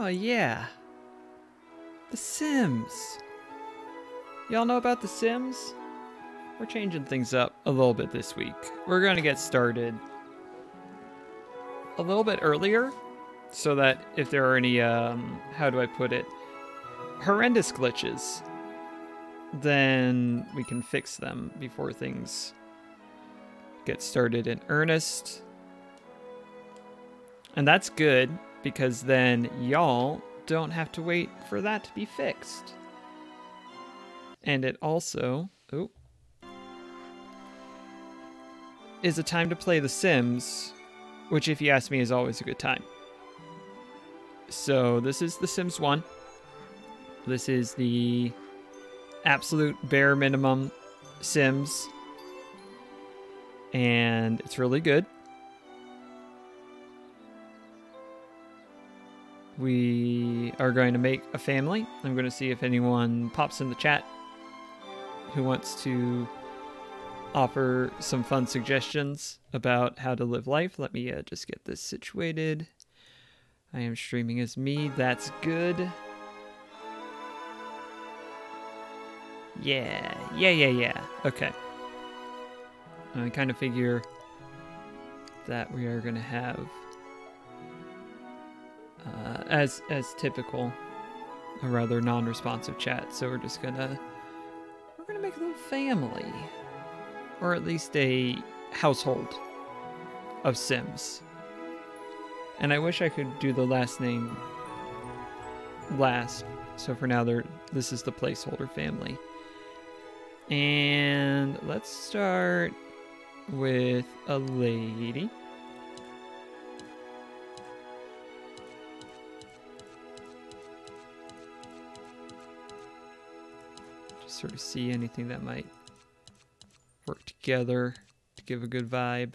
yeah. The Sims. Y'all know about The Sims? We're changing things up a little bit this week. We're going to get started a little bit earlier so that if there are any, how do I put it, horrendous glitches, then we can fix them before things get started in earnest. And that's good because then y'all don't have to wait for that to be fixed. And it also is a time to play The Sims, which if you ask me is always a good time. So this is The Sims 1. This is the absolute bare minimum Sims. And it's really good. We are going to make a family. I'm going to see if anyone pops in the chat who wants to offer some fun suggestions about how to live life. Let me just get this situated. I am streaming as me. That's good. Yeah. Okay. I kind of figure that we are going to have, as typical, a rather non-responsive chat. So we're gonna make a little family, or at least a household of Sims. And I wish I could do the last name last. So for now, this is the placeholder family. And let's start with a lady. Just sort of see anything that might work together to give a good vibe.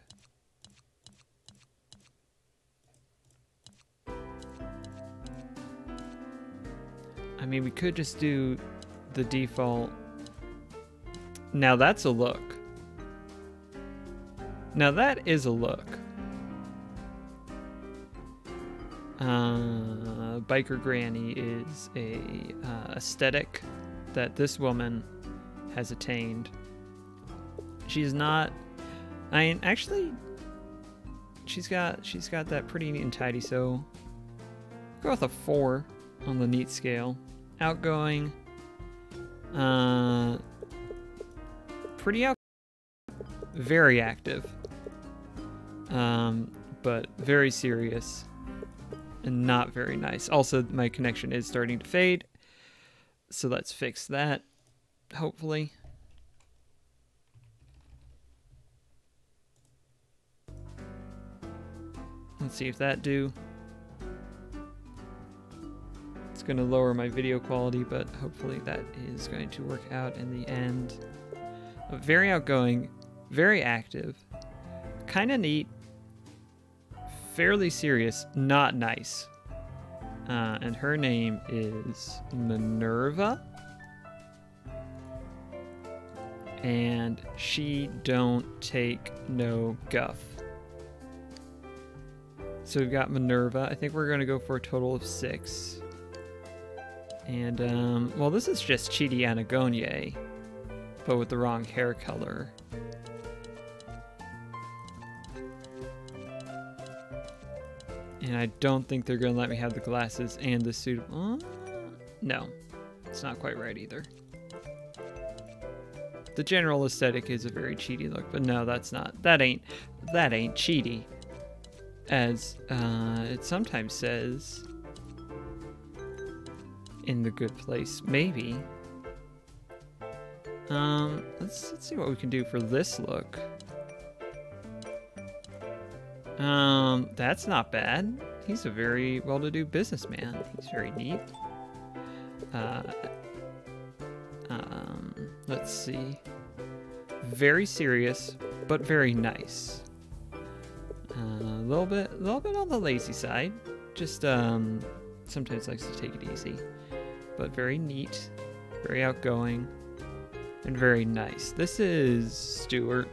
I mean, we could just do the default. Now that's a look. Now that is a look. Biker Granny is a aesthetic that this woman has attained. She's not. I mean, actually, she's got that pretty neat and tidy. So go with a 4 on the neat scale. Outgoing. Pretty out. Very active. But very serious and not very nice. Also, my connection is starting to fade, so let's fix that, hopefully. Let's see if that do. It's going to lower my video quality, but hopefully that is going to work out in the end. Very outgoing, very active, kind of neat, fairly serious, not nice. And her name is Minerva. And she don't take no guff. So we've got Minerva. I think we're going to go for a total of 6. And, well, this is just Chidi Anagonye, but with the wrong hair color. And I don't think they're going to let me have the glasses and the suit. No, it's not quite right either. The general aesthetic is a very cheaty look, but no, that's not. That ain't cheaty, as it sometimes says in The Good Place. Maybe. Let's see what we can do for this look. That's not bad. He's a very well-to-do businessman. He's very neat. Let's see. Very serious, but very nice. A little bit on the lazy side. Just sometimes likes to take it easy, but very neat, very outgoing, and very nice. This is Stuart.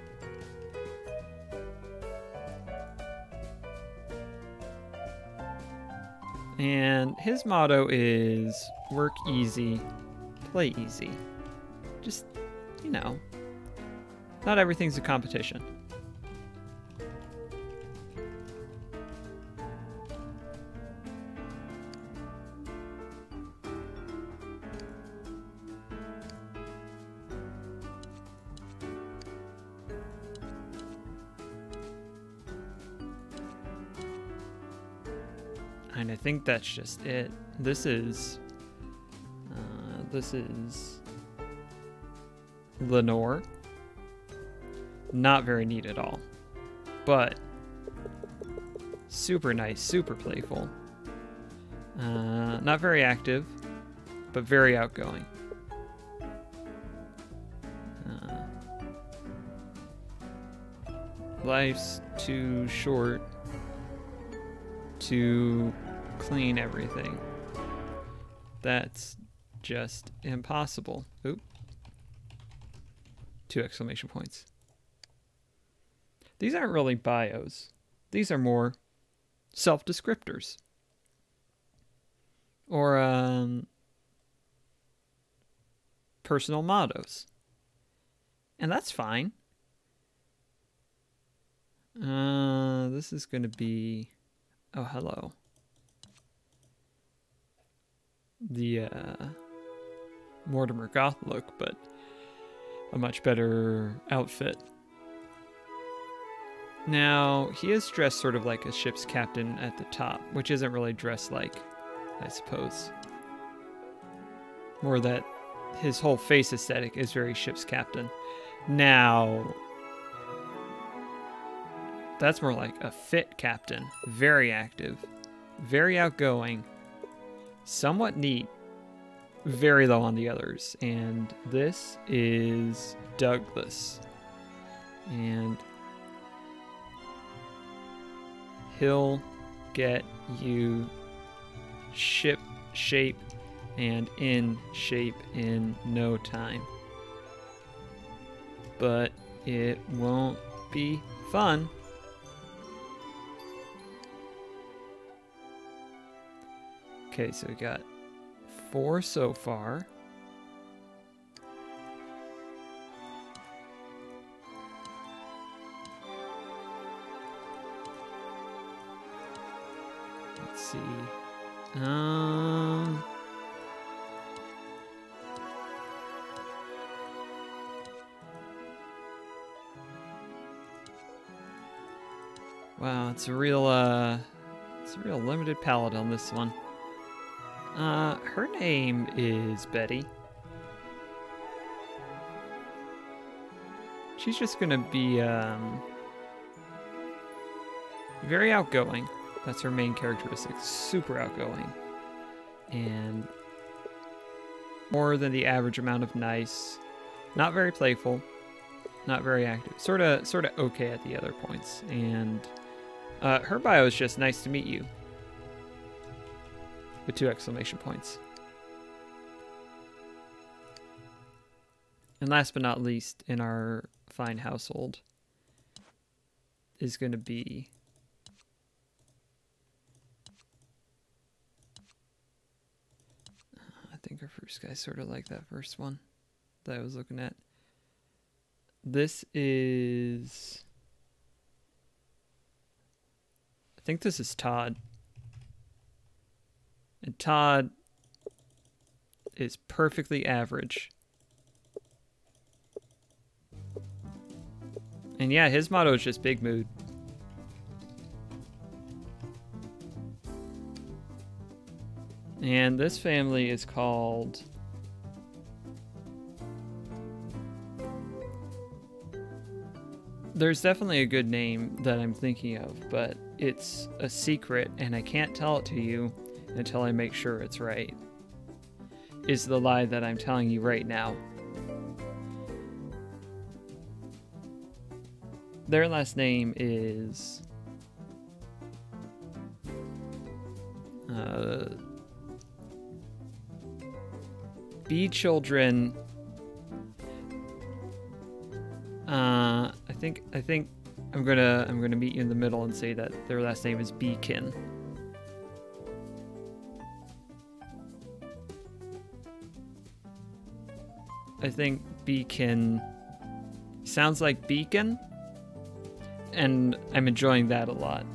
And his motto is work easy, play easy. Just, you know, not everything's a competition. And I think that's just it. This is Lenore. Not very neat at all, but super nice, super playful. Not very active, but very outgoing. Life's too short to clean everything. That's just impossible. Oop. 2 exclamation points. These aren't really bios. These are more self-descriptors. Or personal mottos. And that's fine. This is going to be... Oh, hello. The Mortimer Goth look, but a much better outfit. Now, he is dressed sort of like a ship's captain at the top, which isn't really dressed like, I suppose. More that his whole face aesthetic is very ship's captain. Now, that's more like a fit captain. Very active, very outgoing, somewhat neat, very low on the others. And this is Douglas. And he'll get you ship shape and in shape in no time. But it won't be fun. Okay, so we got 4 so far. Let's see. Wow, it's a real limited palette on this one. Her name is Betty. She's just gonna be, very outgoing. That's her main characteristic. Super outgoing. And more than the average amount of nice. Not very playful. Not very active. Sorta okay at the other points. And, her bio is just nice to meet you. With 2 exclamation points. And last but not least, in our fine household, is going to be I think our first guy's sort of like that first one that I was looking at. This is... I think this is Todd. And Todd is perfectly average. And yeah, his motto is just big mood. And this family is called... There's definitely a good name that I'm thinking of, but it's a secret and I can't tell it to you until I make sure it's right, is the lie that I'm telling you right now. Their last name is... B Children... I think I'm gonna meet you in the middle and say that their last name is Beacon. I think beacon sounds like beacon, and I'm enjoying that a lot.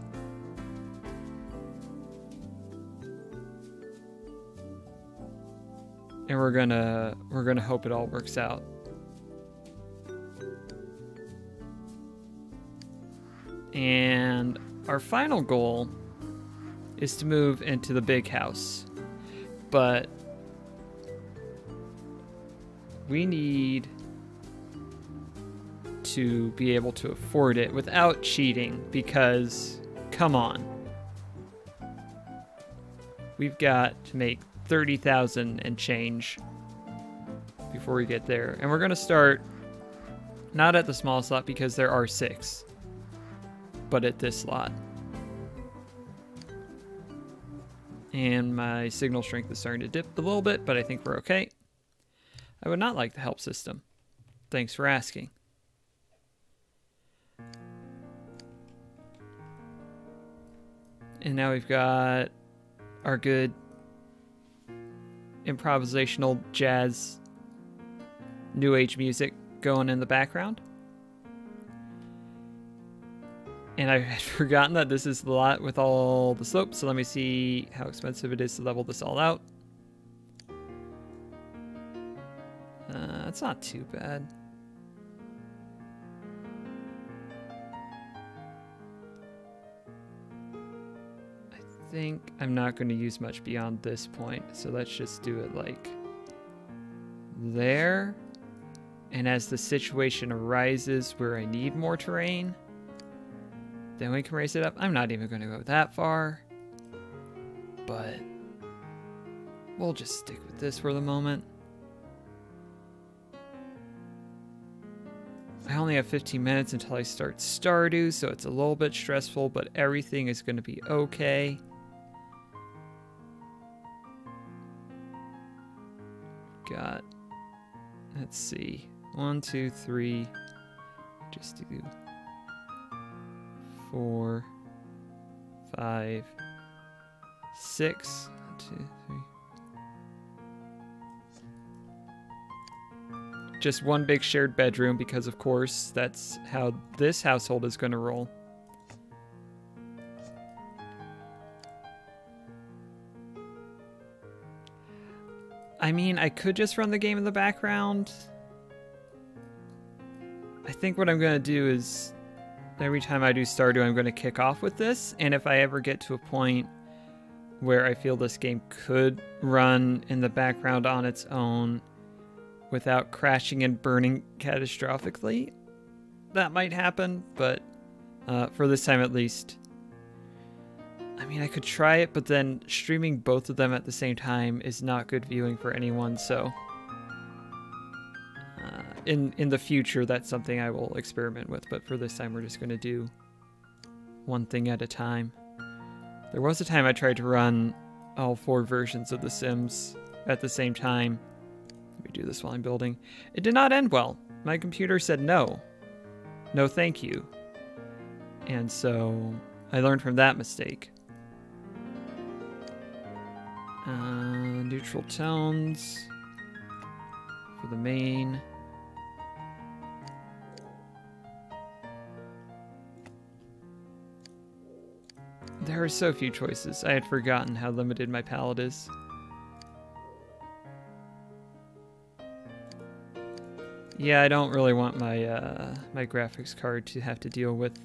And we're gonna hope it all works out. And our final goal is to move into the big house. But we need to be able to afford it without cheating, because come on. We've got to make 30,000 and change before we get there. And we're going to start not at the small slot because there are 6, but at this slot. And my signal strength is starting to dip a little bit, but I think we're okay. I would not like the help system. Thanks for asking. And now we've got our good improvisational jazz new age music going in the background. And I had forgotten that this is the lot with all the slopes, so let me see how expensive it is to level this all out. It's not too bad. I think I'm not going to use much beyond this point, so let's just do it like there. And as the situation arises where I need more terrain, then we can raise it up. I'm not even going to go that far, but we'll just stick with this for the moment. I only have 15 minutes until I start Stardew, so it's a little bit stressful, but everything is going to be okay. Got, let's see, 1, 2, 3, just do 4, 5, 6, 1, 2, 3. Just one big shared bedroom because, of course, that's how this household is going to roll. I mean, I could just run the game in the background. I think what I'm going to do is every time I do Stardew, I'm going to kick off with this. And if I ever get to a point where I feel this game could run in the background on its own without crashing and burning catastrophically, that might happen. But for this time at least, I mean, I could try it, but then streaming both of them at the same time is not good viewing for anyone. So in the future, that's something I will experiment with. But for this time, we're just going to do one thing at a time. There was a time I tried to run all 4 versions of The Sims at the same time. Let me do this while I'm building. It did not end well. My computer said no. No thank you. And so I learned from that mistake. Neutral tones for the main. There are so few choices. I had forgotten how limited my palette is. Yeah, I don't really want my my graphics card to have to deal with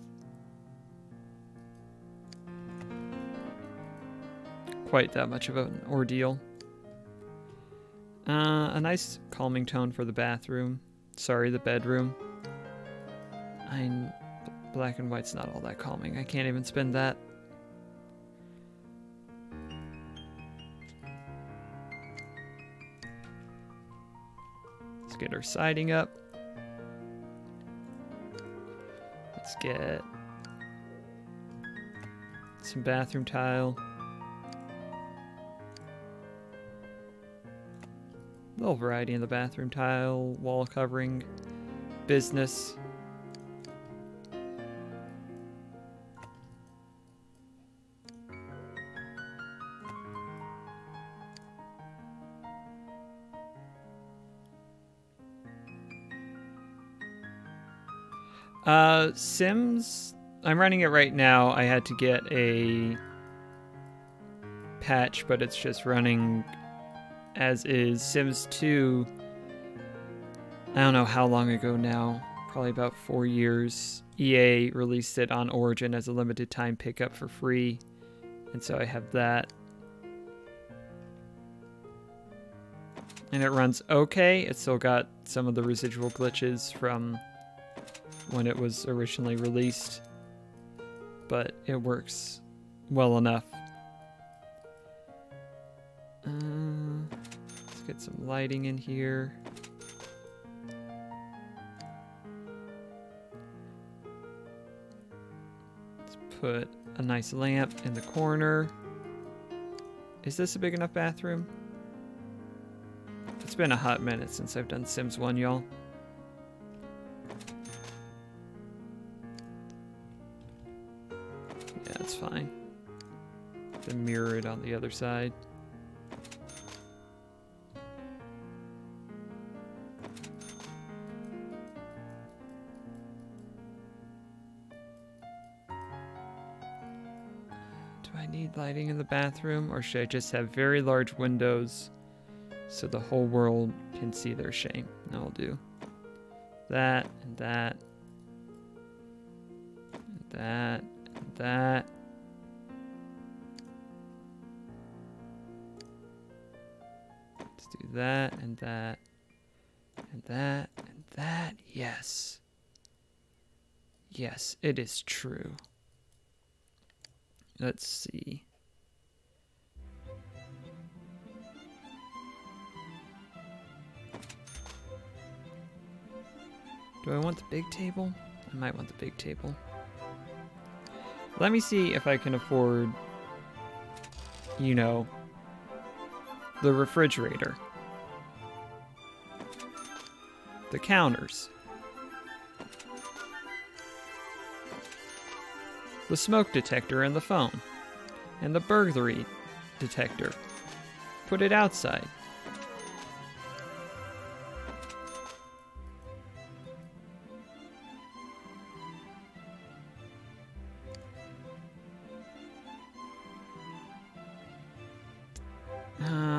quite that much of an ordeal. A nice calming tone for the bathroom. Sorry, the bedroom. Black and white's not all that calming. I can't even spend that. Let's get our siding up. Let's get some bathroom tile. A little variety in the bathroom tile, wall covering, business. Sims, I'm running it right now. I had to get a patch, but it's just running as is. Sims 2, I don't know how long ago now, probably about 4 years. EA released it on Origin as a limited time pickup for free, and so I have that. And it runs okay. It's still got some of the residual glitches from when it was originally released, but it works well enough. Let's get some lighting in here. Let's put a nice lamp in the corner. Is this a big enough bathroom? It's been a hot minute since I've done Sims 1, y'all. Yeah, it's fine. Then mirror it on the other side. Do I need lighting in the bathroom, or should I just have very large windows so the whole world can see their shame? No, I'll do that and that and that and that. Let's do that and that and that and that. Yes. Yes, it is true. Let's see. Do I want the big table? I might want the big table. Let me see if I can afford, you know, the refrigerator, the counters, the smoke detector and the phone, and the burglary detector. Put it outside.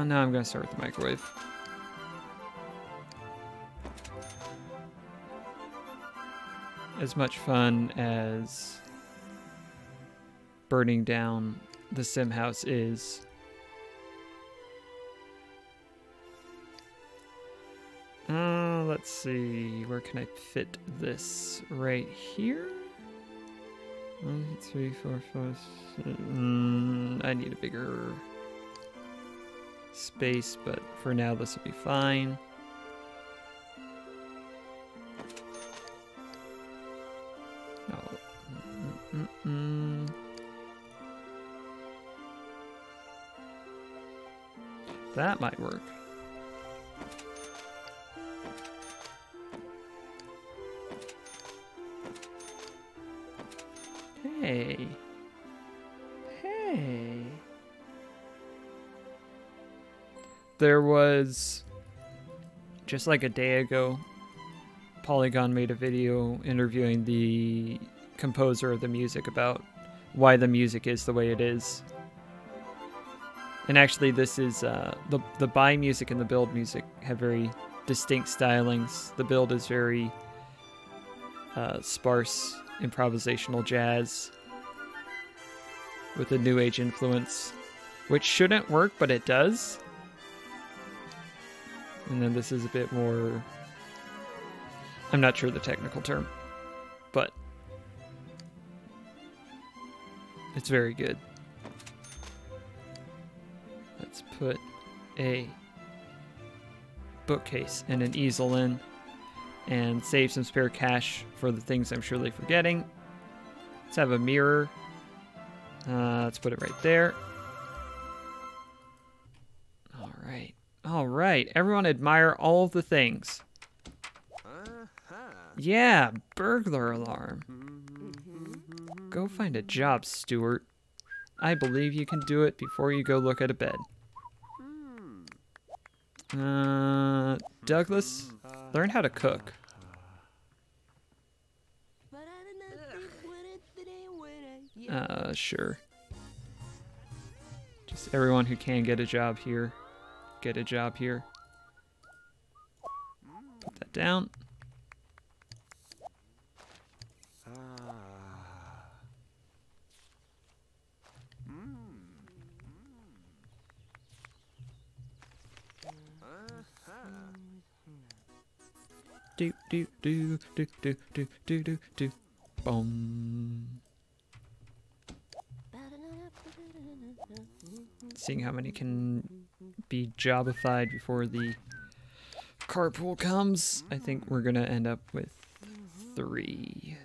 No, I'm gonna start with the microwave. As much fun as burning down the sim house is, let's see, where can I fit this? Right here? 1, 2, 3, 4, 5, 6. I need a bigger space, but for now this will be fine. That might work. Hey. Hey. There was, just like a day ago, Polygon made a video interviewing the composer of the music about why the music is the way it is. And actually this is, the buy music and the build music have very distinct stylings. The build is very sparse, improvisational jazz with a new age influence, which shouldn't work, but it does. And then this is a bit more, I'm not sure the technical term, but it's very good. Let's put a bookcase and an easel in and save some spare cash for the things I'm surely forgetting. Let's have a mirror. Let's put it right there. All right. All right. Everyone admire all of the things. Yeah, burglar alarm. Go find a job, Stuart. I believe you can do it before you go look at a bed. Douglas, learn how to cook. Sure. Just everyone who can get a job here, get a job here. Put that down. Do do do do do do do do do. Boom. Seeing how many can be jobified before the carpool comes. I think we're gonna end up with 3.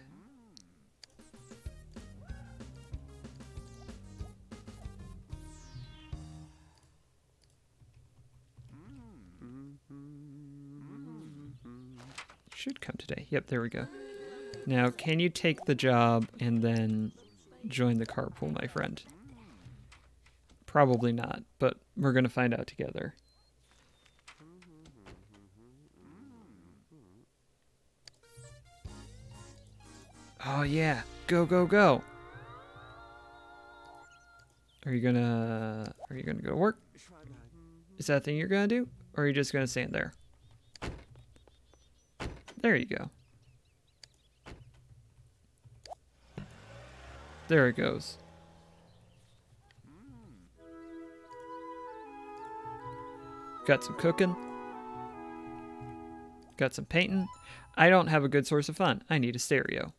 Should come today. Yep, there we go. Now, can you take the job and then join the carpool, my friend? Probably not, but we're going to find out together. Oh yeah, go, go, go. Are you gonna go to work? Is that a thing you're gonna do? Or are you just gonna stand there? There you go. There it goes. Got some cooking. Got some painting. I don't have a good source of fun. I need a stereo.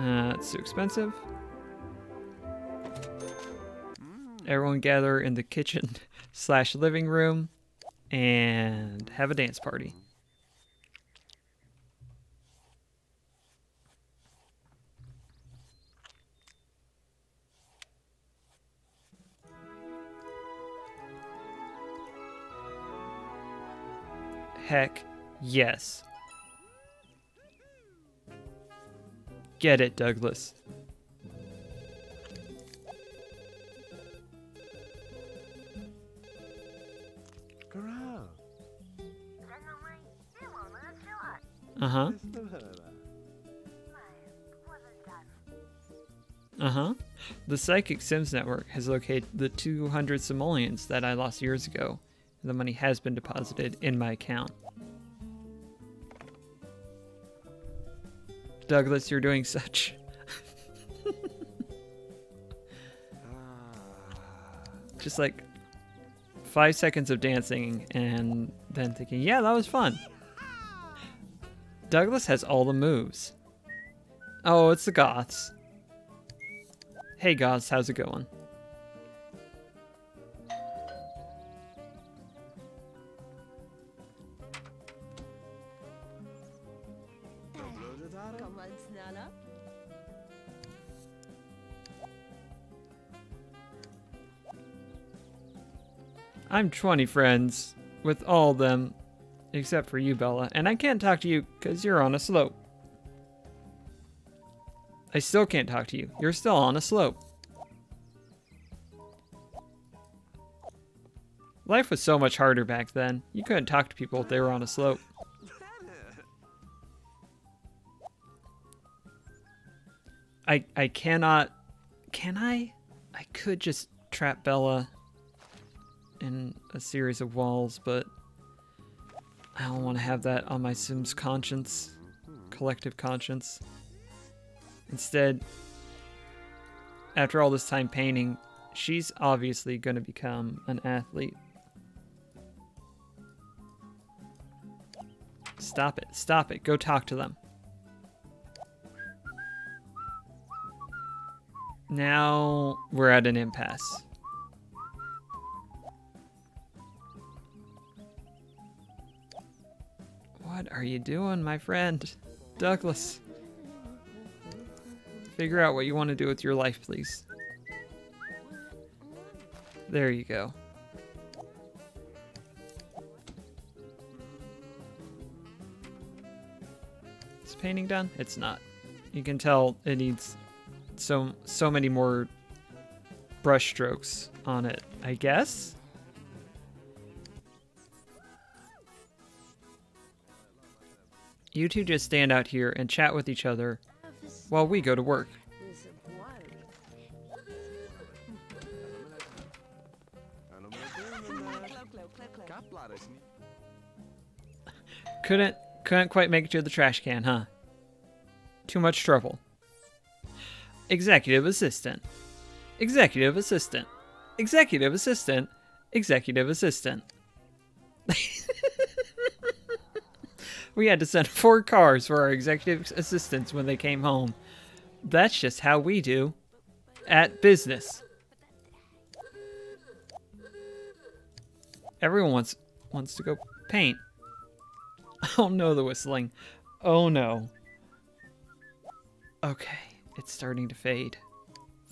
It's too expensive. Everyone gather in the kitchen / living room and have a dance party. Heck yes. Get it, Douglas. Uh-huh. Uh-huh. The Psychic Sims Network has located the 200 simoleons that I lost years ago. The money has been deposited in my account. Douglas, you're doing such... Just like 5 seconds of dancing and then thinking, yeah, that was fun. Douglas has all the moves. Oh, it's the Goths. Hey Goths, how's it going? I'm 20 friends with all of them except for you, Bella, and I can't talk to you because you're on a slope. I still can't talk to you. You're still on a slope. Life was so much harder back then. You couldn't talk to people if they were on a slope. I cannot... Can I? I could just trap Bella in a series of walls, but I don't want to have that on my Sims conscience. Collective conscience. Instead, after all this time painting, she's obviously going to become an athlete. Stop it. Stop it. Go talk to them. Now we're at an impasse. What are you doing, my friend? Douglas. Figure out what you want to do with your life, please. There you go. Is painting done? It's not. You can tell it needs so many more brush strokes on it, I guess. You two just stand out here and chat with each other while we go to work. Couldn't quite make it to the trash can, huh? Too much trouble. Executive assistant. Executive assistant. Executive assistant. Executive assistant. We had to send 4 cars for our executive assistants when they came home. That's just how we do at business. Everyone wants to go paint. Oh no, the whistling. Oh no. Okay, it's starting to fade.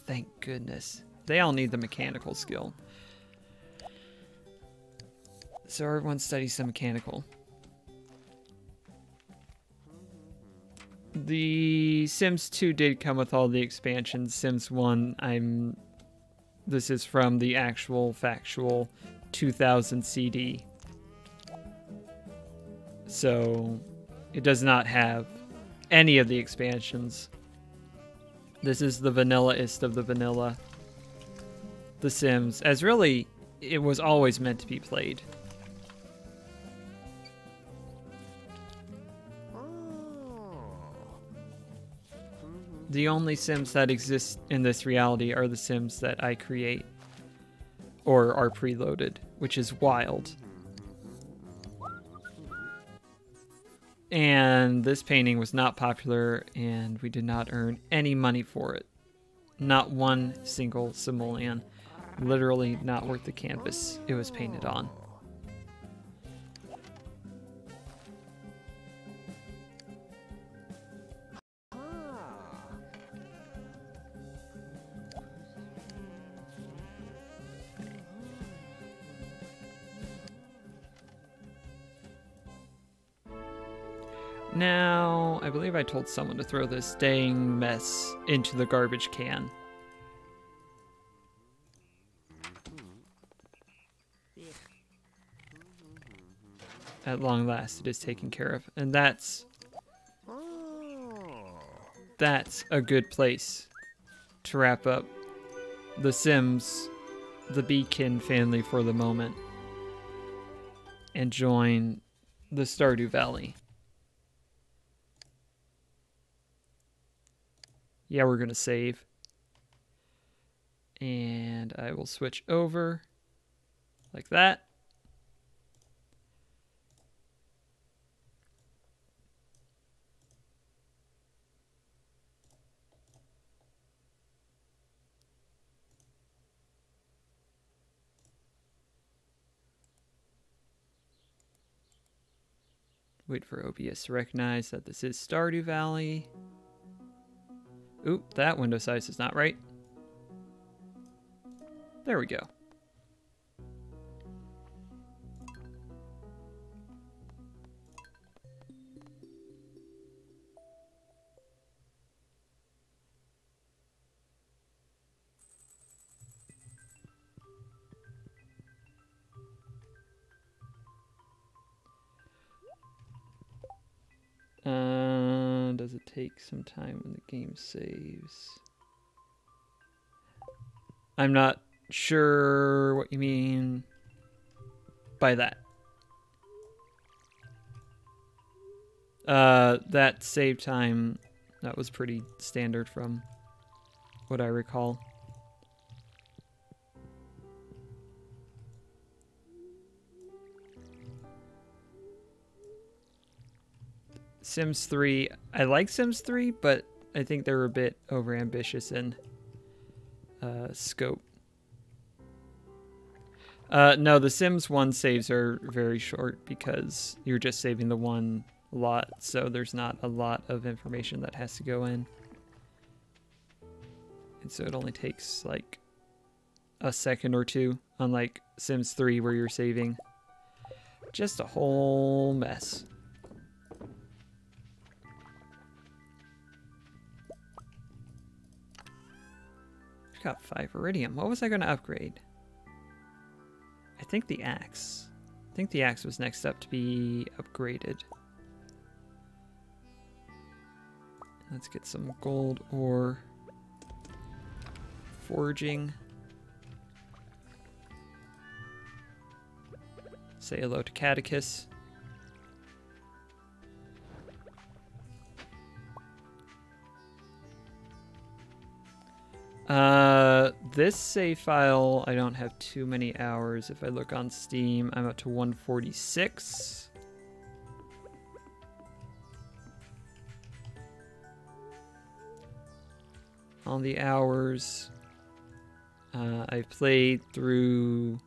Thank goodness. They all need the mechanical skill. So everyone studies the mechanical. The Sims 2 did come with all the expansions. Sims 1, this is from the actual factual 2000 CD. So it does not have any of the expansions. This is the vanilla-ist of the vanilla. The Sims, as really it was always meant to be played. The only Sims that exist in this reality are the Sims that I create or are preloaded, which is wild. And this painting was not popular, and we did not earn any money for it. Not one single simoleon. Literally not worth the canvas it was painted on. Now, I believe I told someone to throw this dang mess into the garbage can. At long last, it is taken care of. And that's a good place to wrap up The Sims, the Beacon family for the moment, and join the Stardew Valley. Yeah, we're going to save. And I will switch over like that. Wait for OBS to recognize that this is Stardew Valley. Oop, that window size is not right. There we go. Does it take some time when the game saves? I'm not sure what you mean by that. That save time, that was pretty standard from what I recall. Sims 3, I like Sims 3, but I think they were a bit overambitious in scope. No, the Sims 1 saves are very short because you're just saving the one lot, so there's not a lot of information that has to go in. And so it only takes like a second or two, unlike Sims 3 where you're saving just a whole mess. Got 5 iridium. What was I going to upgrade? I think the axe. I think the axe was next up to be upgraded. Let's get some gold ore. Foraging. Say hello to Catechus. This save file, I don't have too many hours. If I look on Steam, I'm up to 146. On the hours, I've played through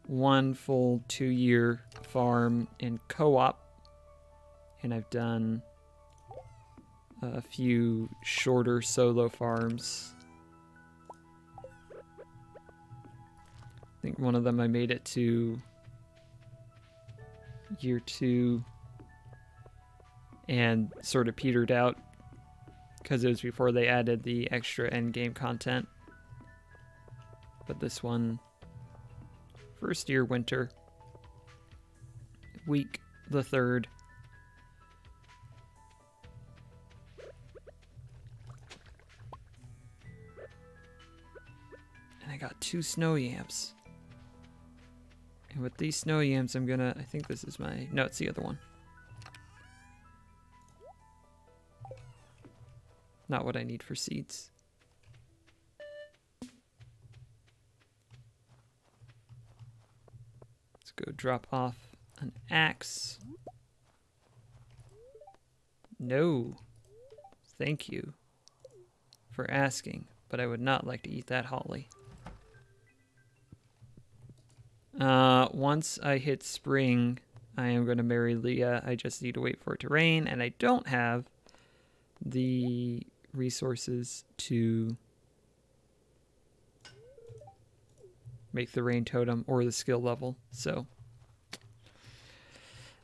one full 2-year farm in co-op, and I've done a few shorter solo farms. I think one of them I made it to year 2 and sort of petered out because it was before they added the extra endgame content. But this one, first year winter, week the 3rd. And I got 2 snow yams. And with these snow yams, I'm gonna, I think this is my, no, it's the other one. Not what I need for seeds. Let's go drop off an axe. No, thank you for asking, but I would not like to eat that holly. Once I hit spring, I am going to marry Leah. I just need to wait for it to rain, and I don't have the resources to make the rain totem or the skill level. So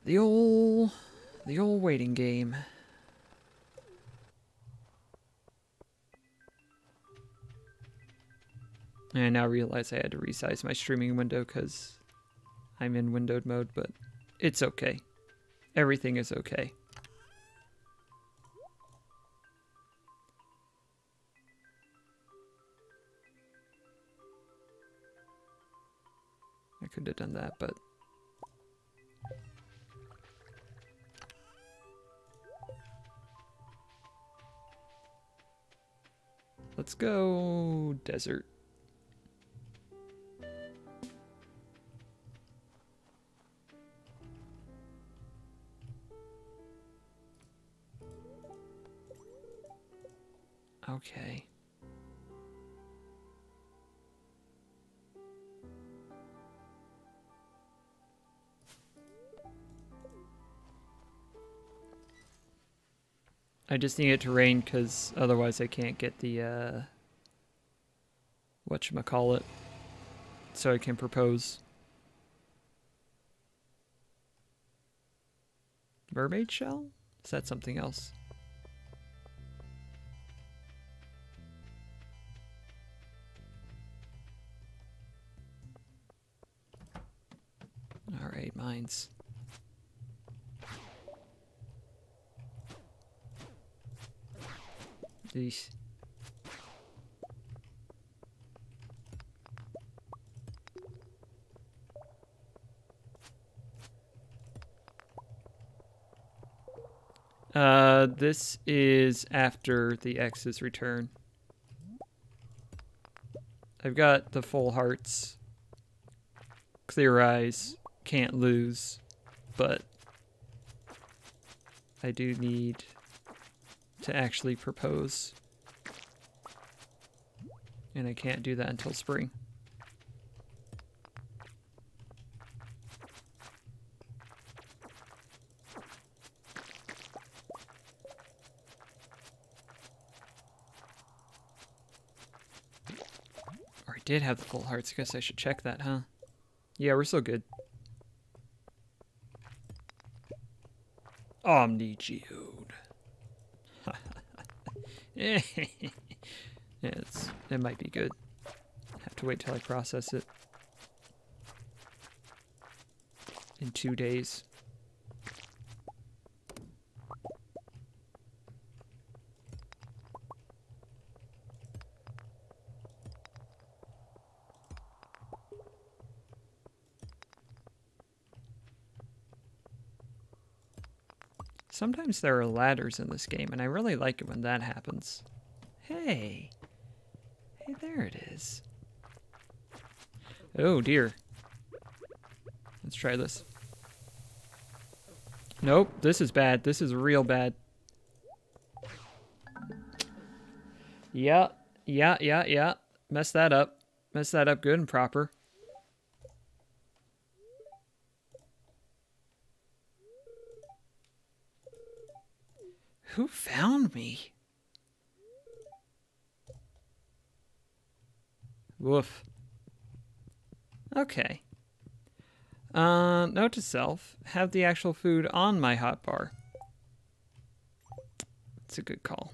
the old waiting game. And I now realize I had to resize my streaming window because I'm in windowed mode, but it's okay. Everything is okay. I could have done that, but let's go desert. Okay. I just need it to rain because otherwise I can't get the whatchamacallit so I can propose. Mermaid shell? Is that something else? Alright, mines. These. This is after the X's return. I've got the full hearts, clear eyes, can't lose, but I do need to actually propose. And I can't do that until spring. Or I did have the full hearts. I guess I should check that, huh? Yeah, we're still good. Omni-geode. It might be good. Have to wait till I process it in 2 days. Sometimes there are ladders in this game, and I really like it when that happens. Hey. Hey, there it is. Oh, dear. Let's try this. Nope, this is bad. This is real bad. Yeah. Mess that up. Mess that up good and proper. Who found me? Woof. Okay. Note to self, have the actual food on my hotbar. It's a good call.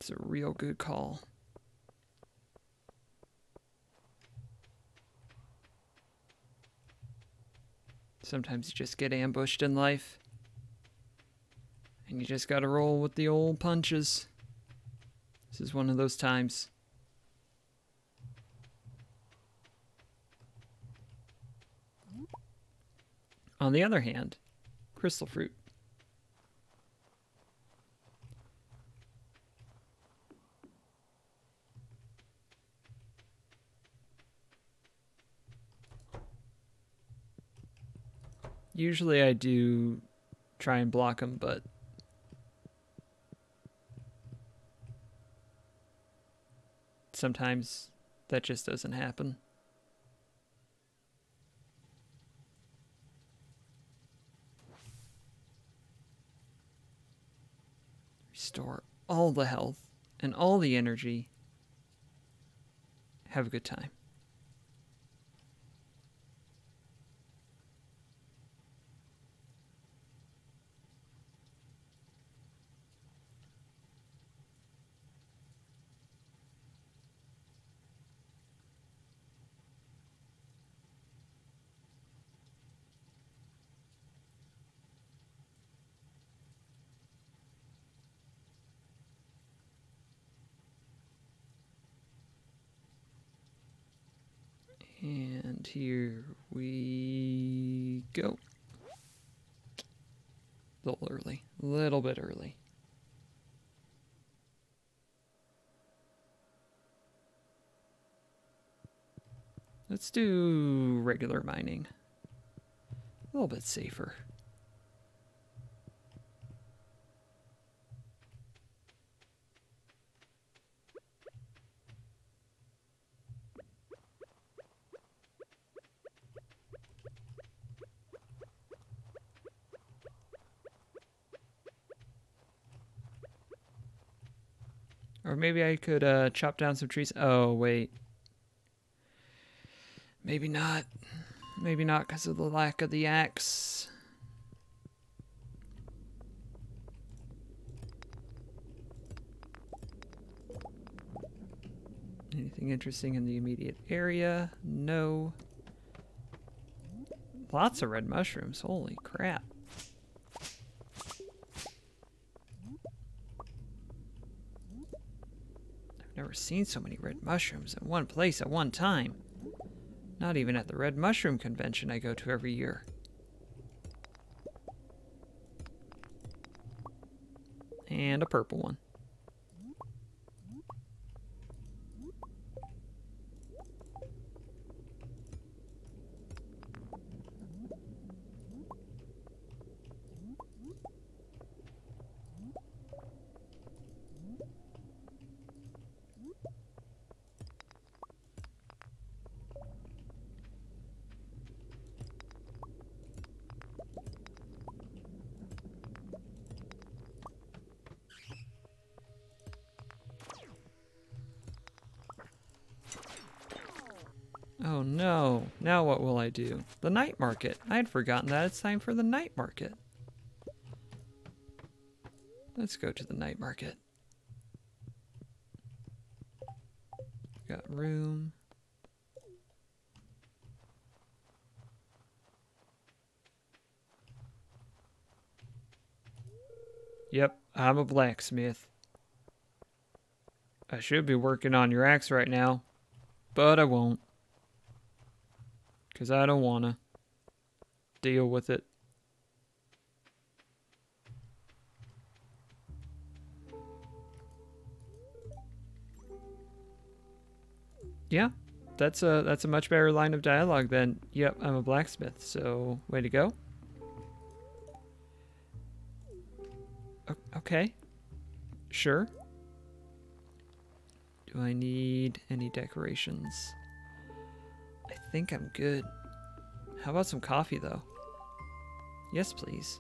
It's a real good call. Sometimes you just get ambushed in life. And you just gotta roll with the old punches. This is one of those times. On the other hand, crystal fruit. Usually I do try and block them, but sometimes that just doesn't happen. Restore all the health and all the energy. Have a good time. And here we go. A little early. A little bit early. Let's do regular mining. A little bit safer. Or maybe I could chop down some trees. Oh, wait. Maybe not. Maybe not because of the lack of the axe. Anything interesting in the immediate area? No. Lots of red mushrooms. Holy crap. Never seen so many red mushrooms in one place at one time. Not even at the red mushroom convention I go to every year. And a purple one. Oh no, now what will I do? The night market. I had forgotten that it's time for the night market. Let's go to the night market. Got room. Yep, I'm a blacksmith. I should be working on your axe right now, but I won't. Because I don't want to deal with it. Yeah, that's a much better line of dialogue than, "Yep, I'm a blacksmith." So, way to go. Okay, sure. Do I need any decorations? I think I'm good. How about some coffee, though? Yes, please.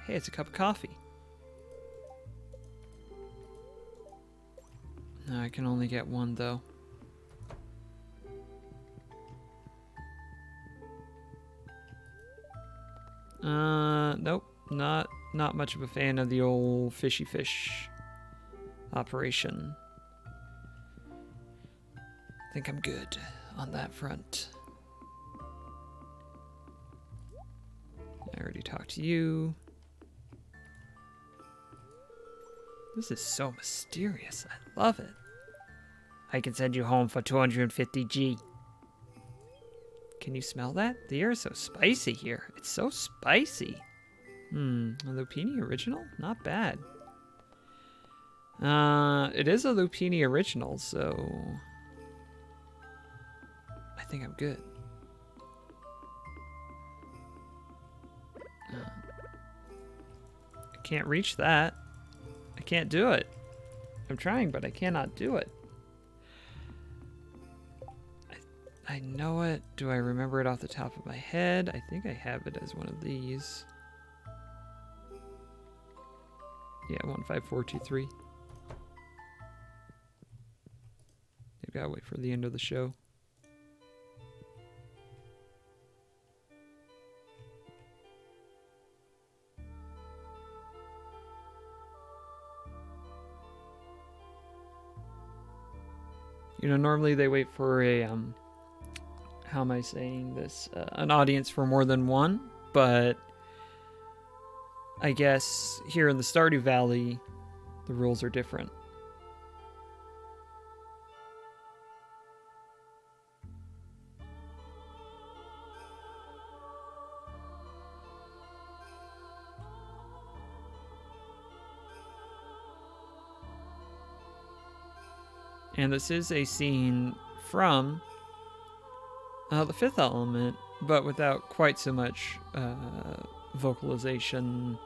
Hey, it's a cup of coffee. No, I can only get one, though. Nope. Not much of a fan of the old fishy fish operation. I think I'm good on that front. I already talked to you. This is so mysterious. I love it. I can send you home for 250 G. Can you smell that? The air is so spicy here. It's so spicy. A Lupini original? Not bad. It is a Lupini original, so I think I'm good. I can't reach that. I can't do it. I'm trying, but I cannot do it. I know it. Do I remember it off the top of my head? I think I have it as one of these. Yeah, 15423. I gotta wait for the end of the show. You know, normally they wait for a, how am I saying this? An audience for more than one, but I guess here in the Stardew Valley, the rules are different. And this is a scene from the Fifth Element, but without quite so much vocalization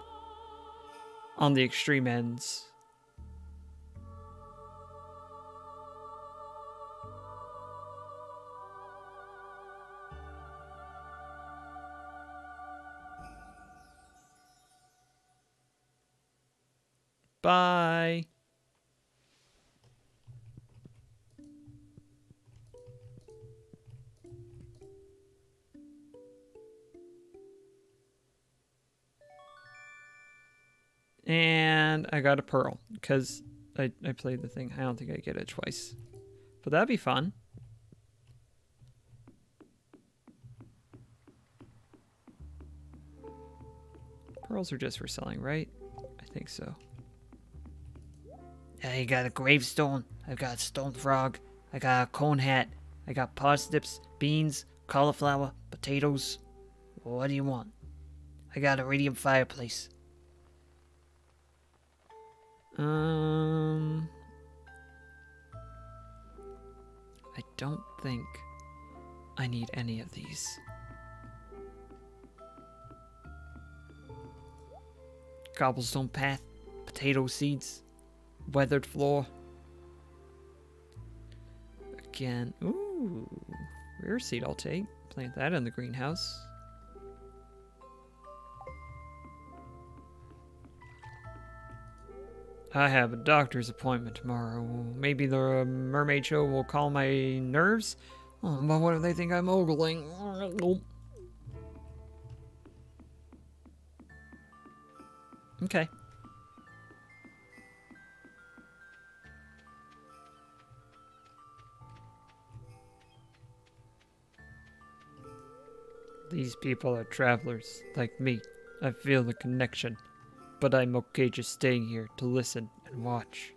on the extreme ends. Bye. And I got a pearl, because I played the thing. I don't think I get it twice. But that'd be fun. Pearls are just for selling, right? I think so. I got a gravestone. I got a stone frog. I got a cone hat. I got parsnips, beans, cauliflower, potatoes. What do you want? I got a radiant fireplace. I don't think I need any of these. Cobblestone path, potato seeds, weathered floor. Again, ooh, rare seed I'll take. Plant that in the greenhouse. I have a doctor's appointment tomorrow. Maybe the mermaid show will calm my nerves. Oh, but what if they think I'm ogling? Okay. These people are travelers, like me. I feel the connection. But I'm okay just staying here to listen and watch.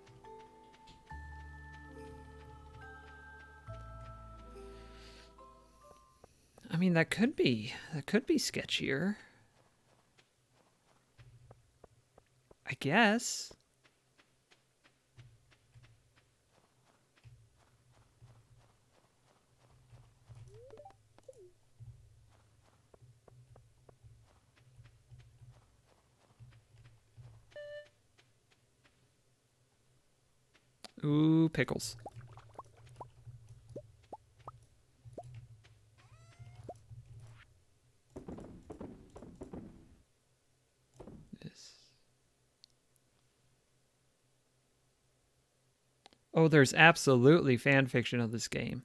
I mean, that could be sketchier. I guess. Ooh, pickles. This. Oh, there's absolutely fan fiction of this game.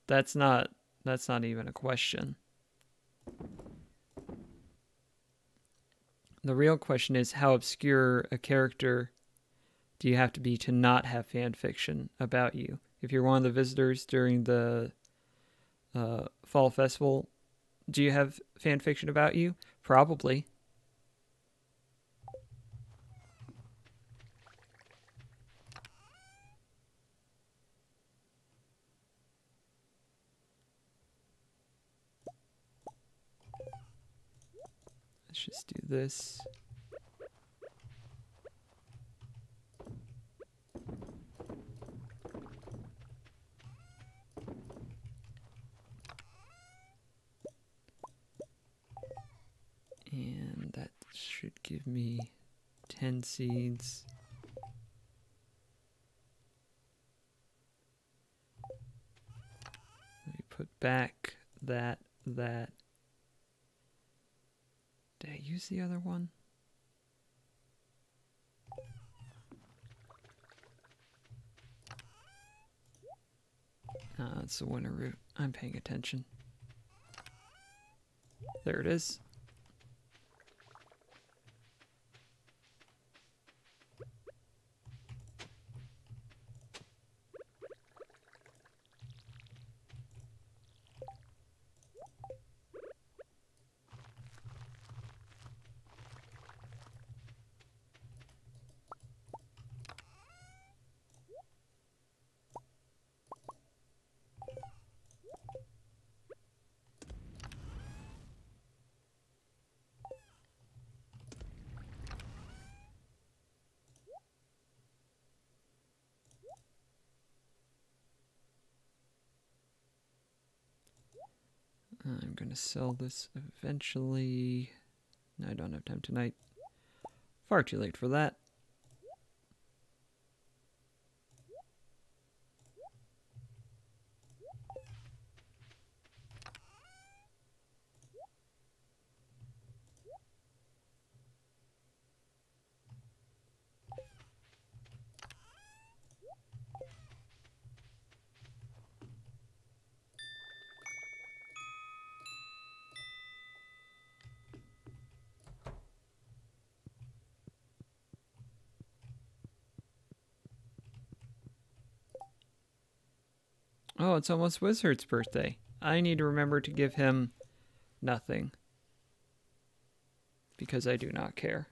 That's not even a question. The real question is, how obscure a character do you have to be to not have fan fiction about you? If you're one of the visitors during the fall festival, do you have fan fiction about you? Probably. Let's just do this. And that should give me 10 seeds. Let me put back that. Did I use the other one? It's the winter root. I'm paying attention. There it is. I'm going to sell this eventually. No, I don't have time tonight. Far too late for that. Oh, it's almost Wizard's birthday. I need to remember to give him nothing. Because I do not care.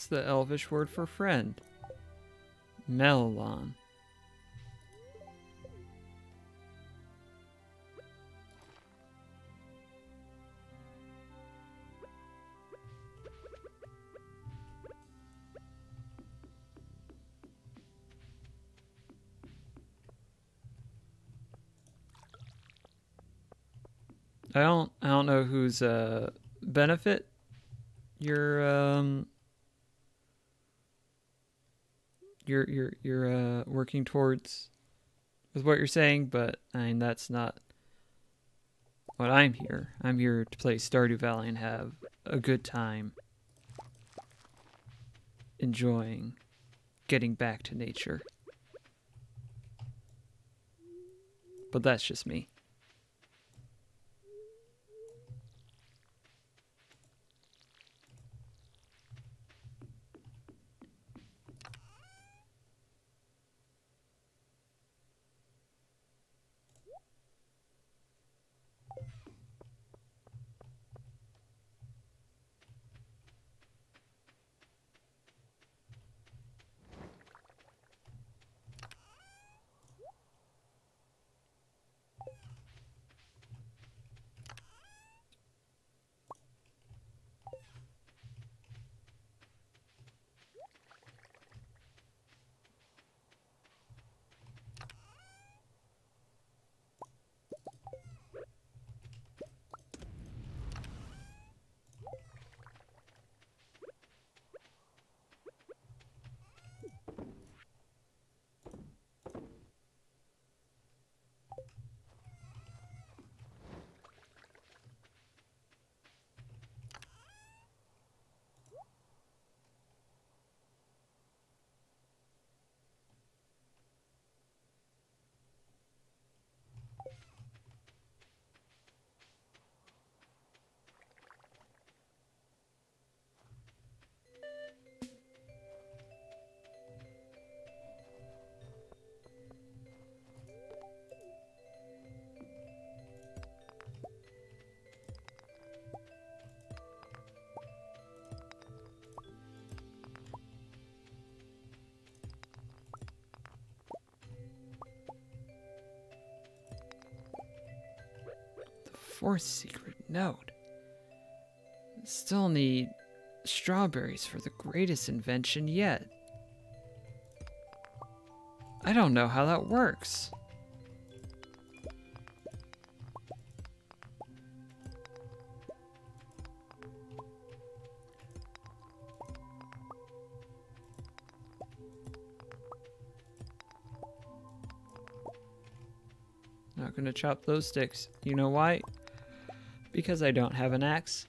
What's the Elvish word for friend? Melon. I don't know whose benefit you're working towards with what you're saying, but I mean that's not what I'm here. I'm here to play Stardew Valley and have a good time enjoying getting back to nature. But that's just me. Fourth secret node. Still need strawberries for the greatest invention yet. I don't know how that works. Not gonna chop those sticks. You know why? Because I don't have an axe.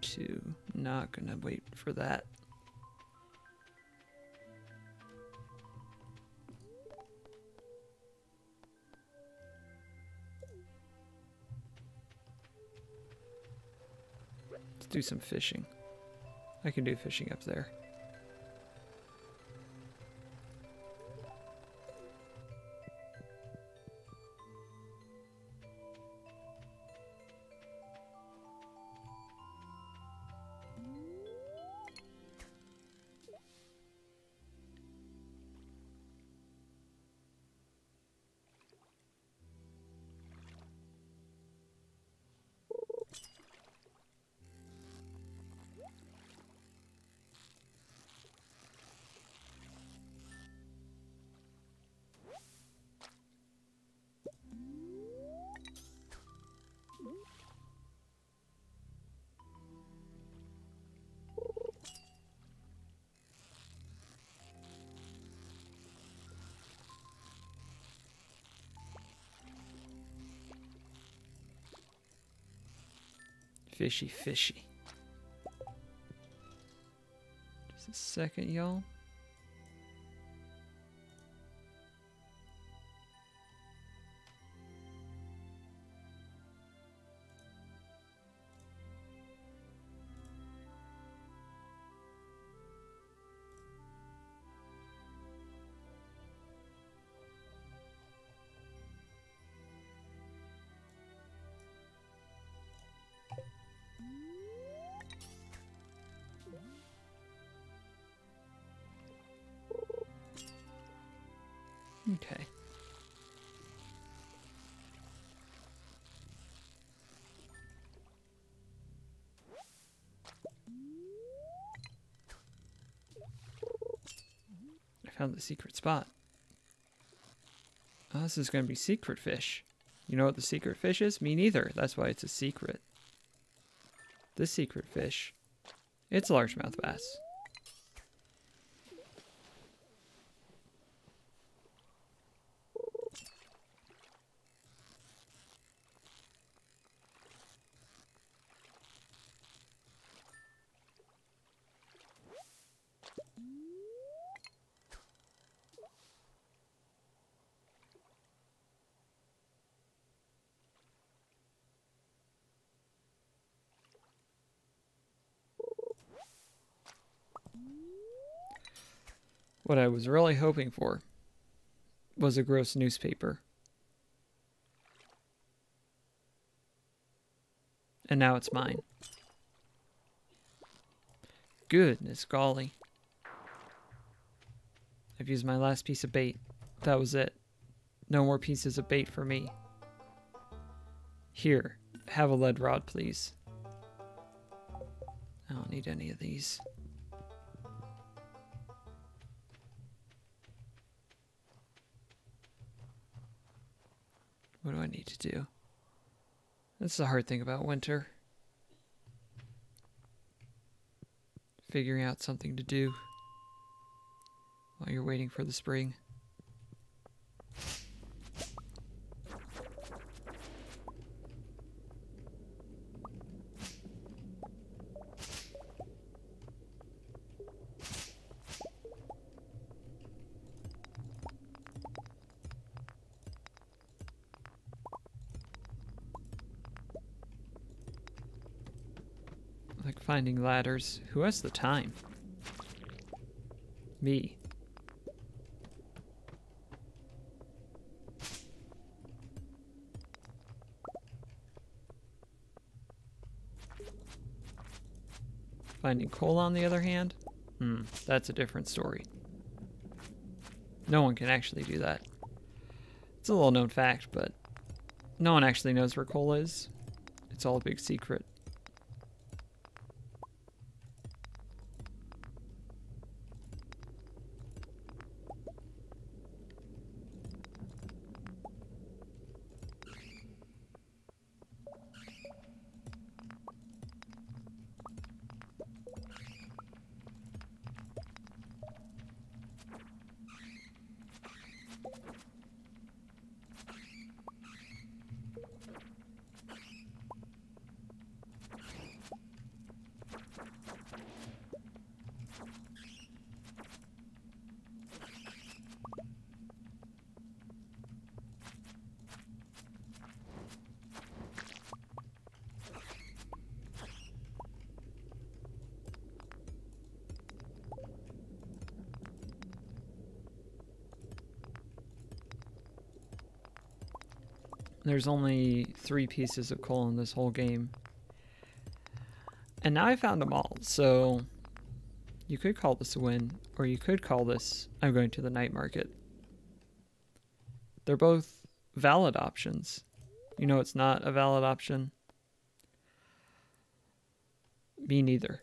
Two. Not gonna wait for that. Let's do some fishing. I can do fishing up there. Fishy, fishy. Just a second, y'all. Okay. I found the secret spot. Oh, this is going to be secret fish. You know what the secret fish is? Me neither. That's why it's a secret. This secret fish, it's largemouth bass. What I was really hoping for was a gross newspaper. And now it's mine. Goodness golly. I've used my last piece of bait. That was it. No more pieces of bait for me. Here, have a lead rod, please. I don't need any of these. What do I need to do? That's the hard thing about winter. Figuring out something to do while you're waiting for the spring. Like finding ladders. Who has the time? Me. Finding coal, on the other hand? That's a different story. No one can actually do that. It's a little known fact, but no one actually knows where coal is. It's all a big secret. There's only 3 pieces of coal in this whole game. And now I found them all, so you could call this a win, or you could call this, I'm going to the night market. They're both valid options. You know it's not a valid option? Me neither.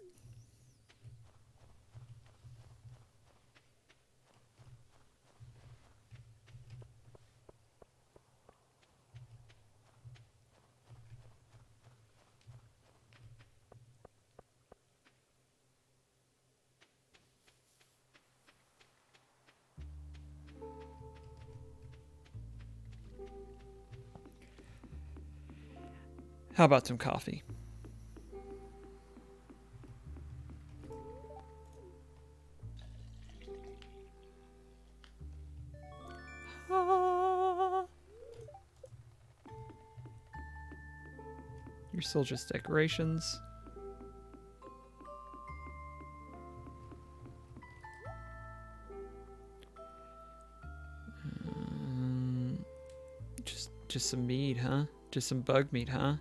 How about some coffee? You're still just decorations. Just some meat, huh? Just some bug meat, huh?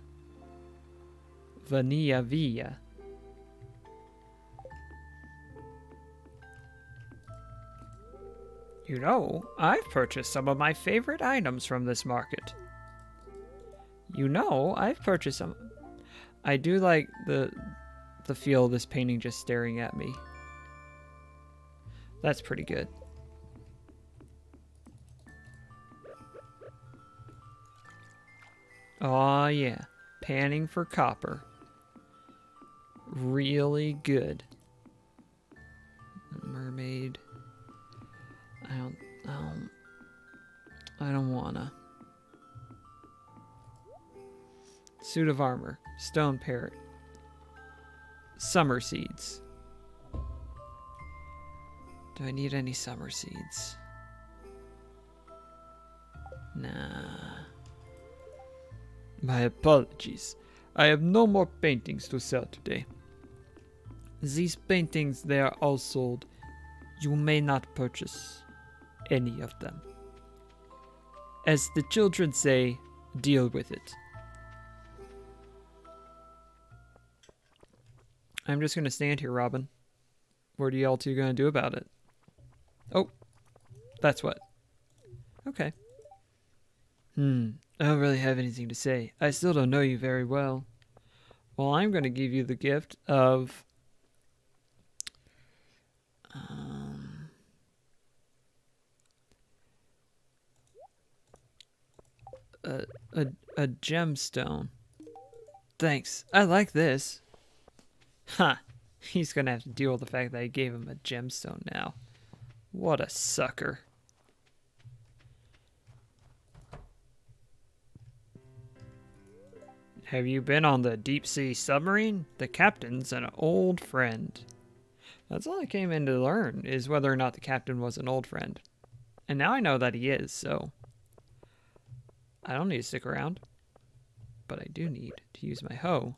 Vanilla Villa. You know, I've purchased some of my favorite items from this market. You know, I've purchased some. I do like the feel of this painting just staring at me. That's pretty good. Oh yeah, panning for copper. Really good. Mermaid. I don't wanna. Suit of armor. Stone parrot. Summer seeds. Do I need any summer seeds? Nah. My apologies. I have no more paintings to sell today. These paintings, they are all sold. You may not purchase any of them. As the children say, deal with it. I'm just going to stand here, Robin. What are y'all two going to do about it? Oh, that's what. Okay. I don't really have anything to say. I still don't know you very well. Well, I'm going to give you the gift of a gemstone. Thanks. I like this. Ha! He's gonna have to deal with the fact that I gave him a gemstone now. What a sucker. Have you been on the deep sea submarine? The captain's an old friend. That's all I came in to learn, is whether or not the captain was an old friend. And now I know that he is, so I don't need to stick around. But I do need to use my hoe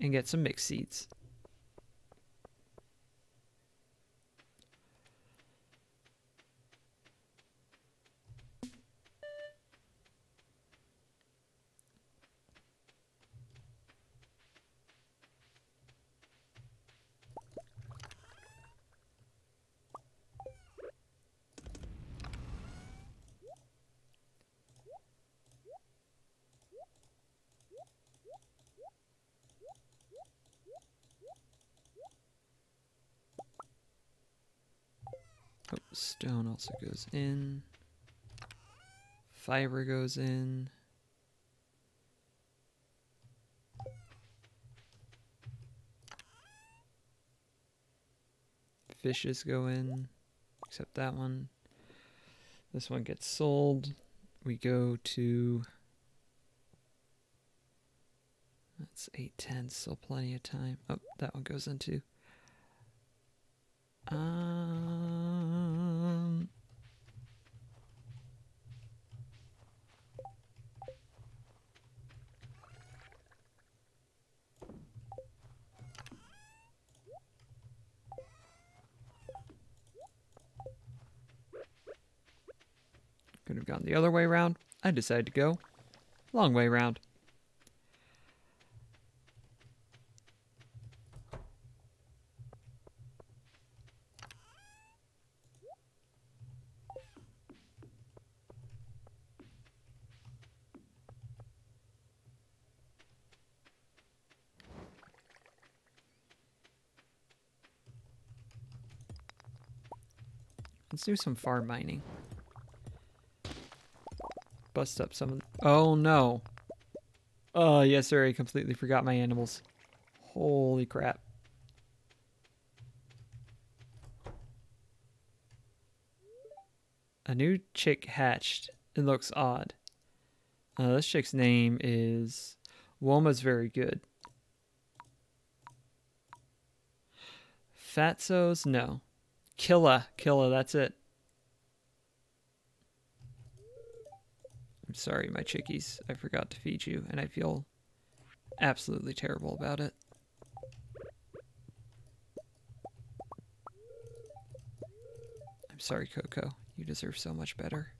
and get some mixed seeds. Oh, stone also goes in. Fiber goes in. Fishes go in, except that one. This one gets sold. We go to... That's 8:10, still plenty of time. Oh, that one goes in too. Could have gone the other way around. I decided to go long way around. Let's do some farm mining. Bust up some of the... Oh no. Oh yes sir, I completely forgot my animals. Holy crap. A new chick hatched. It looks odd. This chick's name is... Woma's very good. Fatso's? No. Killa, that's it. I'm sorry, my chickies. I forgot to feed you, and I feel absolutely terrible about it. I'm sorry, Coco. You deserve so much better.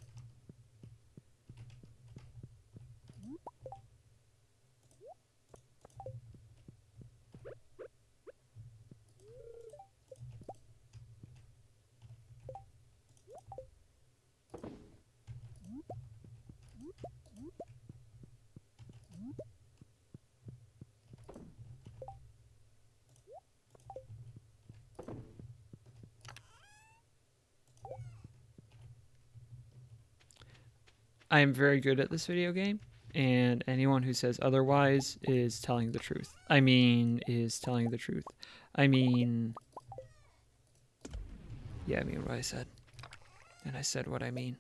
I am very good at this video game, and anyone who says otherwise is telling the truth. Is telling the truth. Yeah, I mean what I said. And I said what I mean.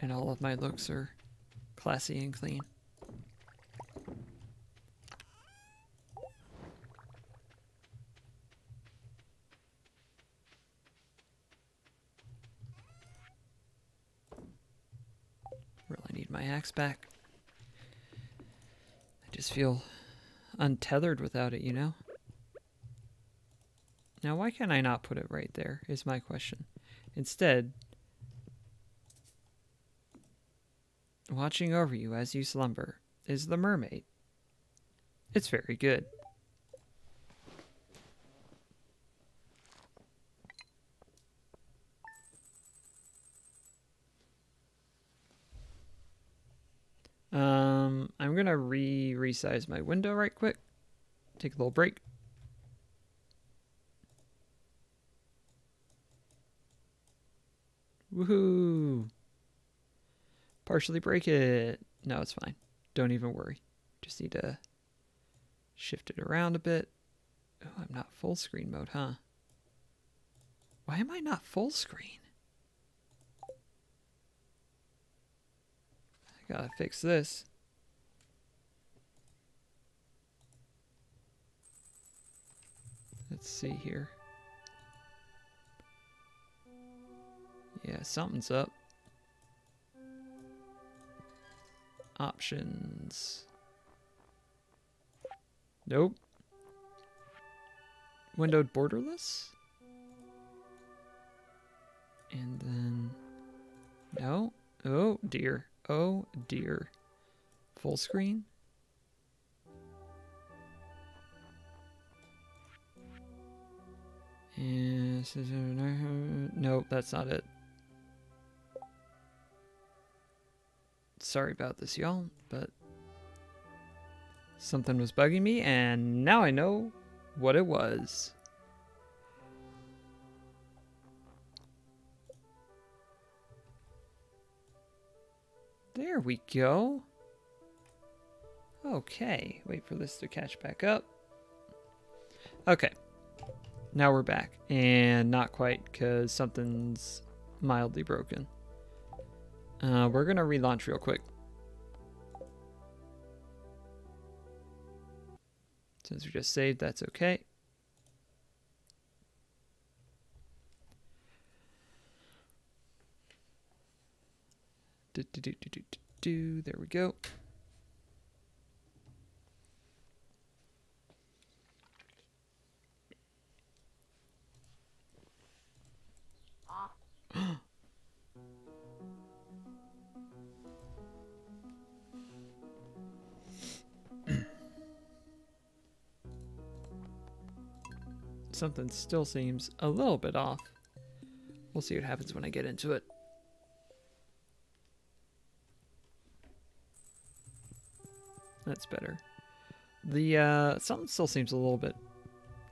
And all of my looks are classy and clean. Really need my axe back. I just feel untethered without it, you know? Now, why can I not put it right there, is my question. Instead, watching over you as you slumber is the mermaid. It's very good. I'm gonna resize my window right quick. Take a little break. Woohoo! Partially break it. No, it's fine. Don't even worry. Just need to shift it around a bit. Oh, I'm not full screen mode, huh? Why am I not full screen? I gotta fix this. Let's see here. Yeah, something's up. Options. Nope. Windowed borderless? And then... No. Oh, dear. Oh, dear. Full screen? And... Nope, that's not it. Sorry about this, y'all, but something was bugging me, and now I know what it was. There we go. Okay, wait for this to catch back up. Okay, now we're back, and not quite, because something's mildly broken. We're gonna relaunch real quick. Since we just saved, that's okay. There we go. Something still seems a little bit off. We'll see what happens when I get into it. That's better. The something still seems a little bit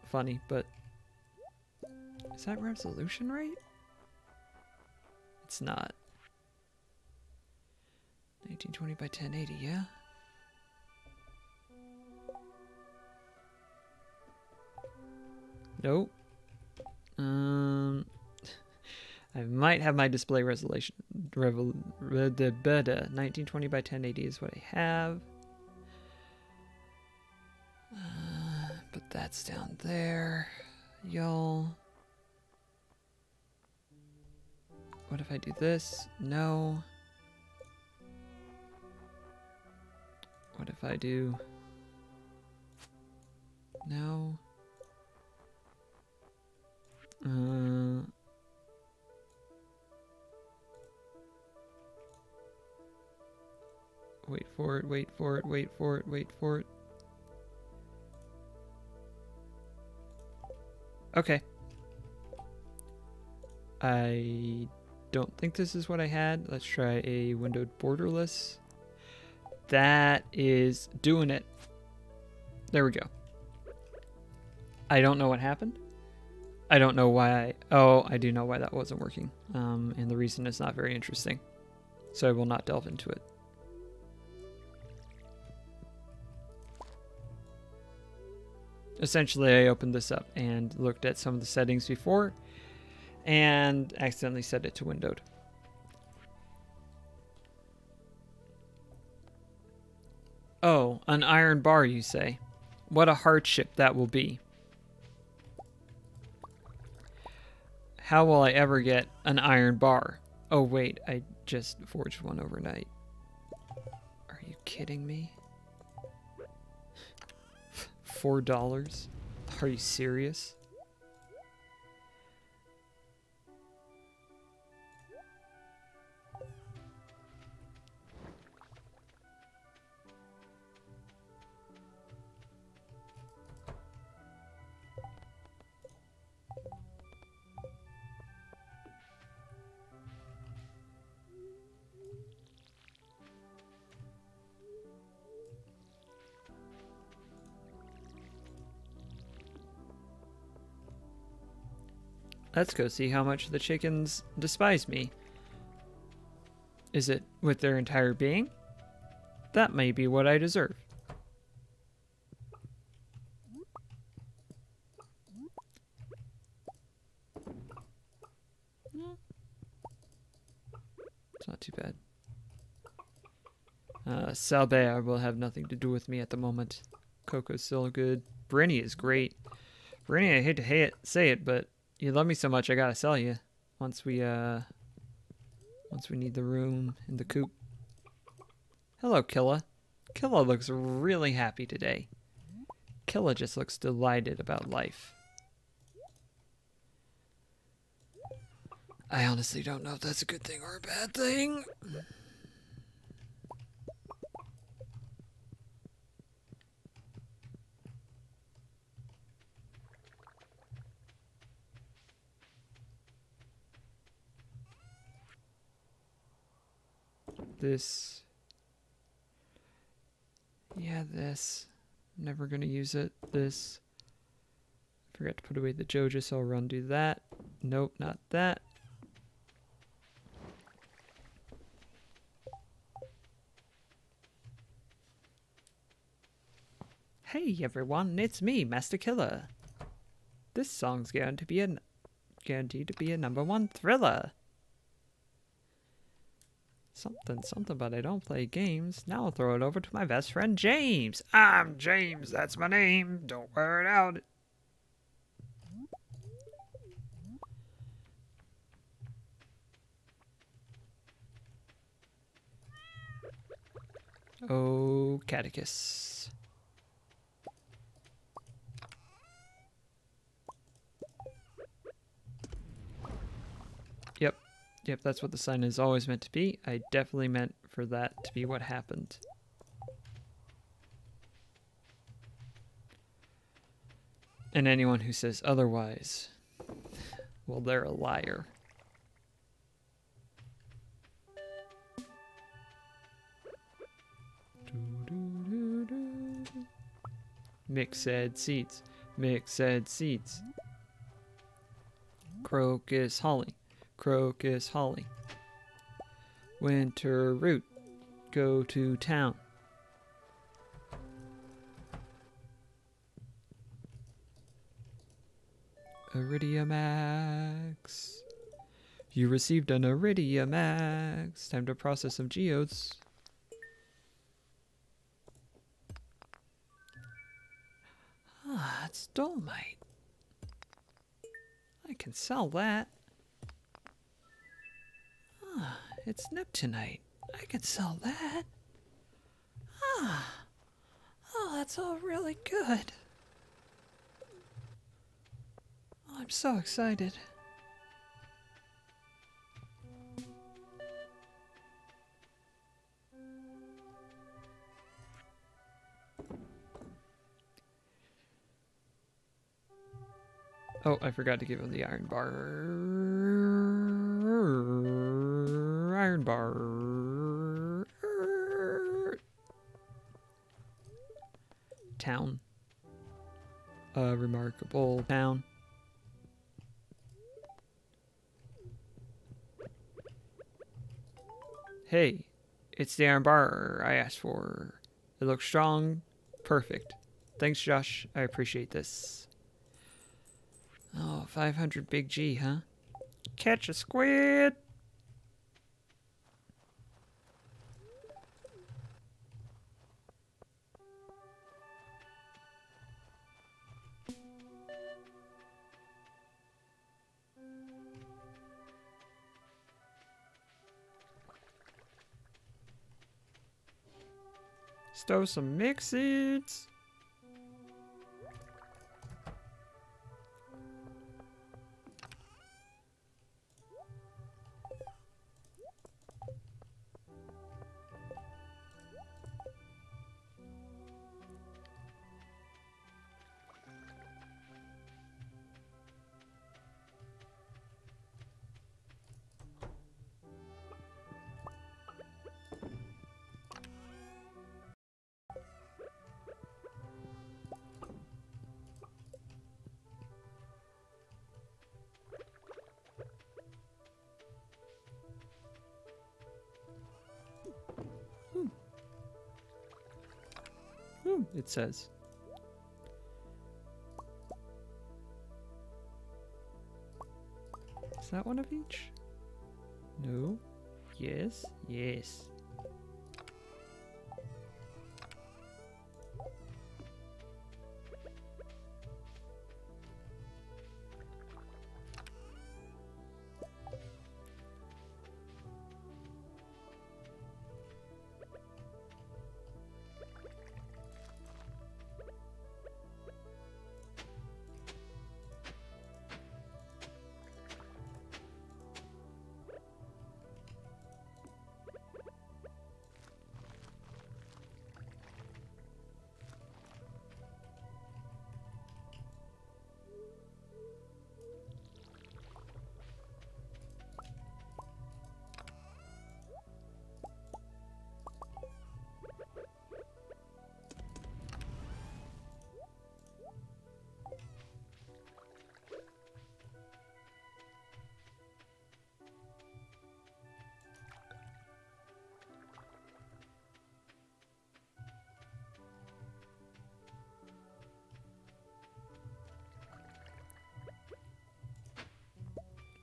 funny, but is that resolution right? It's not. 1920 by 1080, yeah? Nope. I might have my display resolution. 1920 by 1080 is what I have. But that's down there, y'all. What if I do this? No. What if I do... No. Wait for it, wait for it, wait for it, wait for it. Okay. I don't think this is what I had. Let's try a windowed borderless. That is doing it. There we go. I don't know what happened. I don't know why. Oh, I do know why that wasn't working. And the reason is not very interesting. So I will not delve into it. Essentially, I opened this up and looked at some of the settings before and accidentally set it to windowed. Oh, an iron bar, you say? What a hardship that will be. How will I ever get an iron bar? Oh, wait, I just forged one overnight. Are you kidding me? $4? Are you serious? Let's go see how much the chickens despise me. Is it with their entire being? That may be what I deserve. It's not too bad. Salbea will have nothing to do with me at the moment. Coco's still good. Brinny is great. Brinny, I hate to say it, but you love me so much, I gotta sell you. Once we need the room in the coop. Hello, Killa. Killa looks really happy today. Killa just looks delighted about life. I honestly don't know if that's a good thing or a bad thing. This. Yeah, this. Never gonna use it. This. Forgot to put away the Joja, so I'll run do that. Nope, not that. Hey everyone, it's me, Master Killer. This song's guaranteed to be a #1 thriller. Something, but I don't play games. Now I'll throw it over to my best friend, James. I'm James, that's my name. Don't wear it out. Oh, Catechus. Yep, that's what the sign is always meant to be. I definitely meant for that to be what happened. And anyone who says otherwise, well, they're a liar. Mixed seeds. Mixed seeds. Crocus holly. Crocus holly. Winter root. Go to town. Iridiumax. You received an Iridiumax. Time to process some geodes. Ah, it's dolomite. I can sell that. Ah, it's neptunite. I can sell that. Ah, oh, that's all really good. Oh, I'm so excited. Oh, I forgot to give him the iron bar. Iron bar. Town. A remarkable town. Hey, it's the iron bar I asked for. It looks strong. Perfect. Thanks, Josh. I appreciate this. Oh, 500 big G, huh? Catch a squid! Stow some mix-its. It says. Is that one of each? No. Yes. Yes.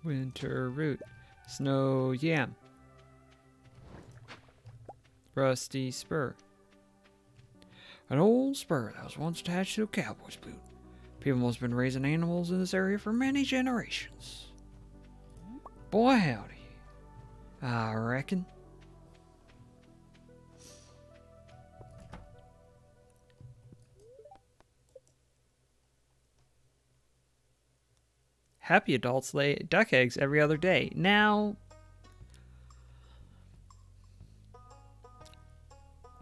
Winter root. Snow yam. Rusty spur. An old spur that was once attached to a cowboy's boot. People must have been raising animals in this area for many generations. Boy howdy. I reckon. Happy adults lay duck eggs every other day. Now,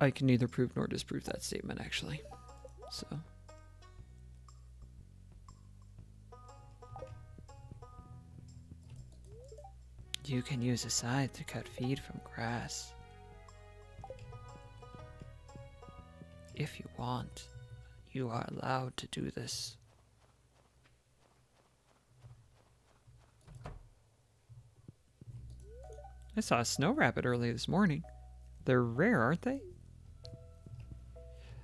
I can neither prove nor disprove that statement, actually. So, you can use a scythe to cut feed from grass. If you want, you are allowed to do this. I saw a snow rabbit early this morning. They're rare, aren't they?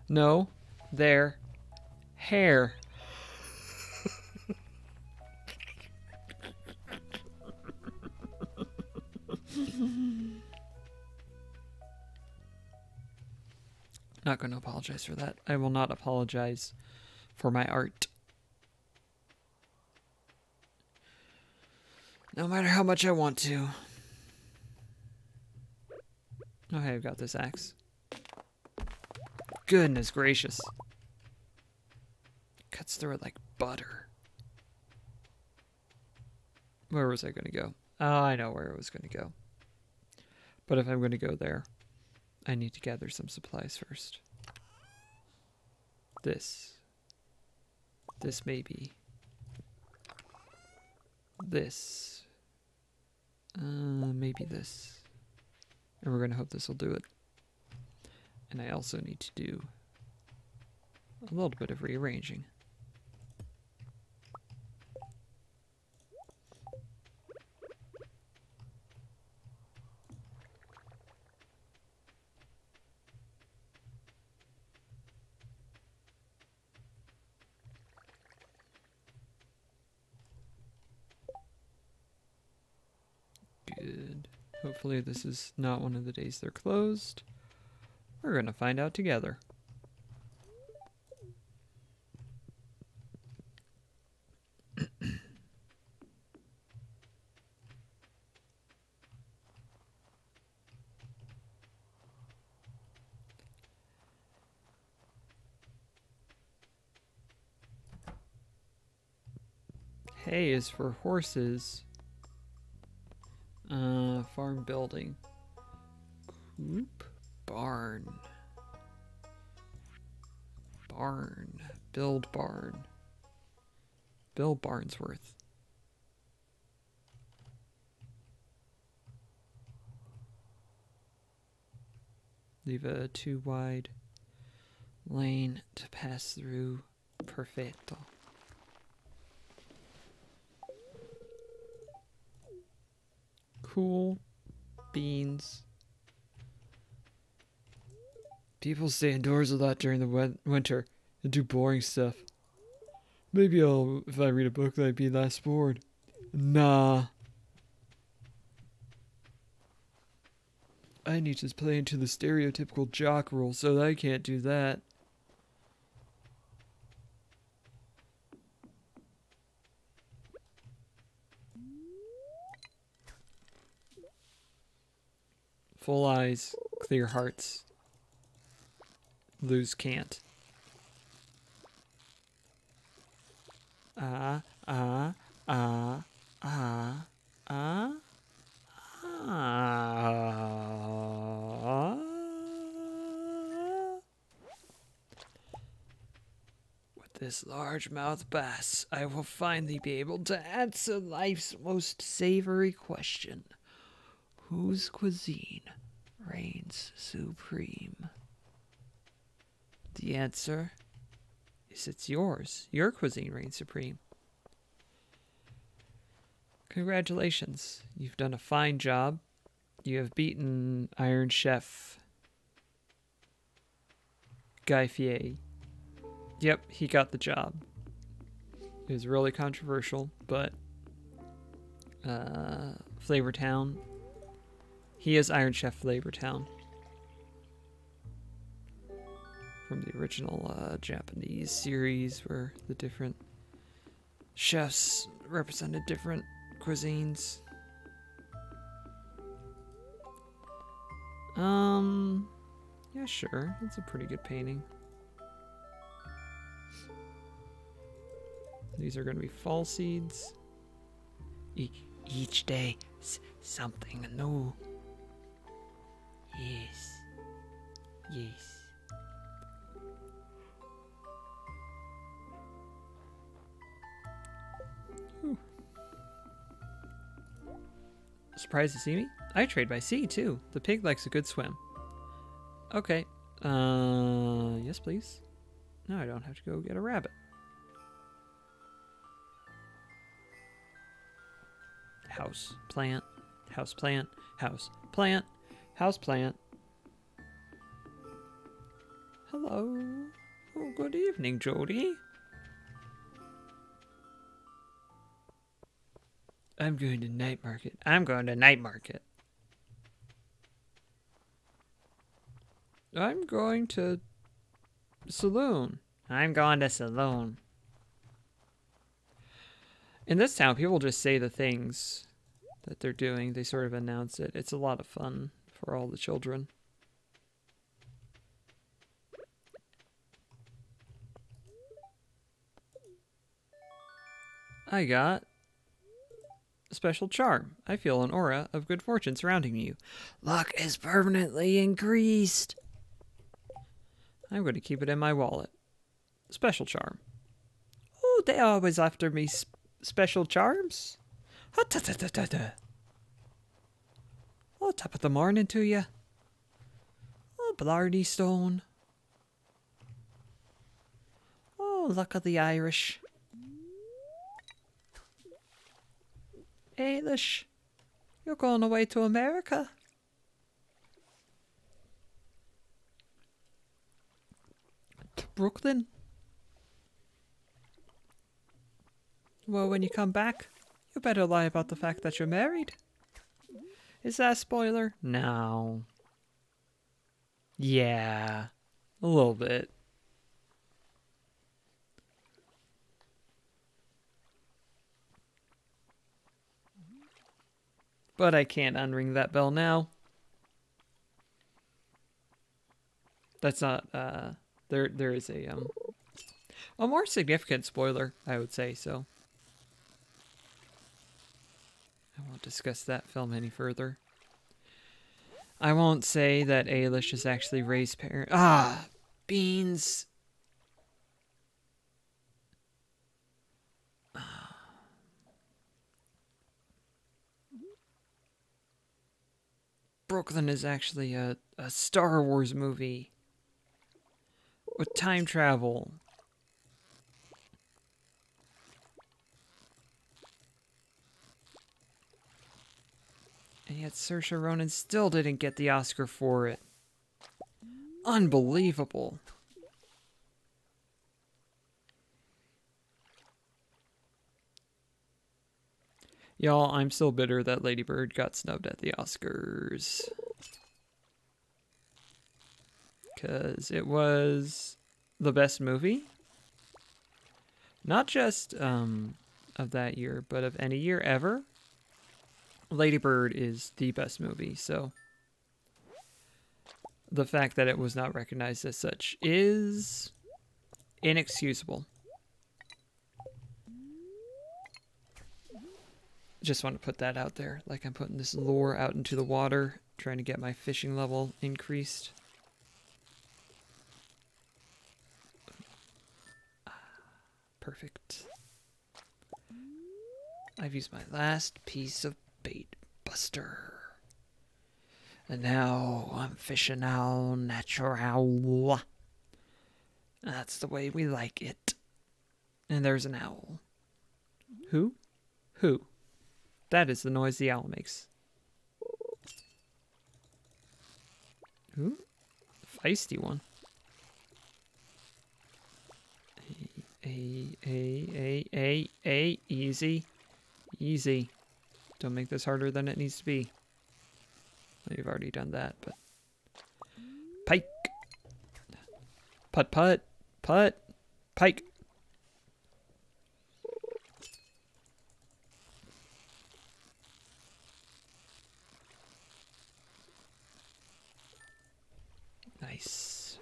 No, they're hair. Not going to apologize for that. I will not apologize for my art. No matter how much I want to. Oh, hey, I've got this axe. Goodness gracious. Cuts through it like butter. Where was I going to go? Oh, I know where I was going to go. But if I'm going to go there, I need to gather some supplies first. This. This maybe. This. Maybe this. And we're going to hope this will do it. And I also need to do a little bit of rearranging. Hopefully this is not one of the days they're closed. We're gonna find out together. Hay is for horses. Farm building. Coop. Barn. Barn. Build barn. Bill Barnsworth. Leave a too wide lane to pass through. Perfetto. Cool. Beans. People stay indoors a lot during the winter and do boring stuff. Maybe if I read a book, I'd be less bored. Nah. I need to play into the stereotypical jock role, so I can't do that. Full eyes, clear hearts. Lose can't. With this largemouth bass, I will finally be able to answer life's most savory question. Whose cuisine reigns supreme? The answer is it's yours. Your cuisine reigns supreme. Congratulations. You've done a fine job. You have beaten Iron Chef Guy Fieri. Yep, he got the job. It was really controversial, but Flavortown. He is Iron Chef Flavortown. From the original Japanese series where the different chefs represented different cuisines. Yeah, sure. That's a pretty good painting. These are going to be fall seeds. Each day, something new. Yes. Yes. Whew. Surprised to see me? I trade by sea, too. The pig likes a good swim. Okay. Yes, please. No, I don't have to go get a rabbit. House plant, house plant, house plant, house plant. Hello. Oh, good evening, Jody. I'm going to night market. I'm going to night market. I'm going to saloon. I'm going to saloon. In this town, people just say the things that they're doing. They sort of announce it. It's a lot of fun for all the children. I got a special charm. I feel an aura of good fortune surrounding you. Luck is permanently increased. I'm going to keep it in my wallet. Special charm. Oh, they always after me special charms. Oh, top of the morning to you. Oh, Blarney Stone. Oh, luck of the Irish. Ailish, you're going away to America. To Brooklyn. Well, when you come back, you better lie about the fact that you're married. Is that a spoiler? No. Yeah, a little bit. But I can't unring that bell now. That's not, there is a more significant spoiler, I would say, so. I won't discuss that film any further. I won't say that Ailish is actually Ray's parent. Ah, beans. Brooklyn is actually a Star Wars movie with time travel. And yet Saoirse Ronan still didn't get the Oscar for it. Unbelievable. Y'all, I'm still bitter that Lady Bird got snubbed at the Oscars. Because it was the best movie. Not just of that year, but of any year ever. Lady Bird is the best movie, so the fact that it was not recognized as such is inexcusable. Just want to put that out there, like I'm putting this lure out into the water, trying to get my fishing level increased. Perfect. I've used my last piece of bait buster. And now I'm fishing all natural. That's the way we like it. And there's an owl. Who? Who? That is the noise the owl makes. Who? Feisty one. Easy. Easy. Don't make this harder than it needs to be. We've already done that, but... Pike! Putt, putt, putt, pike! Nice.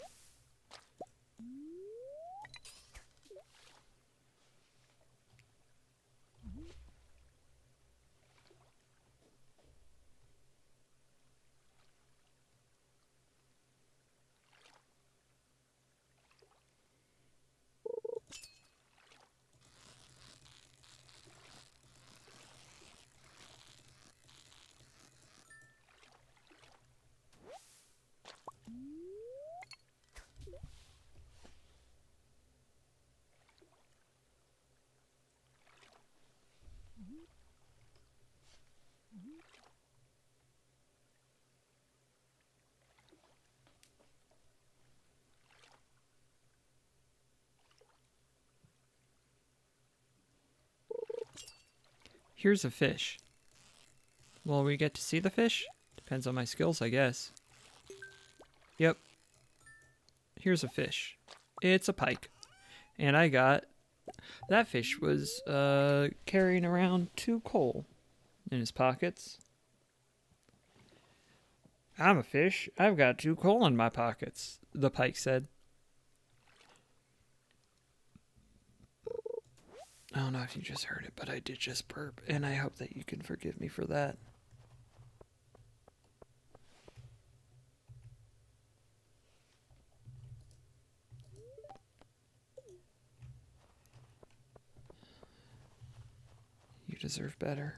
Here's a fish. Will we get to see the fish? Depends on my skills, I guess. Yep. Here's a fish. It's a pike. And I got... That fish was carrying around 2 coal in his pockets. I'm a fish. I've got 2 coal in my pockets, the pike said. I don't know if you just heard it, but I did just burp, and I hope that you can forgive me for that. You deserve better.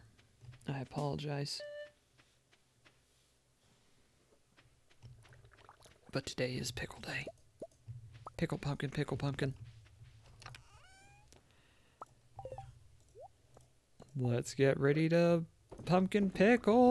I apologize. But today is pickle day. Pickle pumpkin, pickle pumpkin. Let's get ready to pumpkin pickle.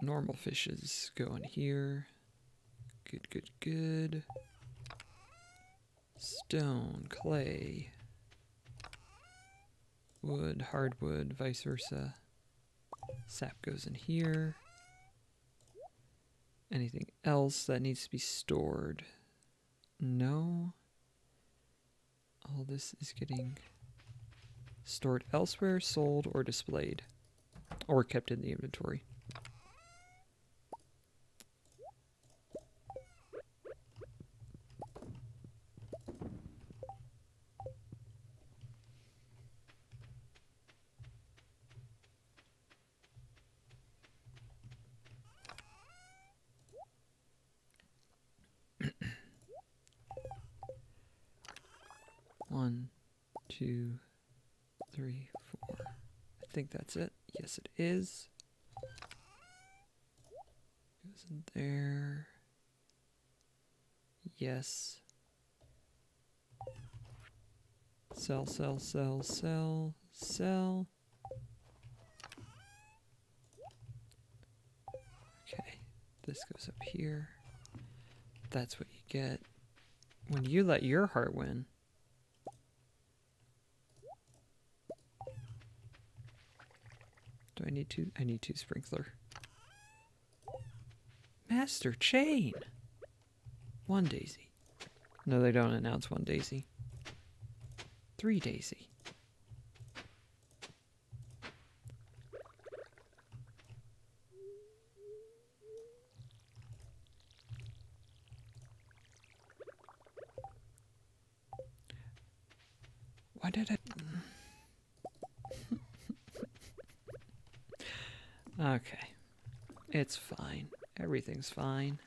normal fishes go in here. Good, good, good. Stone, clay, wood, hardwood, vice versa. Sap goes in here. Anything else that needs to be stored? No. All this is getting stored elsewhere, sold, or displayed, or kept in the inventory. One, two, three, four. I think that's it. Yes, it is. Goes in there. Yes. Sell, sell, sell, sell, sell. Okay, this goes up here. That's what you get when you let your heart win. Do I need to? I need to sprinkler. Master chain. One daisy. No, they don't announce one daisy. 3 daisy. Why did it? Okay. It's fine. Everything's fine.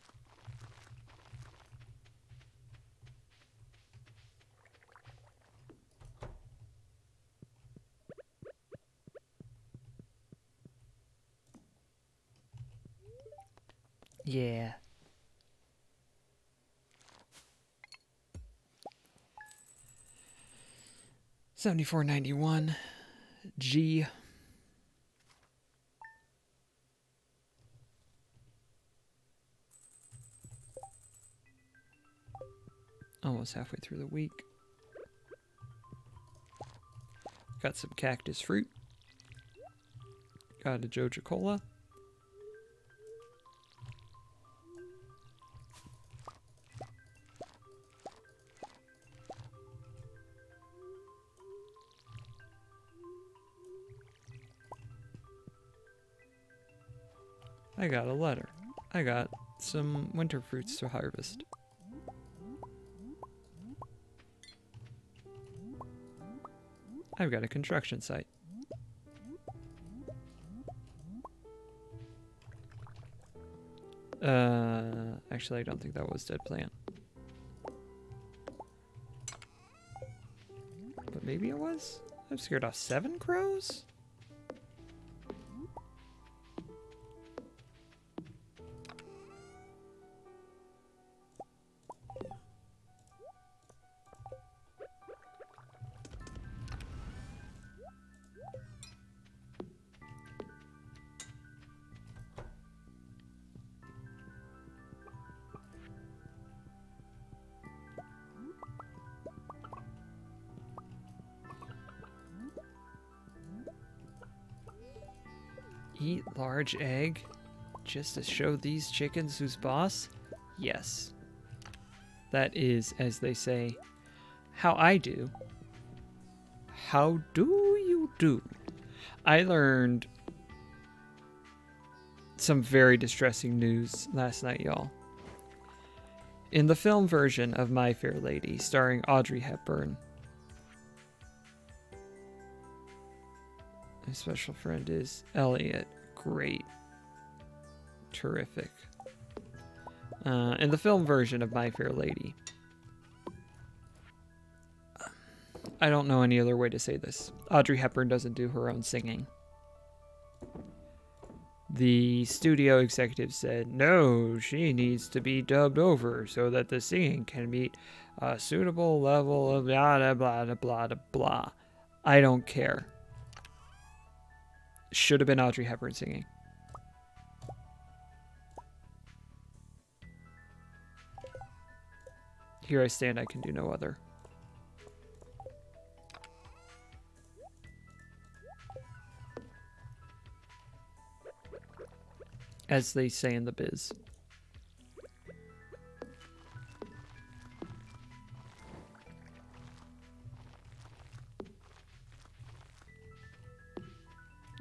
Yeah. $74.91. G. Almost halfway through the week. Got some cactus fruit. Got a Joja Cola. I got a letter. I got some winter fruits to harvest. I've got a construction site. Actually, I don't think that was dead plant. But maybe it was? I've scared off 7 crows? Eat large egg just to show these chickens who's boss? Yes. That is, as they say, how I do. How do you do? I learned some very distressing news last night, y'all. In the film version of My Fair Lady, starring Audrey Hepburn, my special friend is Elliot. Great. Terrific. In the film version of My Fair Lady, I don't know any other way to say this. Audrey Hepburn doesn't do her own singing. The studio executive said, no, she needs to be dubbed over so that the singing can meet a suitable level of blah, blah, blah, blah, blah, blah. I don't care. Should have been Audrey Hepburn singing. here I stand, I can do no other. As they say in the biz.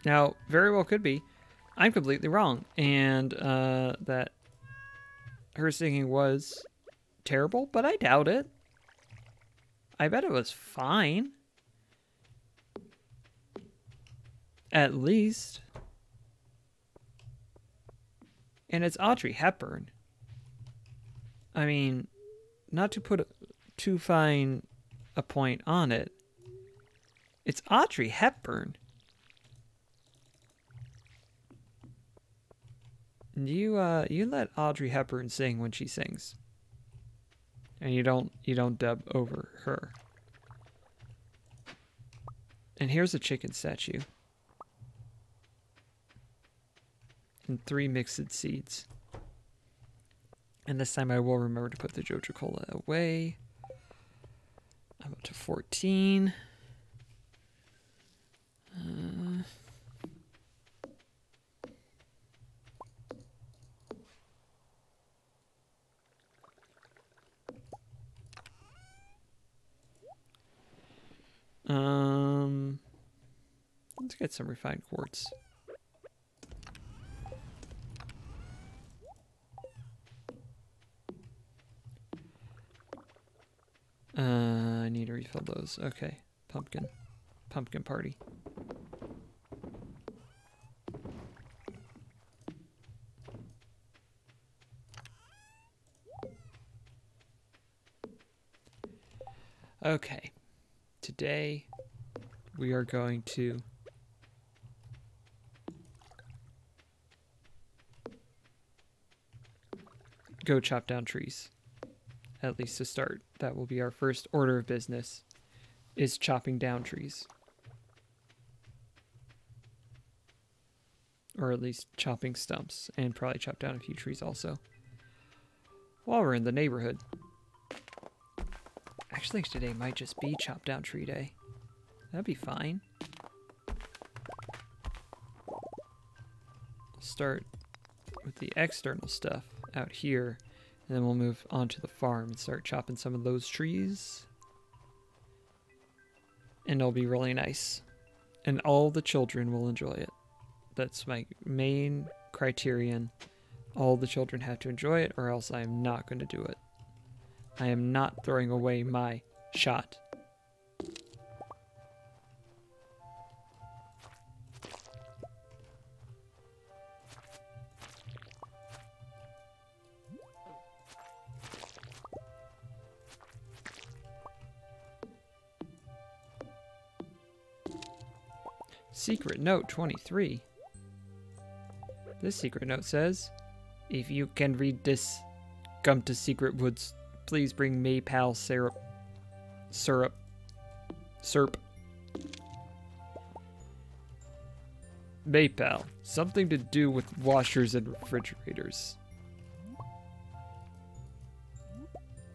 Now, very well could be. I'm completely wrong. And that her singing was terrible, but I doubt it. I bet it was fine. At least. And it's Audrey Hepburn. I mean, not to put too fine a point on it, it's Audrey Hepburn. You let Audrey Hepburn sing when she sings, and you don't dub over her. And here's a chicken statue. And 3 mixed seeds. And this time I will remember to put the Joja Cola away. I'm up to 14. Let's get some refined quartz. I need to refill those. Okay, pumpkin party. Okay, today we are going to go chop down trees, at least to start. That will be our first order of business, is chopping down trees. Or at least chopping stumps, and probably chop down a few trees also. While we're in the neighborhood. Actually, today might just be chop down tree day. That'd be fine. Start with the external stuff out here, and then we'll move on to the farm and start chopping some of those trees. And it'll be really nice. And all the children will enjoy it. That's my main criterion. All the children have to enjoy it, or else I am not going to do it. I am not throwing away my shot. Secret note 23. This secret note says, if you can read this, come to Secret Woods. Please bring Maypal syrup. Maypal. Something to do with washers and refrigerators.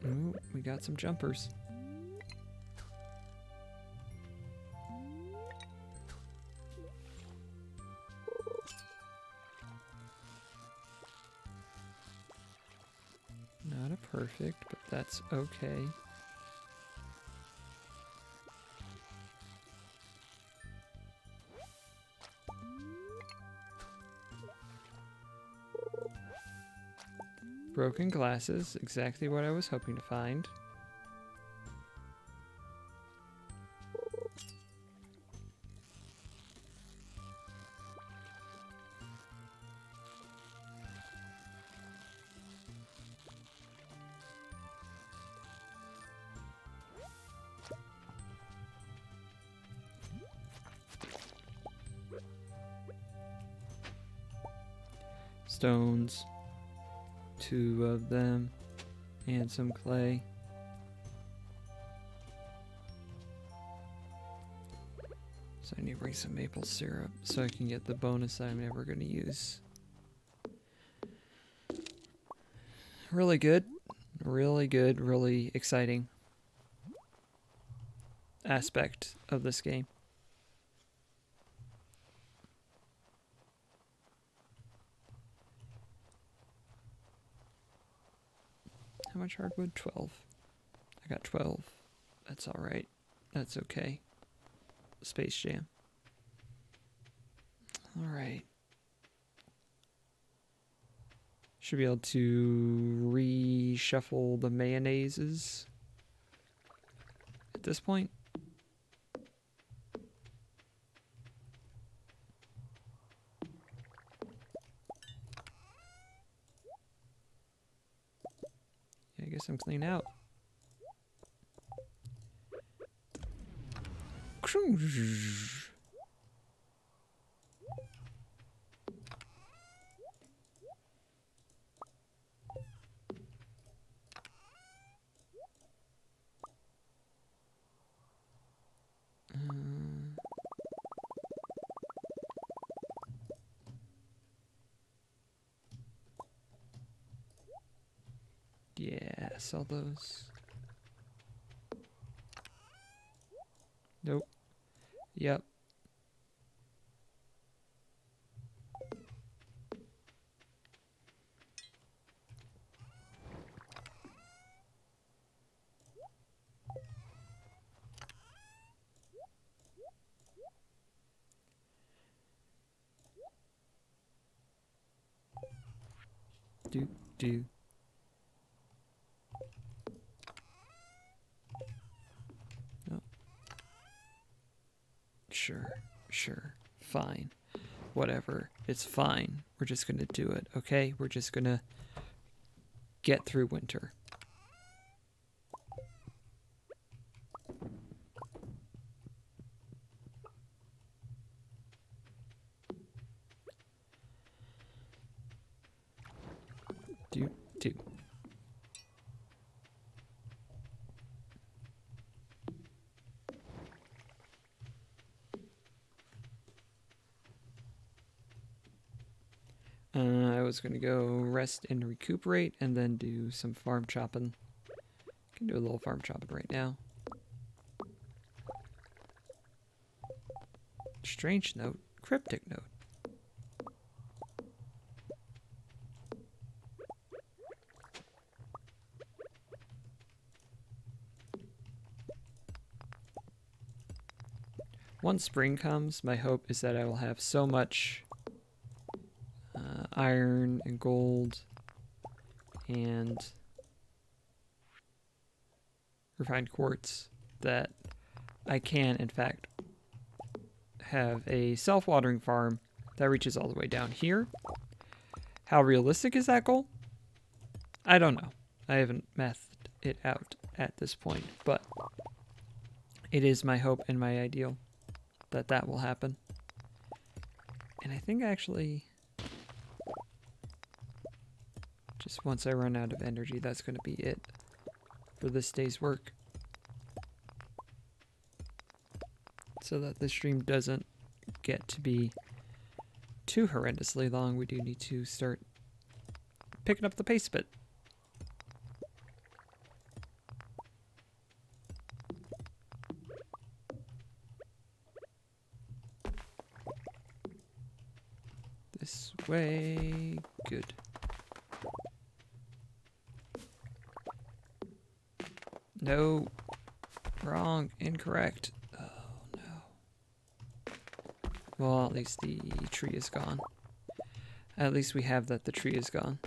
Ooh, we got some jumpers. Not a perfect, but that's okay. Broken glasses, exactly what I was hoping to find. Stones, 2 of them, and some clay. So I need to bring some maple syrup so I can get the bonus that I'm never going to use. Really good. really good, really exciting aspect of this game. How much hardwood? 12. I got 12. That's all right. That's okay. Space Jam. All right. Should be able to reshuffle the mayonnaises at this point. Yeah, I guess I'm clean out. Yeah, sell those. Nope. Yep. Do. No. Sure. Fine. Whatever. It's fine. We're just gonna do it, okay? We're just gonna get through winter. Do. I was gonna go rest and recuperate and then do some farm chopping. Can do a little farm chopping right now. Strange note, cryptic note. Once spring comes, my hope is that I will have so much iron and gold and refined quartz that I can, in fact, have a self-watering farm that reaches all the way down here. How realistic is that goal? I don't know. I haven't mathed it out at this point, but it is my hope and my ideal that that will happen. And I think actually, just once I run out of energy, that's going to be it for this day's work. So that the stream doesn't get to be too horrendously long, we do need to start picking up the pace a bit. This way, good. No, wrong, incorrect. Oh no. Well, at least the tree is gone. At least we have that the tree is gone.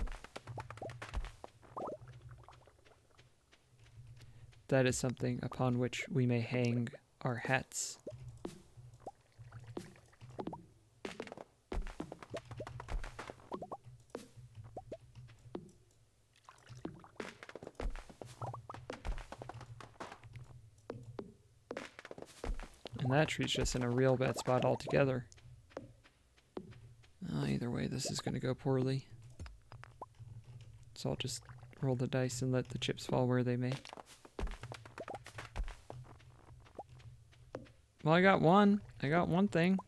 That is something upon which we may hang our hats. And that tree's just in a real bad spot altogether. Either way, this is going to go poorly. So I'll just roll the dice and let the chips fall where they may. Well, I got one. I got one thing.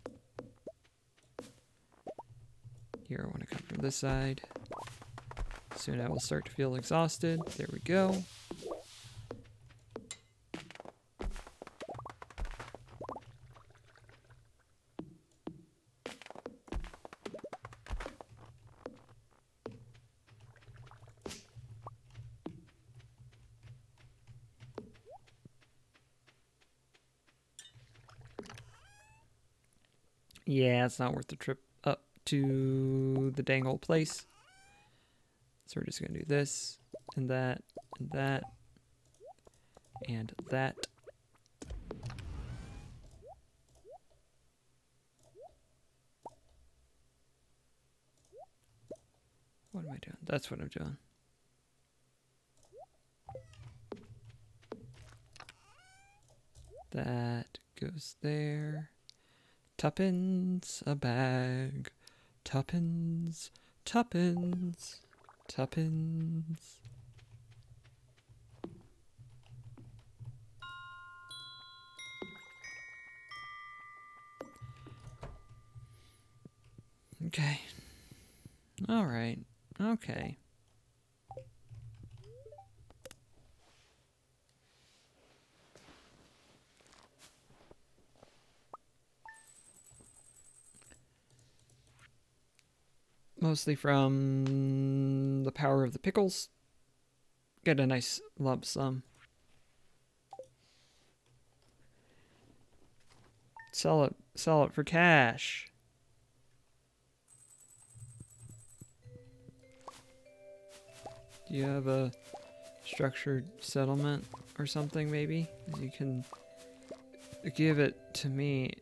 Here, I want to come from this side. Soon I will start to feel exhausted. There we go. Yeah, it's not worth the trip up to the dang old place. So we're just going to do this, and that, and that, and that. What am I doing? That's what I'm doing. That goes there. Tuppence a bag. Tuppence, tuppence, tuppence. Okay. All right. Okay. Mostly from the power of the pickles. Get a nice lump sum. Sell it for cash. Do you have a structured settlement or something maybe? You can give it to me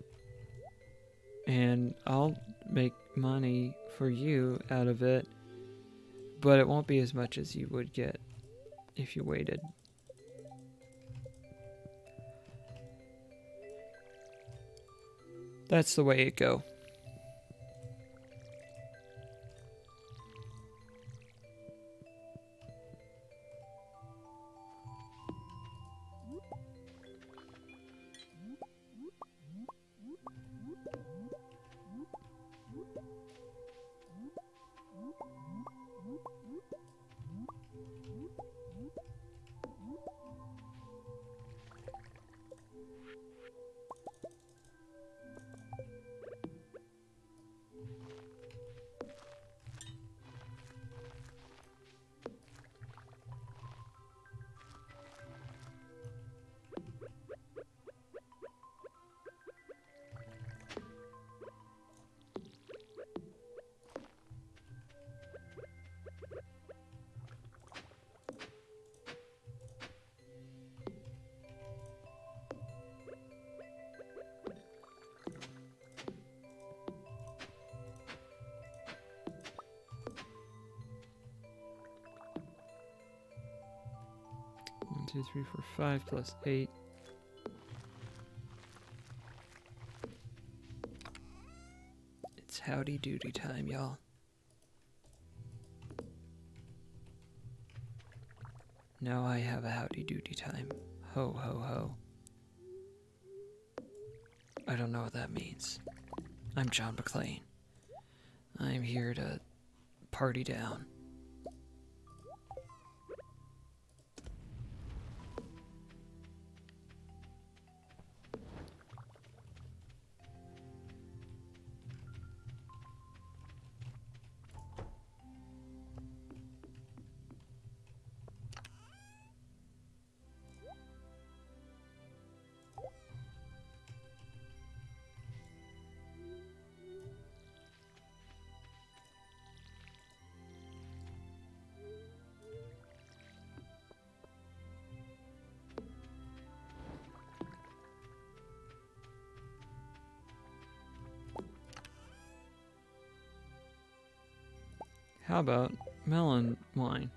and I'll make money for you out of it, but it won't be as much as you would get if you waited. That's the way it go. One, 2, 3, 4, 5 plus 8. It's howdy doody time, y'all. Now I have a howdy doody time. Ho ho ho. I don't know what that means. I'm John McClane. I'm here to party down. How about melon wine?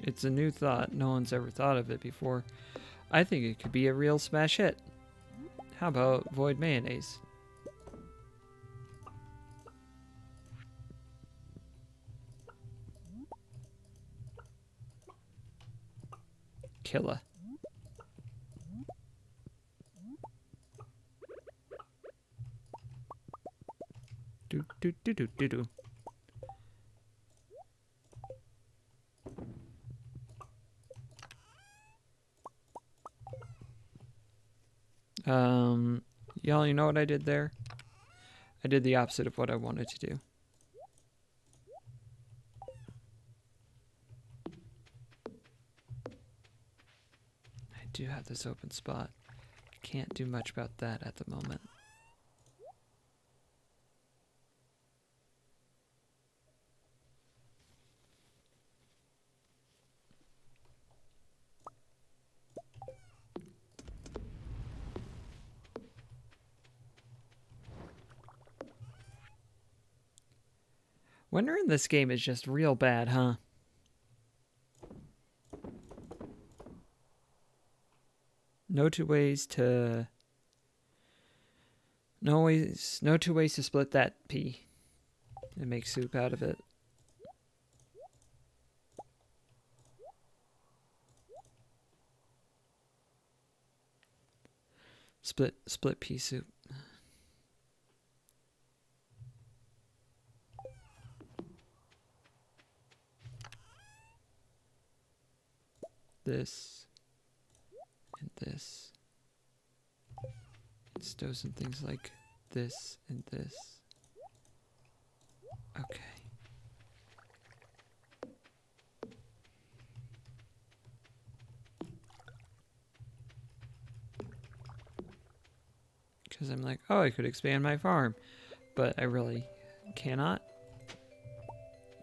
It's a new thought. No one's ever thought of it before. I think it could be a real smash hit. How about void mayonnaise? Killer. Do do do do do do. Y'all, you know what I did there? I did the opposite of what I wanted to do. I do have this open spot. Can't do much about that at the moment. Winter in this game is just real bad, huh? No two ways to split that pea and make soup out of it. Split pea soup. This and this. And stow some things like this and this. Okay. Because I'm like, oh, I could expand my farm, but I really cannot.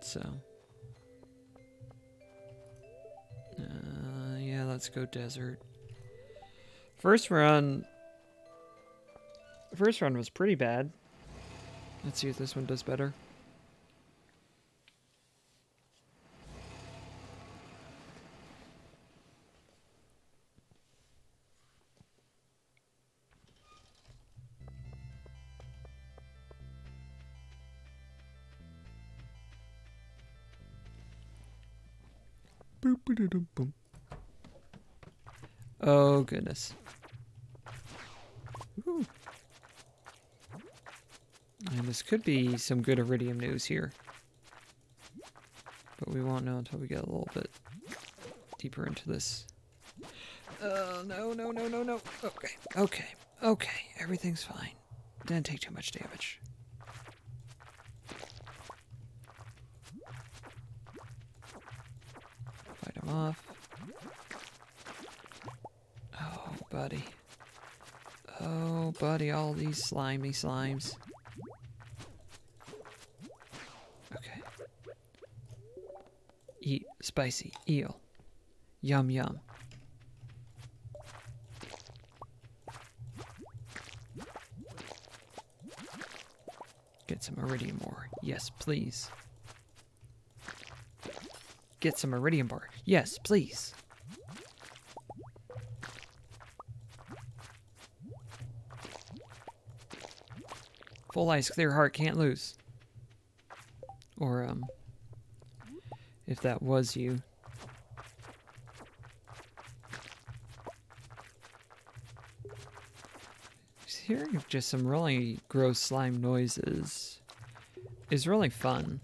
So, yeah, let's go desert. First run was pretty bad. Let's see if this one does better. Boop-a-da-dum-bum. Oh, goodness. Ooh. And this could be some good iridium news here. But we won't know until we get a little bit deeper into this. No. Okay. Everything's fine. Didn't take too much damage. Fight him off. Oh, buddy. Oh, buddy, all these slimy slimes. Okay. Eat spicy eel. Yum, yum. Get some iridium ore. Yes, please. Get some iridium bar. Yes, please. Full ice, clear heart, can't lose. Or, if that was you. Hearing just some really gross slime noises is really fun.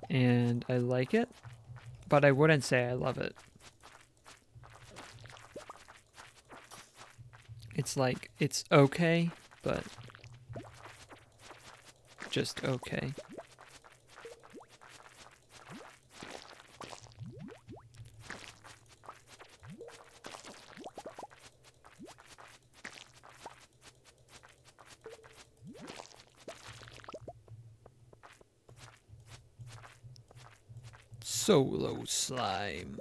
And I like it, but I wouldn't say I love it. It's like, it's okay, but just okay. Solo slime.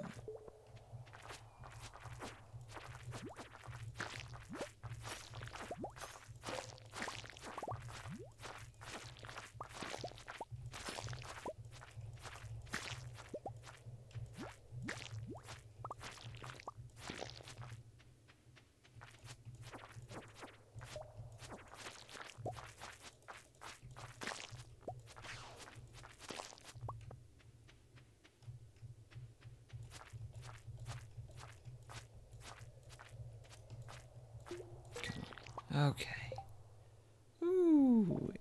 Okay. Ooh.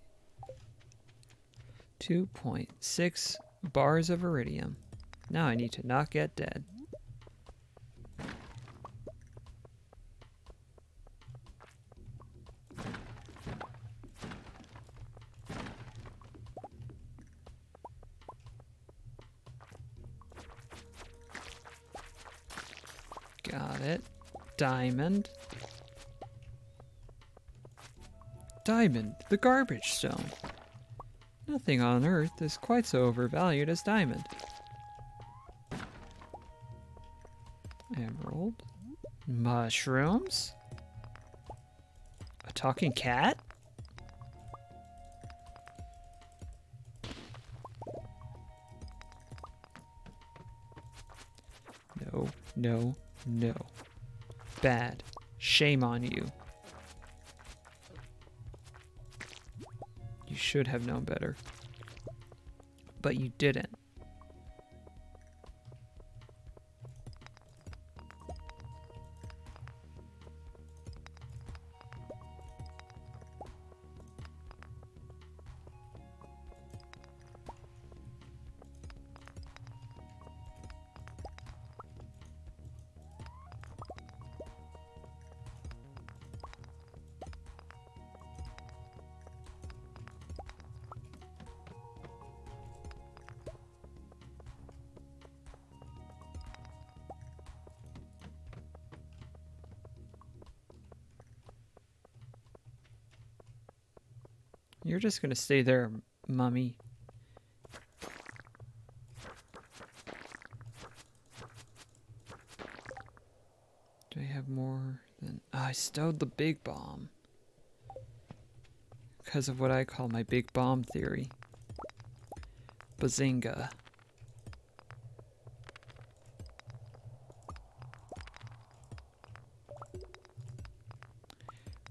2.6 bars of iridium. Now I need to not get dead. Got it. Diamond. Diamond, the garbage stone. Nothing on Earth is quite so overvalued as diamond. Emerald. Mushrooms. A talking cat? No, no, no. Bad. Shame on you. You should have known better. But you didn't. You're just gonna stay there, mummy. Do I have more than... Oh, I stowed the big bomb. Because of what I call my big bomb theory. Bazinga.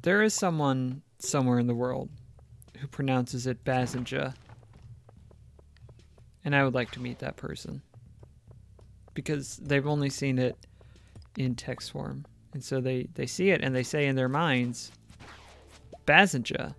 There is someone somewhere in the world who pronounces it Bazinga. And I would like to meet that person. Because they've only seen it in text form. And so they see it and they say in their minds, Bazinga.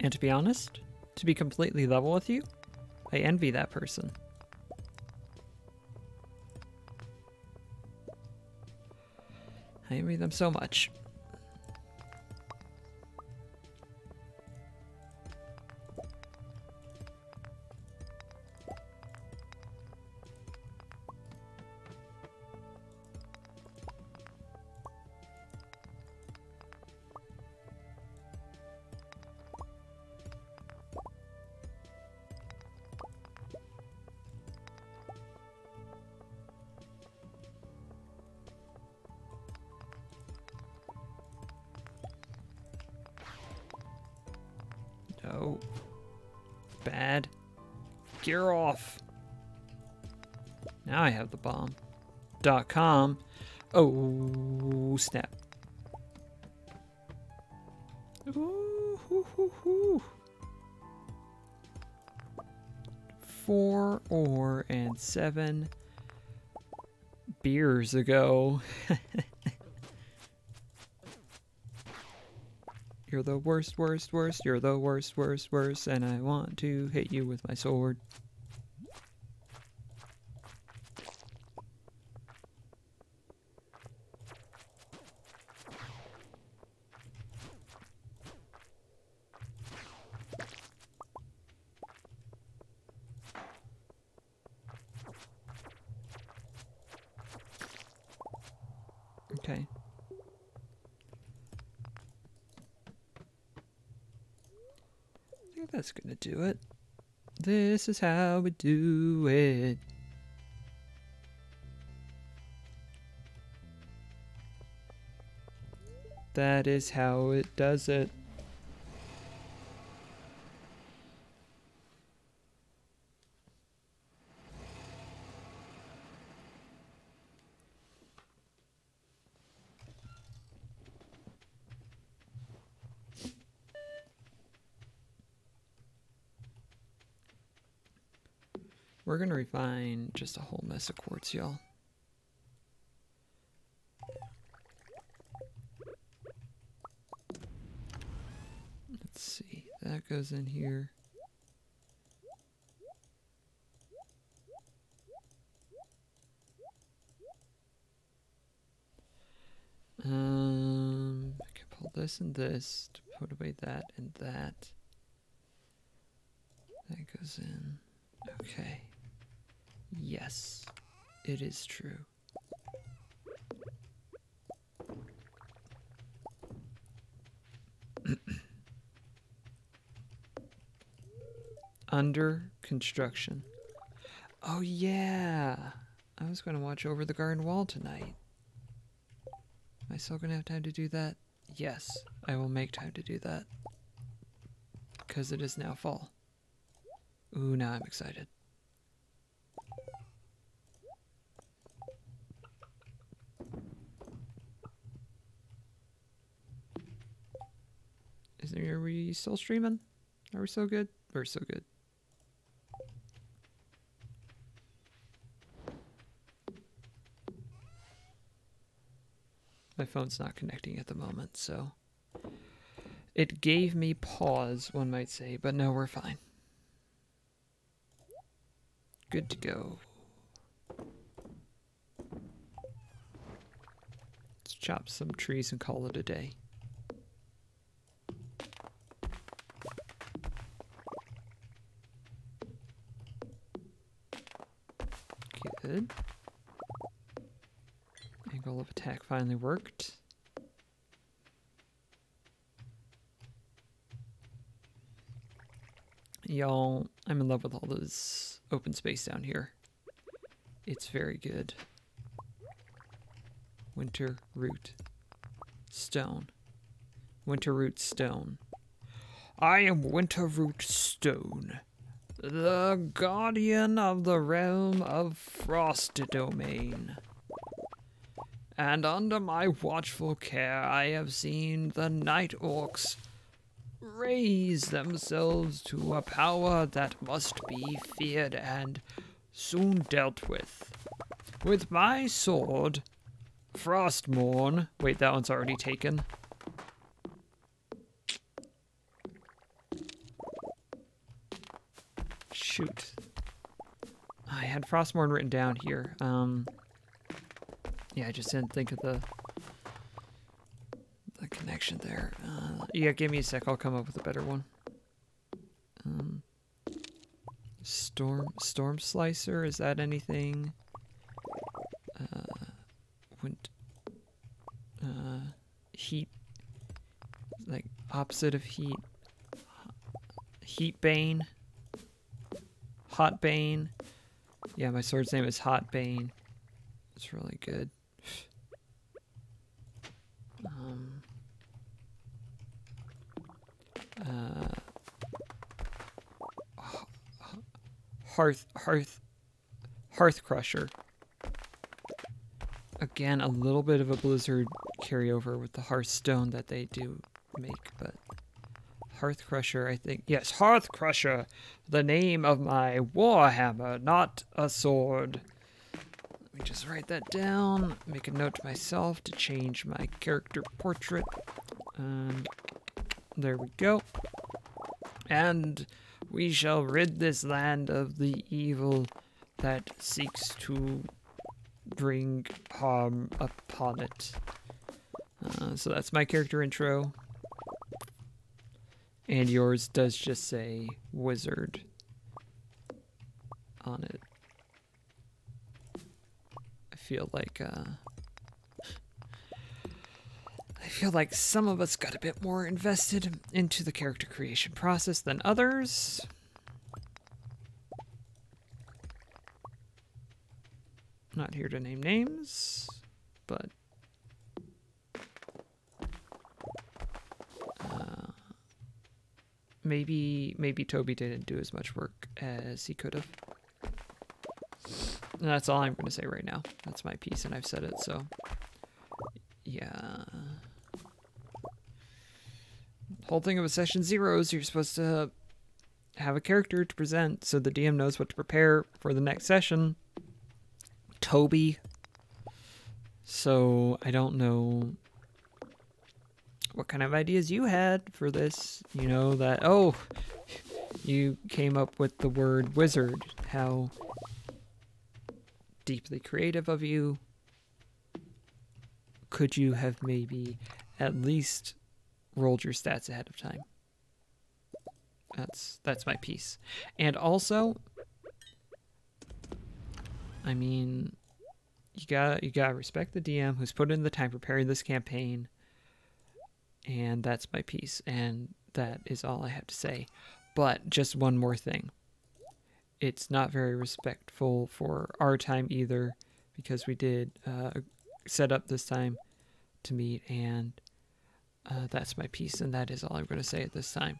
And to be honest, to be completely level with you, I envy that person. I envy them so much. No. Bad. Gear off. Now I have the bomb. .com. Oh, snap. Ooh, hoo, hoo, hoo. 4 ore and 7 beers ago. You're the worst, worst, worst. You're the worst, worst, worst. And I want to hit you with my sword. Okay. I think that's gonna do it. This is how we do it. That is how it does it. We're gonna refine just a whole mess of quartz, y'all. Let's see, that goes in here. this and this to put away that and that. That goes in. Okay. Yes, it is true. Under construction. Oh yeah, I was going to watch over the garden wall tonight. Am I still going to have time to do that? Yes, I will make time to do that. Because it is now fall. Ooh, now I'm excited. Are we still streaming? Are we so good? We're so good. My phone's not connecting at the moment, so it gave me pause, one might say, but no, we're fine. Good to go. Let's chop some trees and call it a day. Good. Angle of attack finally worked. Y'all, I'm in love with all this open space down here. It's very good. Winter root stone. Winter root stone. I am Winter root stone, the guardian of the realm of Frost Domain. And under my watchful care I have seen the night orcs raise themselves to a power that must be feared and soon dealt with. With my sword, Frostmourne... Wait, that one's already taken. Shoot. I had Frostmourne written down here. Yeah, I just didn't think of the connection there. Yeah, give me a sec. I'll come up with a better one. Storm Slicer, is that anything? Heat, like opposite of heat. Heat Bane. Hot Bane. Yeah, my sword's name is Hot Bane. It's really good. Hearth Crusher. Again, a little bit of a Blizzard carryover with the Hearthstone that they do make, but Hearth Crusher, I think. Yes, Hearth Crusher, the name of my warhammer, not a sword. Let me just write that down, make a note to myself to change my character portrait. There we go. And we shall rid this land of the evil that seeks to bring harm upon it. So that's my character intro. And yours does just say wizard on it. I feel like some of us got a bit more invested into the character creation process than others. Not here to name names, but maybe Toby didn't do as much work as he could have. And that's all I'm going to say right now. That's my piece, and I've said it, so yeah. Whole thing of a session 0 is you're supposed to have a character to present so the DM knows what to prepare for the next session. Toby. So I don't know what kind of ideas you had for this. You know that, oh, you came up with the word wizard. How deeply creative of you. Could you have maybe at least rolled your stats ahead of time. That's my piece. And also, I mean, you gotta respect the DM who's put in the time preparing this campaign. And that's my piece. And that is all I have to say. But just one more thing. It's not very respectful for our time either, because we did set up this time to meet, and that's my piece, and that is all I'm going to say at this time.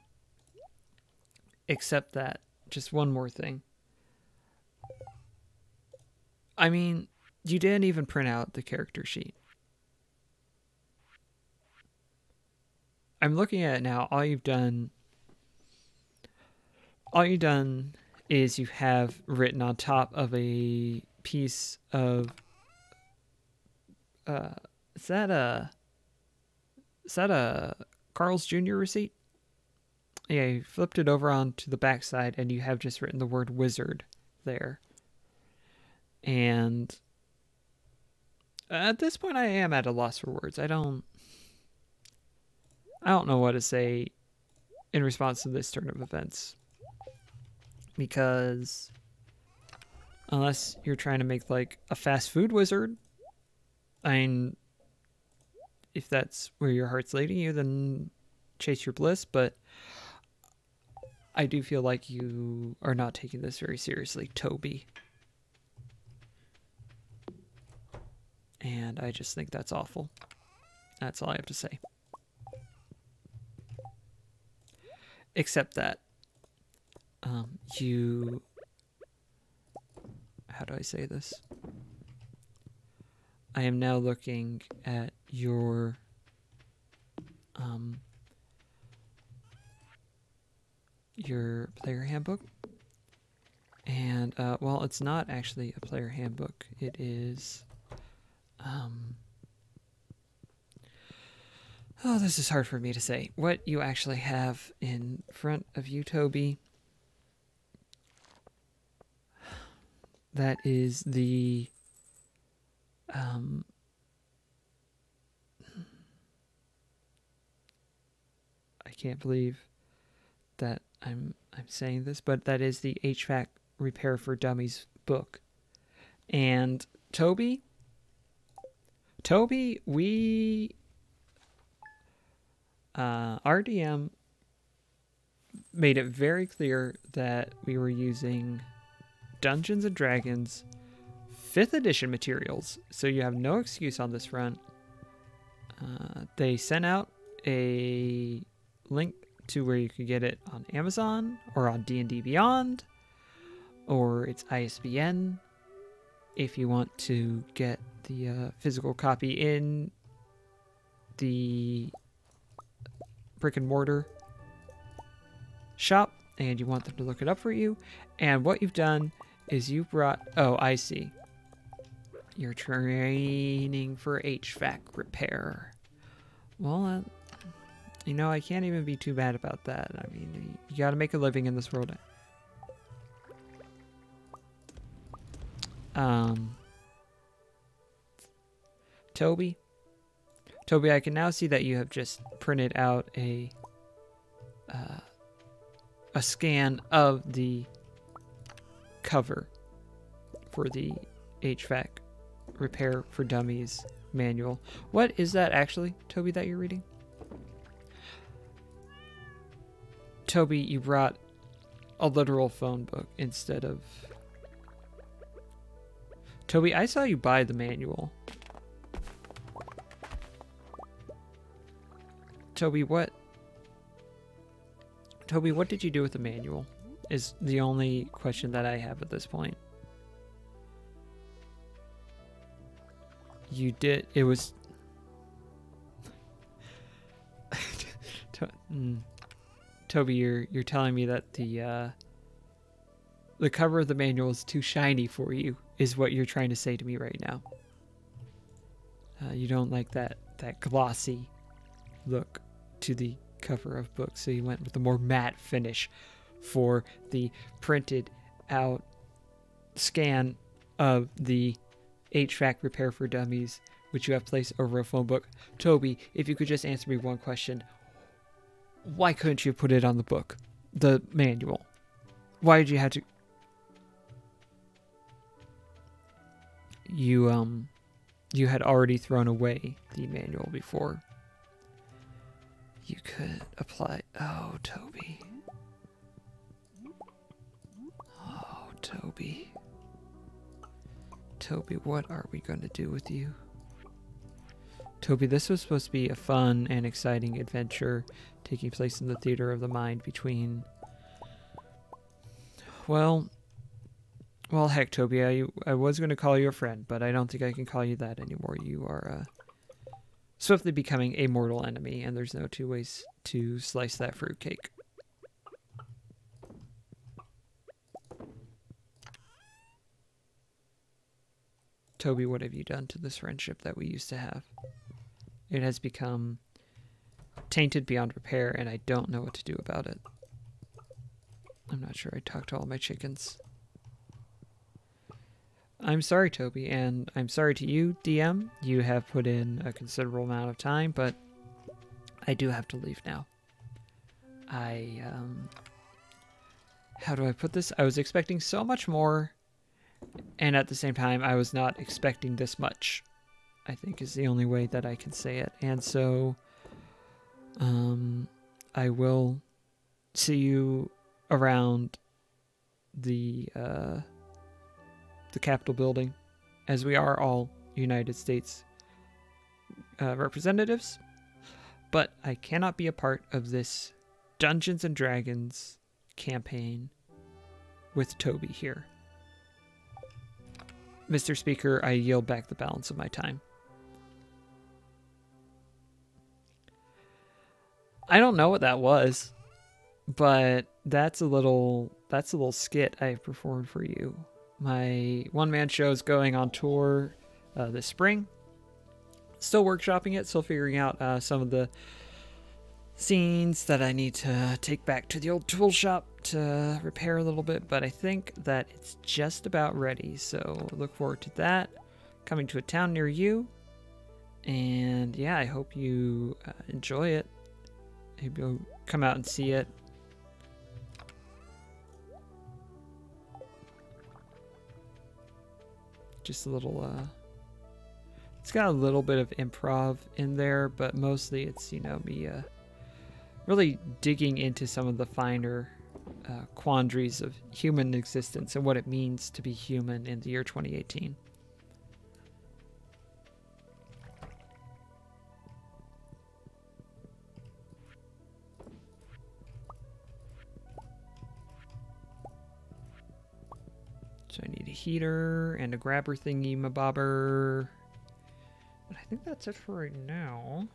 Except that, just one more thing. I mean, you didn't even print out the character sheet. I'm looking at it now. All you've done is you have written on top of a piece of is that a Carl's Jr. receipt? Yeah, you flipped it over onto the back side and you have just written the word wizard there. And at this point I am at a loss for words. I don't know what to say in response to this turn of events. Because unless you're trying to make like a fast food wizard, I mean, if that's where your heart's leading you, then chase your bliss. But I do feel like you are not taking this very seriously, Toby. And I just think that's awful. That's all I have to say. Except that how do I say this? I am now looking at your player handbook, and well, it's not actually a player handbook. It is oh, this is hard for me to say. What you actually have in front of you, Toby, that is the I can't believe that I'm saying this, but that is the HVAC Repair for Dummies book. And Toby, we our DM made it very clear that we were using Dungeons and Dragons 5th edition materials, so you have no excuse on this front. They sent out a link to where you could get it on Amazon or on D&D Beyond, or its ISBN if you want to get the physical copy in the brick and mortar shop and you want them to look it up for you. And what you've done is you brought, oh, I see. You're training for HVAC repair. Well, you know, I can't even be too bad about that. I mean, you gotta make a living in this world. Toby, I can now see that you have just printed out a scan of the cover for the HVAC Repair for Dummies manual. What is that actually, Toby, that you're reading? Toby, you brought a literal phone book instead of... Toby, I saw you buy the manual. Toby, what did you do with the manual? Is the only question that I have at this point. You did, it was... Toby, you're telling me that the cover of the manual is too shiny for you, is what you're trying to say to me right now. You don't like that glossy look to the cover of books, so you went with the more matte finish for the printed out scan of the HVAC Repair for Dummies, which you have placed over a phone book. Toby, if you could just answer me one question. Why couldn't you put it on the book? The manual. Why did you have to... You had already thrown away the manual before. You could apply... Oh, Toby. Oh, Toby. Toby, what are we going to do with you? Toby, this was supposed to be a fun and exciting adventure taking place in the theater of the mind between... Well, heck, Toby, I was going to call you a friend, but I don't think I can call you that anymore. You are swiftly becoming a mortal enemy, and there's no two ways to slice that fruitcake. Toby, what have you done to this friendship that we used to have? It has become tainted beyond repair, and I don't know what to do about it. I'm not sure I talked to all my chickens. I'm sorry, Toby, and I'm sorry to you, DM. You have put in a considerable amount of time, but I do have to leave now. How do I put this? I was expecting so much more, and at the same time, I was not expecting this much, I think is the only way that I can say it. And so, I will see you around the Capitol building, as we are all United States representatives, but I cannot be a part of this Dungeons and Dragons campaign with Toby here. Mr. Speaker, I yield back the balance of my time. I don't know what that was, but that's a little skit I performed for you. My one-man show is going on tour this spring. Still workshopping it, still figuring out some of the scenes that I need to take back to the old tool shop to repair a little bit, but I think that it's just about ready, so look forward to that. Coming to a town near you, and yeah, I hope you enjoy it. Maybe you'll come out and see it. Just a little, it's got a little bit of improv in there, but mostly it's, you know, me really digging into some of the finer quandaries of human existence and what it means to be human in the year 2018. So I need a heater and a grabber thingy mabobber. But I think that's it for right now.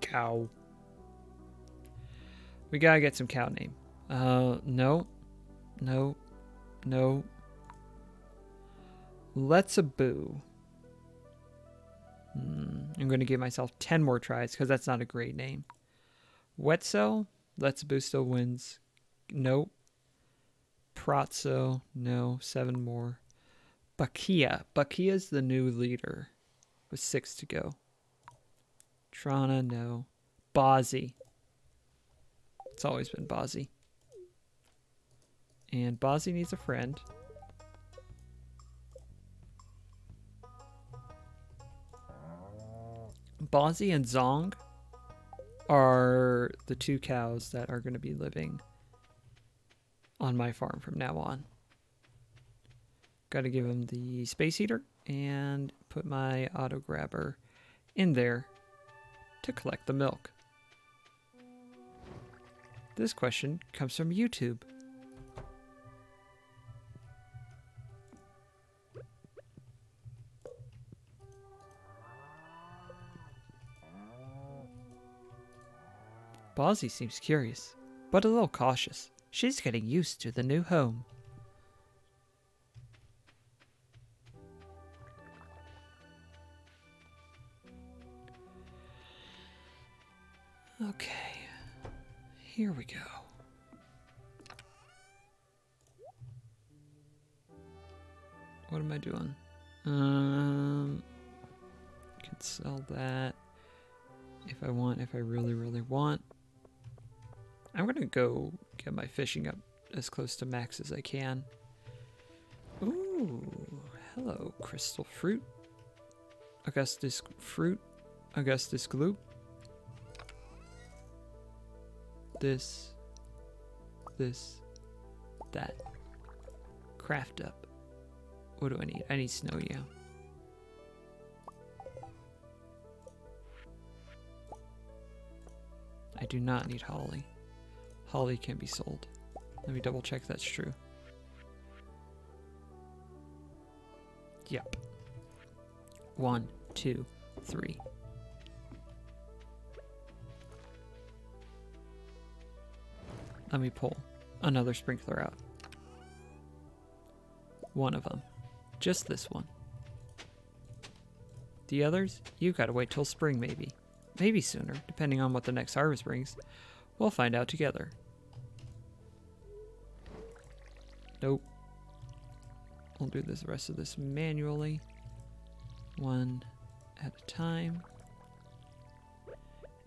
Cow. We gotta get some cow name. No. Let's a boo. I'm gonna give myself 10 more tries because that's not a great name. Wetzel. Let's a boo still wins. Nope. Protso. No. 7 more. Bakia. Bakia's the new leader with 6 to go. Trana, no. Bozzy. It's always been Bozzy. And Bozzy needs a friend. Bozzy and Zong are the 2 cows that are going to be living on my farm from now on. Got to give them the space heater and put my auto grabber in there to collect the milk. This question comes from YouTube. Bozzy seems curious, but a little cautious. She's getting used to the new home. Okay, here we go. What am I doing? Can sell that if I want, if I really, really want. I'm gonna go get my fishing up as close to max as I can. Ooh, hello, crystal fruit. Augustus fruit. Augustus gloop. This, that. Craft up. What do I need? I need snow, yeah. I do not need holly. Holly can be sold. Let me double check that's true. Yep. 1, 2, 3. Let me pull another sprinkler out. One of them. Just this one. The others, you gotta wait till spring maybe. Maybe sooner, depending on what the next harvest brings. We'll find out together. Nope. I'll do this rest of this manually. One at a time.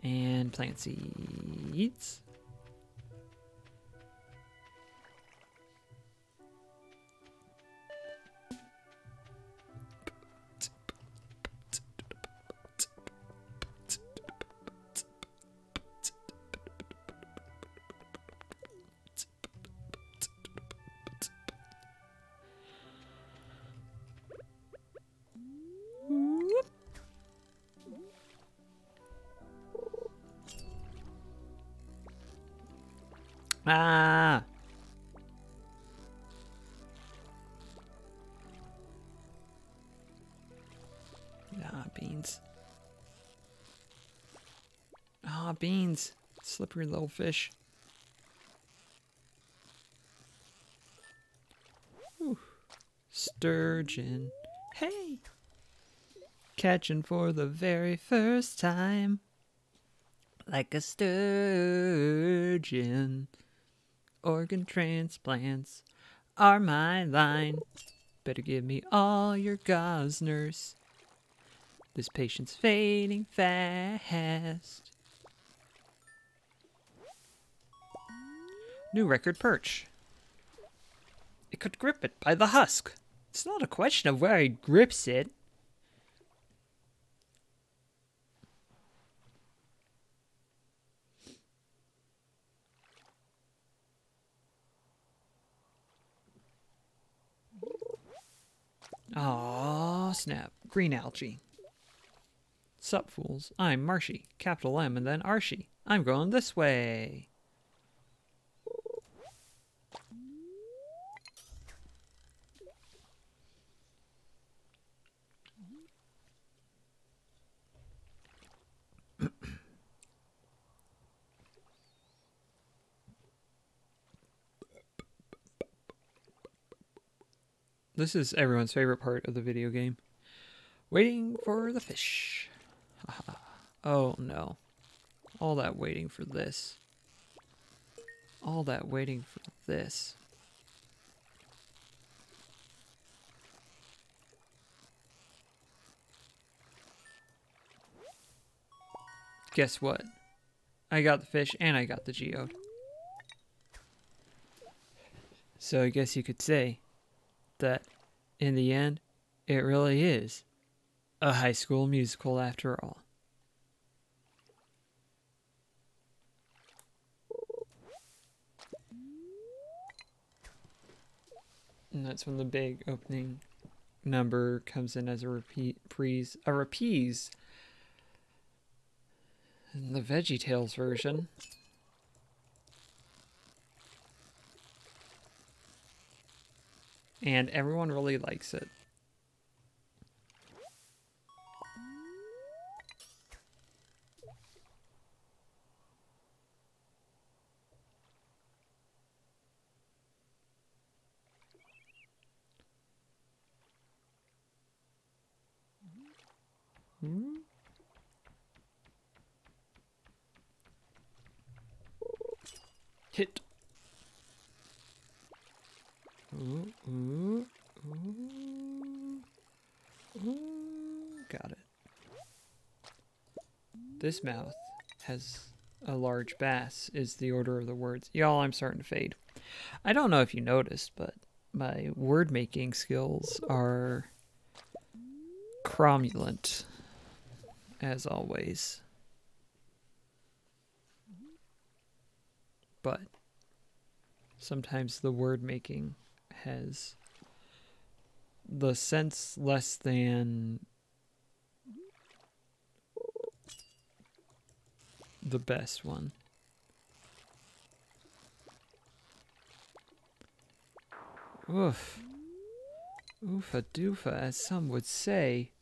And plant seeds. Ah! Ah, beans. Ah, beans. Slippery little fish. Whew. Sturgeon. Hey! Catching for the very first time. Like a sturgeon. Organ transplants are my line. Better give me all your Gosners. This patient's fading fast. New record perch. It could grip it by the husk. It's not a question of where it grips it. Aw, snap. Green algae. Sup, fools. I'm Marshy. Capital M and then Archie. I'm going this way. This is everyone's favorite part of the video game. Waiting for the fish. Haha. Oh no. All that waiting for this. All that waiting for this. Guess what? I got the fish and I got the geode. So I guess you could say that in the end, it really is a High School Musical after all. And that's when the big opening number comes in as a reprise in the VeggieTales version. And everyone really likes it. Hit. Ooh, ooh, ooh. Got it. This mouth has a large bass is the order of the words. Y'all, I'm starting to fade. I don't know if you noticed, but my word making skills are cromulent, as always. But sometimes the word making has the sense less than the best one. Oof. Oofa doofa, as some would say.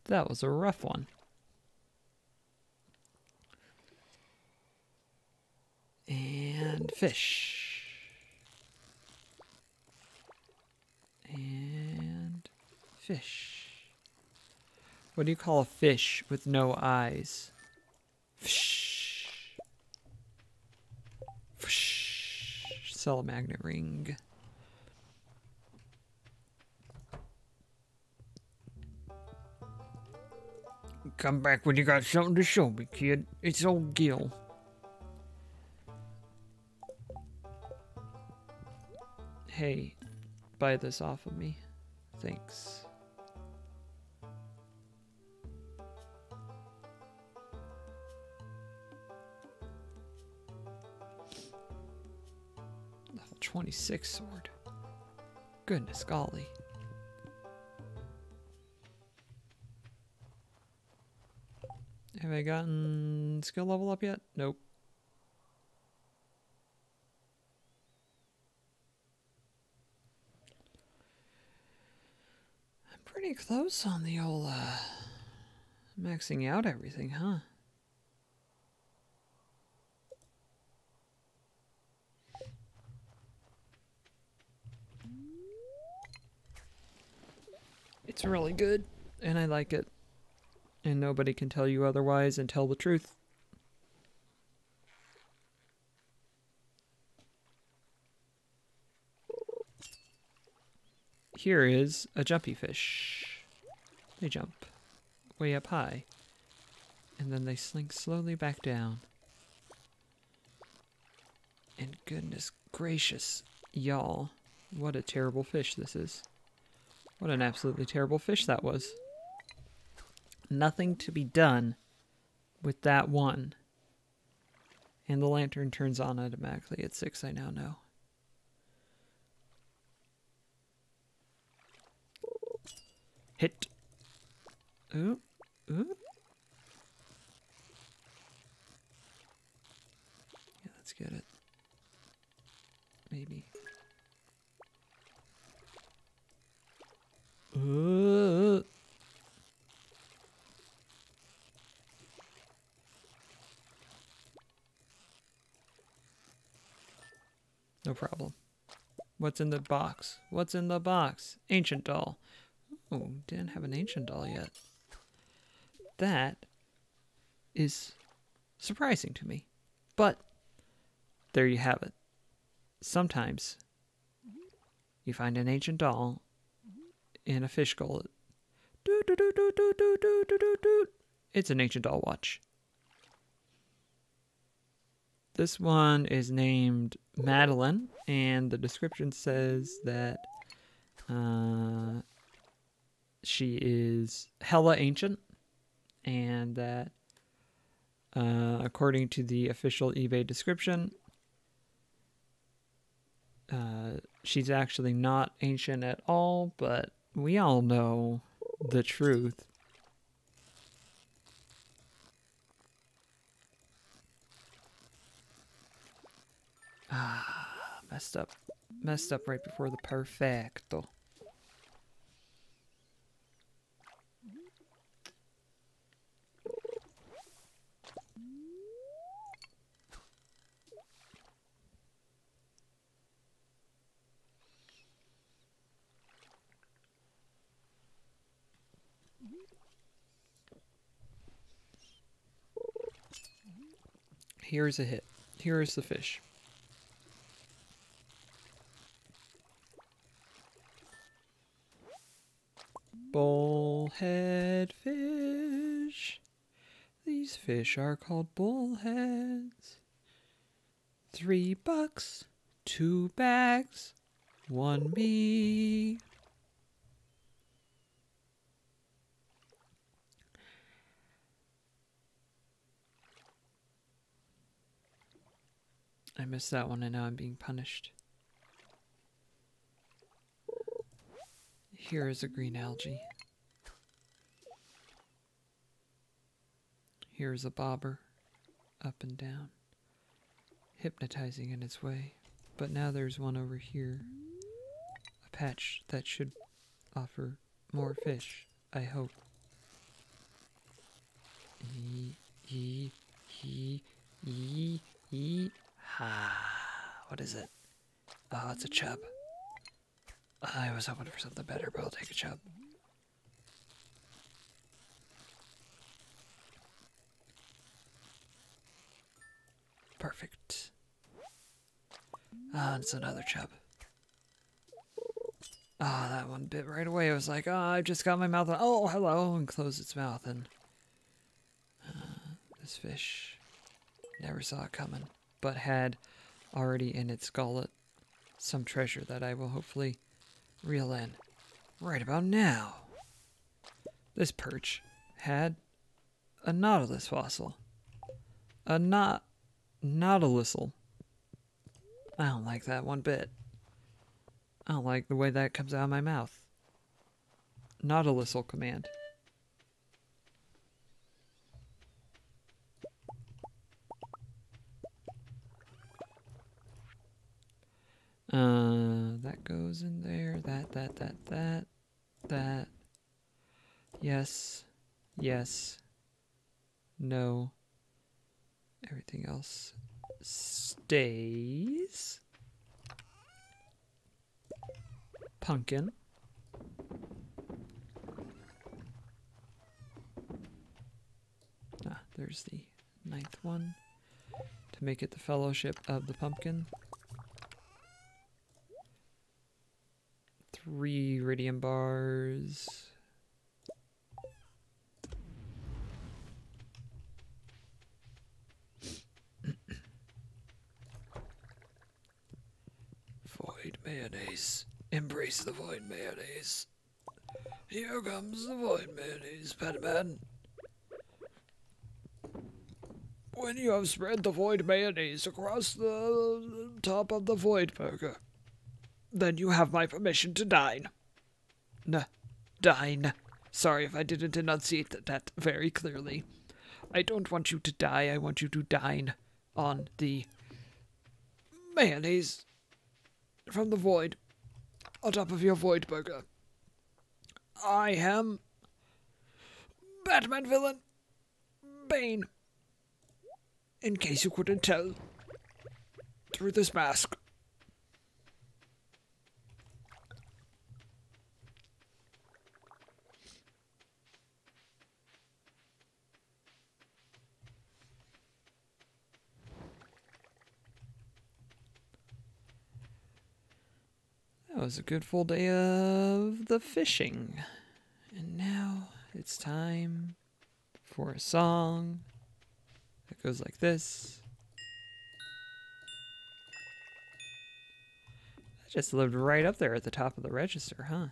That was a rough one. And fish. And fish. What do you call a fish with no eyes? Fish. Fish. Sell a magnet ring. Come back when you got something to show me, kid. It's old Gil. Hey, buy this off of me. Thanks. Level 26 sword. Goodness golly. Have I gotten skill level up yet? Nope. I'm pretty close on the old maxing out everything, huh? It's really good, and I like it. And nobody can tell you otherwise and tell the truth. Here is a jumpy fish. They jump way up high, and then they slink slowly back down. And goodness gracious, y'all, what a terrible fish this is. What an absolutely terrible fish that was. Nothing to be done with that one. And the lantern turns on automatically at 6, I now know. Hit. Ooh. Ooh. Yeah, let's get it. Maybe. No problem. What's in the box? What's in the box? Ancient doll. Oh, didn't have an ancient doll yet. That is surprising to me. But there you have it. Sometimes you find an ancient doll in a fish gullet. It's an ancient doll watch. This one is named Madeline, and the description says that she is hella ancient, and that according to the official eBay description, she's actually not ancient at all, but we all know the truth. Ah, messed up. Messed up right before the perfecto. here's a hit. Here's the fish. Bullhead fish. These fish are called bullheads. $3, 2 bags, 1 me. I missed that one and now I'm being punished. Here is a green algae. Here's a bobber, up and down, hypnotizing in its way. But now there's one over here, a patch that should offer more fish, I hope. What is it? Oh, it's a chub. I was hoping for something better, but I'll take a chub. Perfect. Ah, it's another chub. Ah, that one bit right away. I was like, oh, I just got my mouth on. Oh, hello, and closed its mouth. And this fish never saw it coming, but had already in its gullet some treasure that I will hopefully reel in right about now. This perch had a nautilus fossil. A nautilusal. I don't like that one bit. I don't like the way that comes out of my mouth. Nautilusal command. That goes in there. That. Yes. Yes. No. Everything else stays. Pumpkin. Ah, there's the 9th one. To make it the Fellowship of the Pumpkin. 3 iridium bars. Void mayonnaise. Embrace the void mayonnaise. Here comes the void mayonnaise, Batman. When you have spread the void mayonnaise across the top of the void burger, then you have my permission to dine. Dine. Sorry if I didn't enunciate that very clearly. I don't want you to die, I want you to dine on the mayonnaise from the void on top of your void burger. I am Batman villain Bane. In case you couldn't tell through this mask. That was a good full day of the fishing. And now it's time for a song that goes like this. I just lived right up there at the top of the register, huh?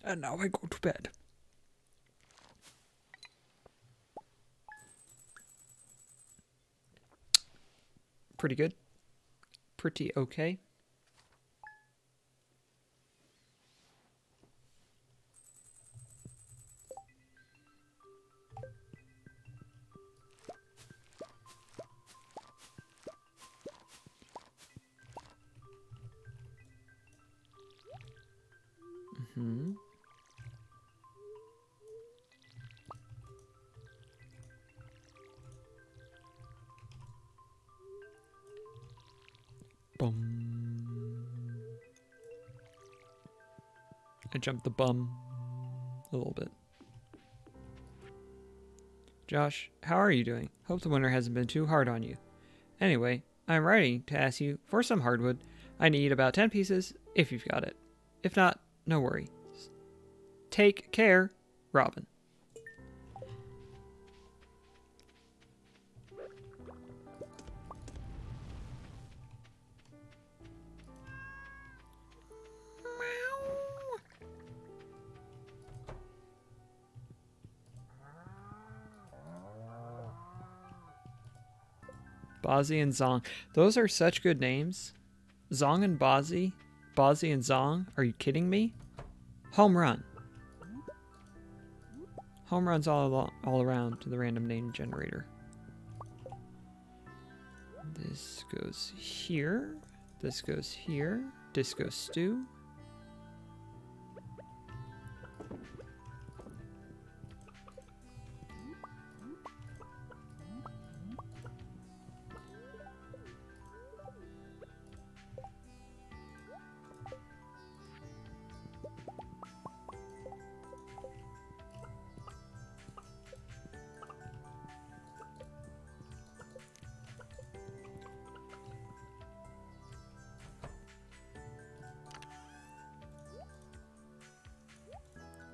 And now I go to bed. Pretty good. Pretty okay. Mm-hmm. Bum. I jumped the bum a little bit. Josh, how are you doing? Hope the winter hasn't been too hard on you. Anyway, I'm writing to ask you for some hardwood. I need about 10 pieces if you've got it. If not, no worries. Take care, Robin. Bozzy and Zong. Those are such good names. Zong and Bozzy. Bozzy and Zong. Are you kidding me? Home run. Home runs all around to the random name generator. This goes here. This goes here. Disco Stew.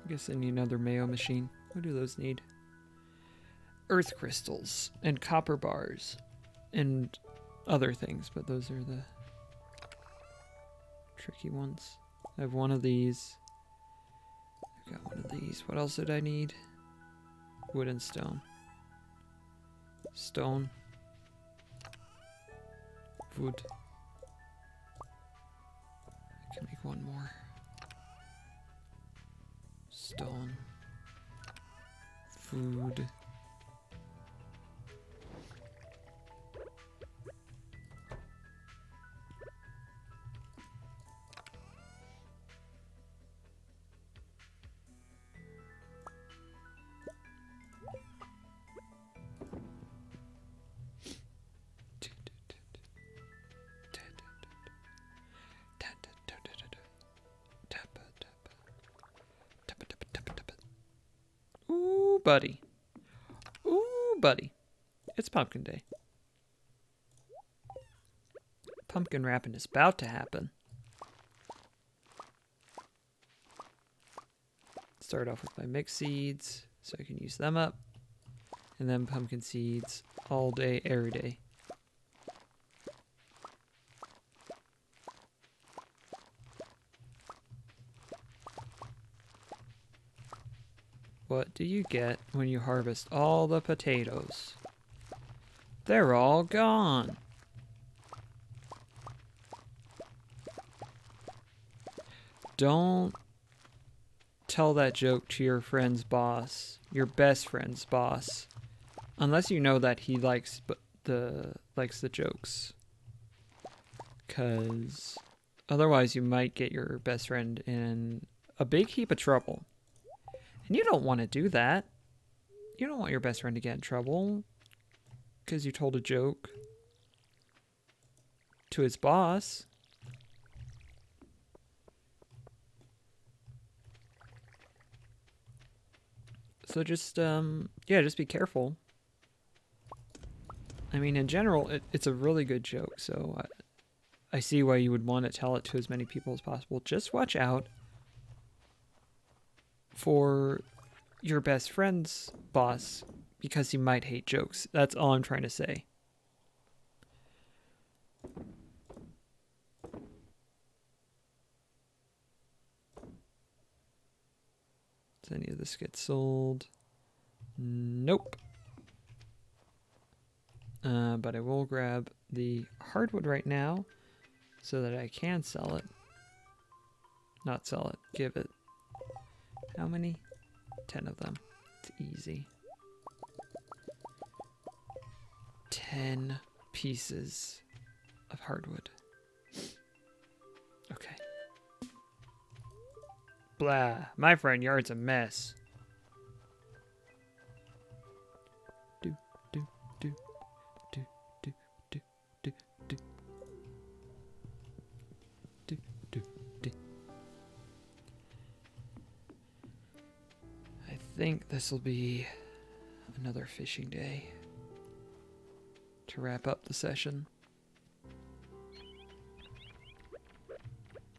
I guess I need another mayo machine. What do those need? Earth crystals and copper bars and other things, but those are the tricky ones. I have one of these. I've got one of these. What else did I need? Wood and stone. Stone. Wood. I can make one more. Stone. Food. Ooh, buddy. Ooh, buddy. It's pumpkin day. Pumpkin wrapping is about to happen. Start off with my mixed seeds so I can use them up. And then pumpkin seeds all day, every day. What do you get when you harvest all the potatoes? They're all gone. Don't tell that joke to your friend's boss, your best friend's boss, unless you know that he likes the jokes. 'Cause otherwise you might get your best friend in a big heap of trouble. And you don't want to do that. You don't want your best friend to get in trouble because you told a joke to his boss. So just, just be careful. I mean, in general, it's a really good joke, so I see why you would want to tell it to as many people as possible. Just watch out for your best friend's boss because he might hate jokes. That's all I'm trying to say. Does any of this get sold? Nope. But I will grab the hardwood right now so that I can sell it. Not sell it, give it. How many? 10 of them. It's easy. 10 pieces of hardwood. Okay. Blah. My front yard's a mess. Do, do, do, do, do, do, do, do. Do, do, do. I think this will be another fishing day to wrap up the session.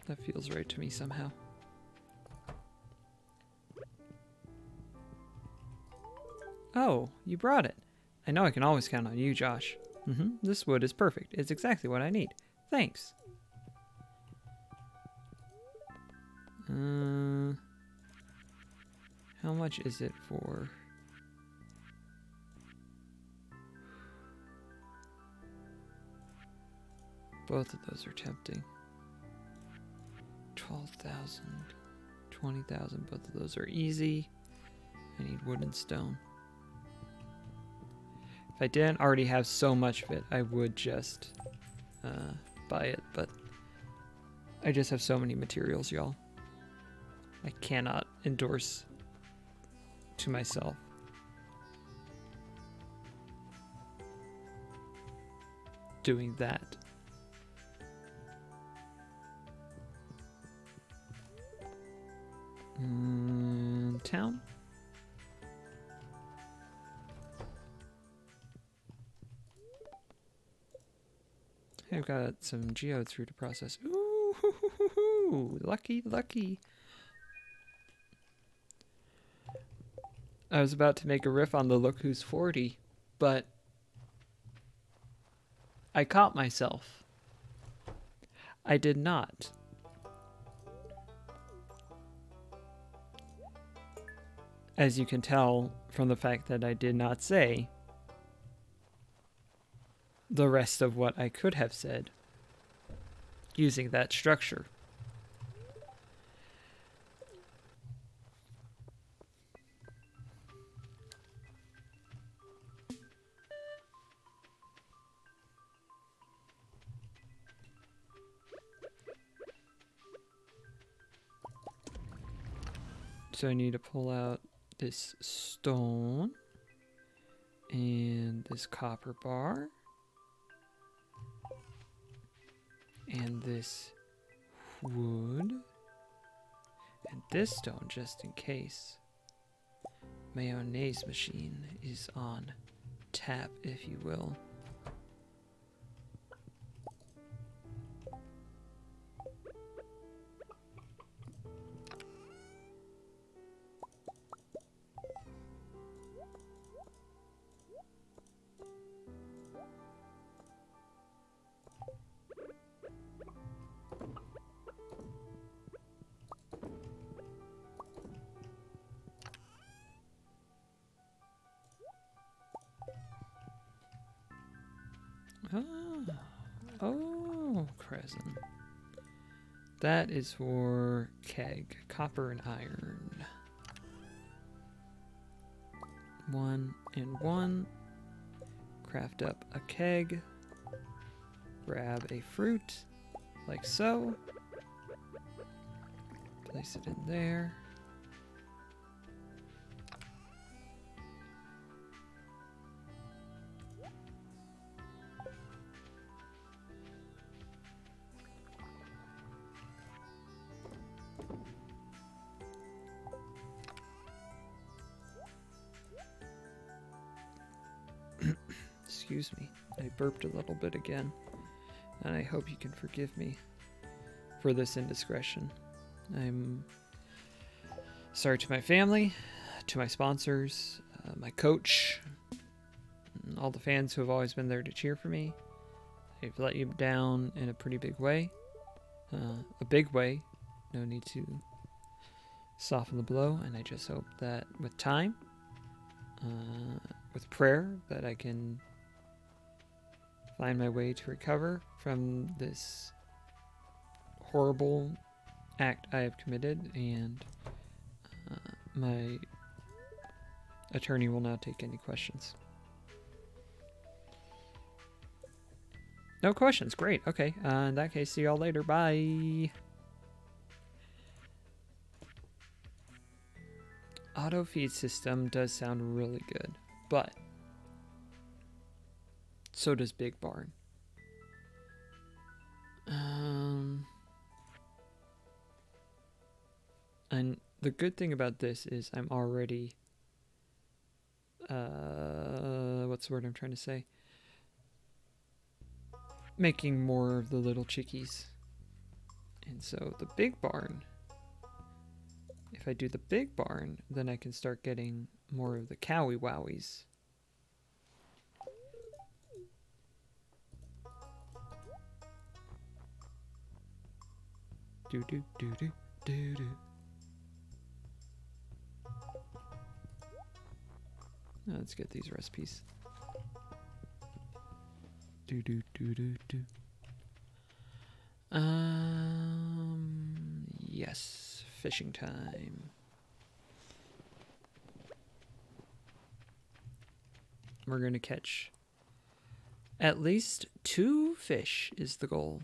That feels right to me somehow. Oh, you brought it. I know I can always count on you, Josh. This wood is perfect. It's exactly what I need. Thanks. How much is it for? Both of those are tempting. 12,000, 20,000, both of those are easy. I need wood and stone. If I didn't already have so much of it, I would just buy it, but I just have so many materials, y'all. I cannot endorse to myself doing that. Town? I've got some geodes here to process. Ooh, lucky, lucky. I was about to make a riff on the Look Who's 40, but I caught myself. I did not. As you can tell from the fact that I did not say the rest of what I could have said using that structure. So I need to pull out this stone and this copper bar and this wood and this stone just in case. Mayonnaise machine is on tap, if you will. Oh, Crescent. That is for keg, copper and iron. 1 and 1. Craft up a keg. Grab a fruit, like so. Place it in there. Excuse me, I burped a little bit again, and I hope you can forgive me for this indiscretion. I'm sorry to my family, to my sponsors, my coach, and all the fans who have always been there to cheer for me. I've let you down in a pretty big way. A big way. No need to soften the blow, and I just hope that with time, with prayer, that I can find my way to recover from this horrible act I have committed, and my attorney will now take any questions. No questions, great, okay. In that case, see y'all later, bye. Auto feed system does sound really good, but so does Big Barn. And the good thing about this is I'm already what's the word I'm trying to say? Making more of the little chickies. And so the big barn, if I do the big barn, then I can start getting more of the cowie wowies. Do do do do do do. Let's get these recipes. Do do do do do. Yes, fishing time. We're gonna catch at least 2 fish is the goal.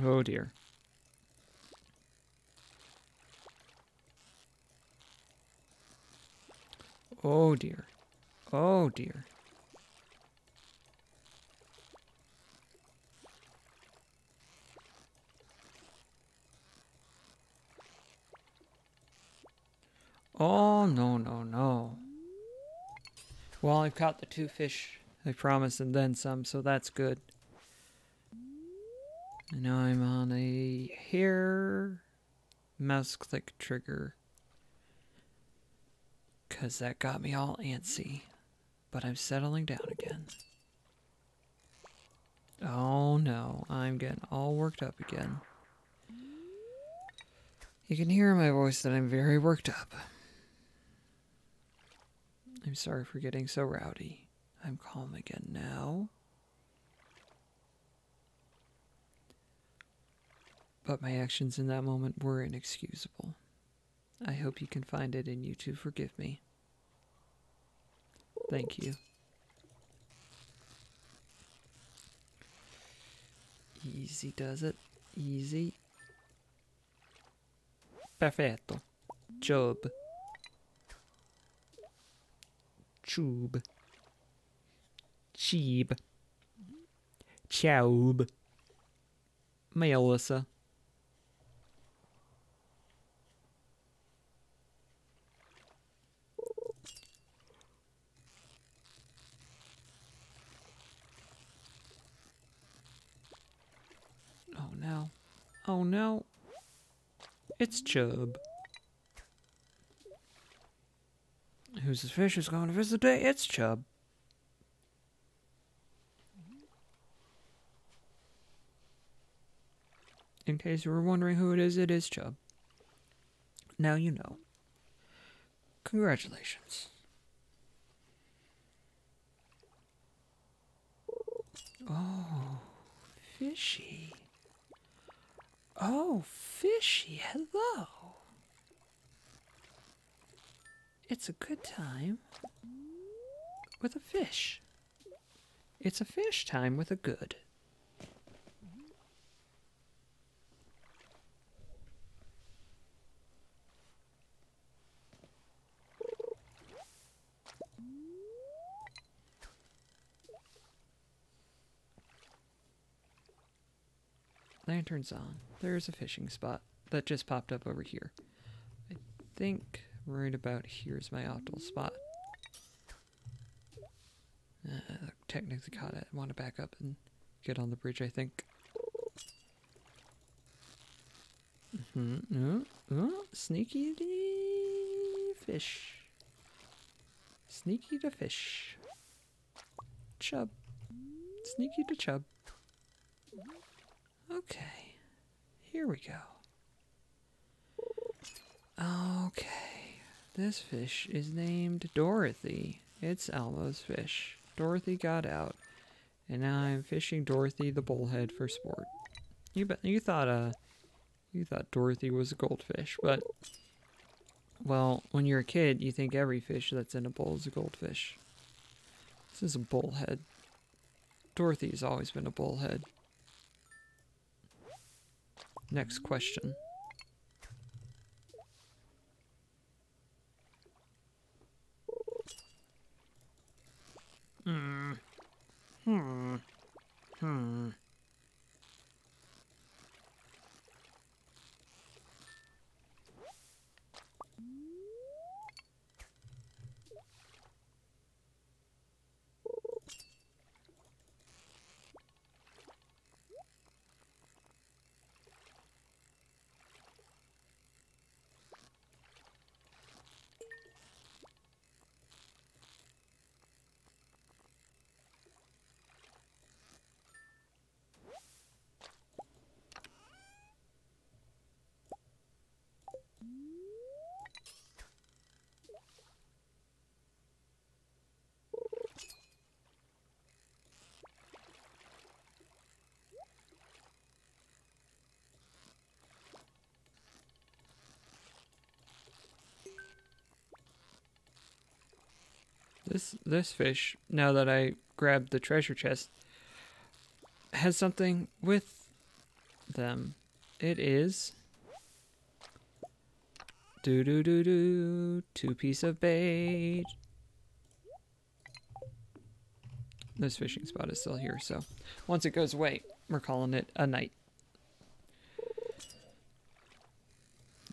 Oh dear. Oh dear. Oh dear. Oh, no, no, no. Well, I've caught the 2 fish, I promise, and then some, so that's good. And now I'm on a hair mouse click trigger. 'Cause that got me all antsy. But I'm settling down again. Oh no, I'm getting all worked up again. You can hear in my voice that I'm very worked up. I'm sorry for getting so rowdy. I'm calm again now. But my actions in that moment were inexcusable. I hope you can find it in you to forgive me. Thank you. Easy does it. Easy. Perfetto. Job. Chub. Cheeb. Choub. Melissa. Oh no. Oh no. It's Chub. Who's the fish who's going to visit the day? It's Chub. In case you were wondering who it is Chub. Now you know. Congratulations. Oh, fishy. Oh, fishy, hello. It's a good time with a fish. It's a fish time with a good. Lanterns on. There's a fishing spot that just popped up over here. I think right about here is my optimal spot. Technically caught it. I want to back up and get on the bridge, I think. Sneaky fish. Sneaky to fish. Chub. Sneaky to chub. Okay. Here we go. Okay. This fish is named Dorothy. It's Elmo's fish. Dorothy got out. And now I'm fishing Dorothy the bullhead for sport. You thought Dorothy was a goldfish, but well, when you're a kid, you think every fish that's in a bowl is a goldfish. This is a bullhead. Dorothy's always been a bullhead. Next question. This fish, now that I grabbed the treasure chest, has something with them. It is 2-piece of bait. This fishing spot is still here, so once it goes away, we're calling it a night.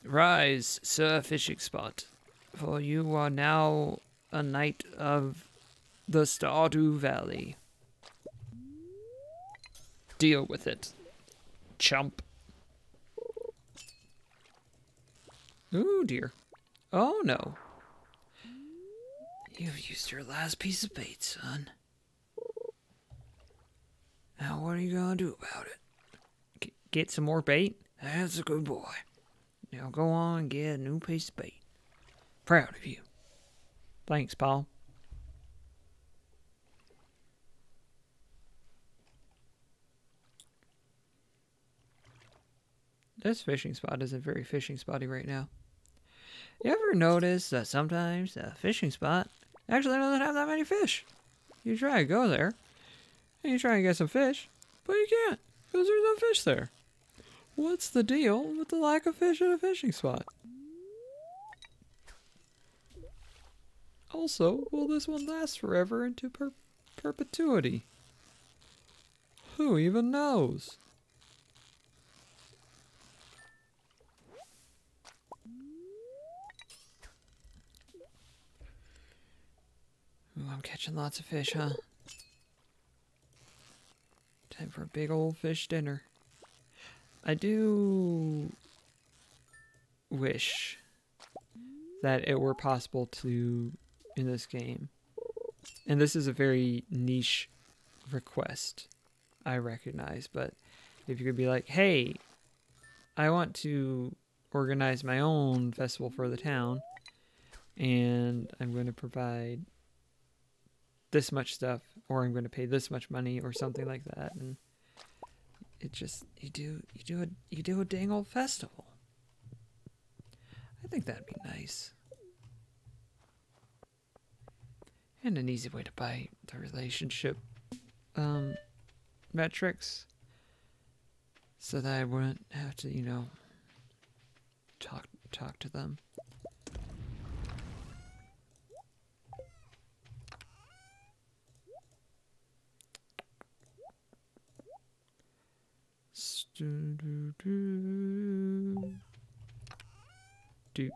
Rise, sir fishing spot, for you are now a knight of the Stardew Valley. Deal with it, chump. Ooh, dear. Oh, no. You've used your last piece of bait, son. Now what are you gonna do about it? Get some more bait? That's a good boy. Now go on and get a new piece of bait. Proud of you. Thanks, Paul. This fishing spot isn't very fishing spotty right now. You ever notice that sometimes a fishing spot actually doesn't have that many fish? You try to go there, and you try to get some fish, but you can't, because there's no fish there. What's the deal with the lack of fish at a fishing spot? Also, will this one last forever into perpetuity? Who even knows? Ooh, I'm catching lots of fish, huh? Time for a big old fish dinner. I do wish that it were possible to, in this game, and this is a very niche request, I recognize, but if you could be like, hey, I want to organize my own festival for the town, and I'm going to provide this much stuff, or I'm going to pay this much money, or something like that, and it just, you do a dang old festival. I think that'd be nice. And an easy way to buy the relationship metrics, so that I wouldn't have to, you know, talk to them. Do do. Do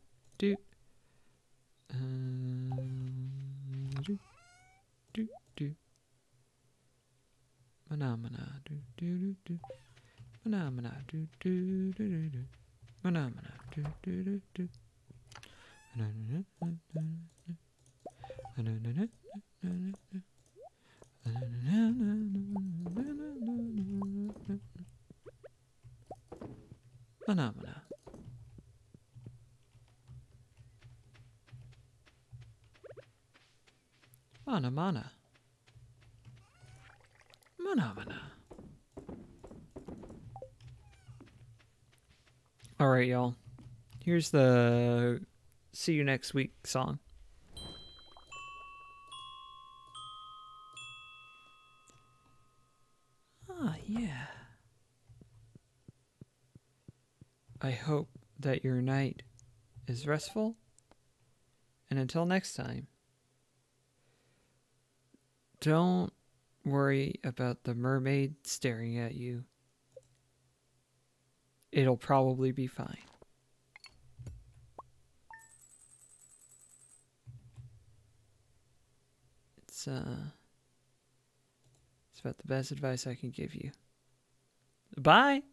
do do. Mana mana do do do do. Mana mana do do do do do. Mana mana do do do do. Phenomena. Mana mana. Phenomena. All right, y'all. Here's the see you next week song. Ah, yeah. I hope that your night is restful. And until next time, don't worry about the mermaid staring at you. It'll probably be fine. It's about the best advice I can give you. Bye!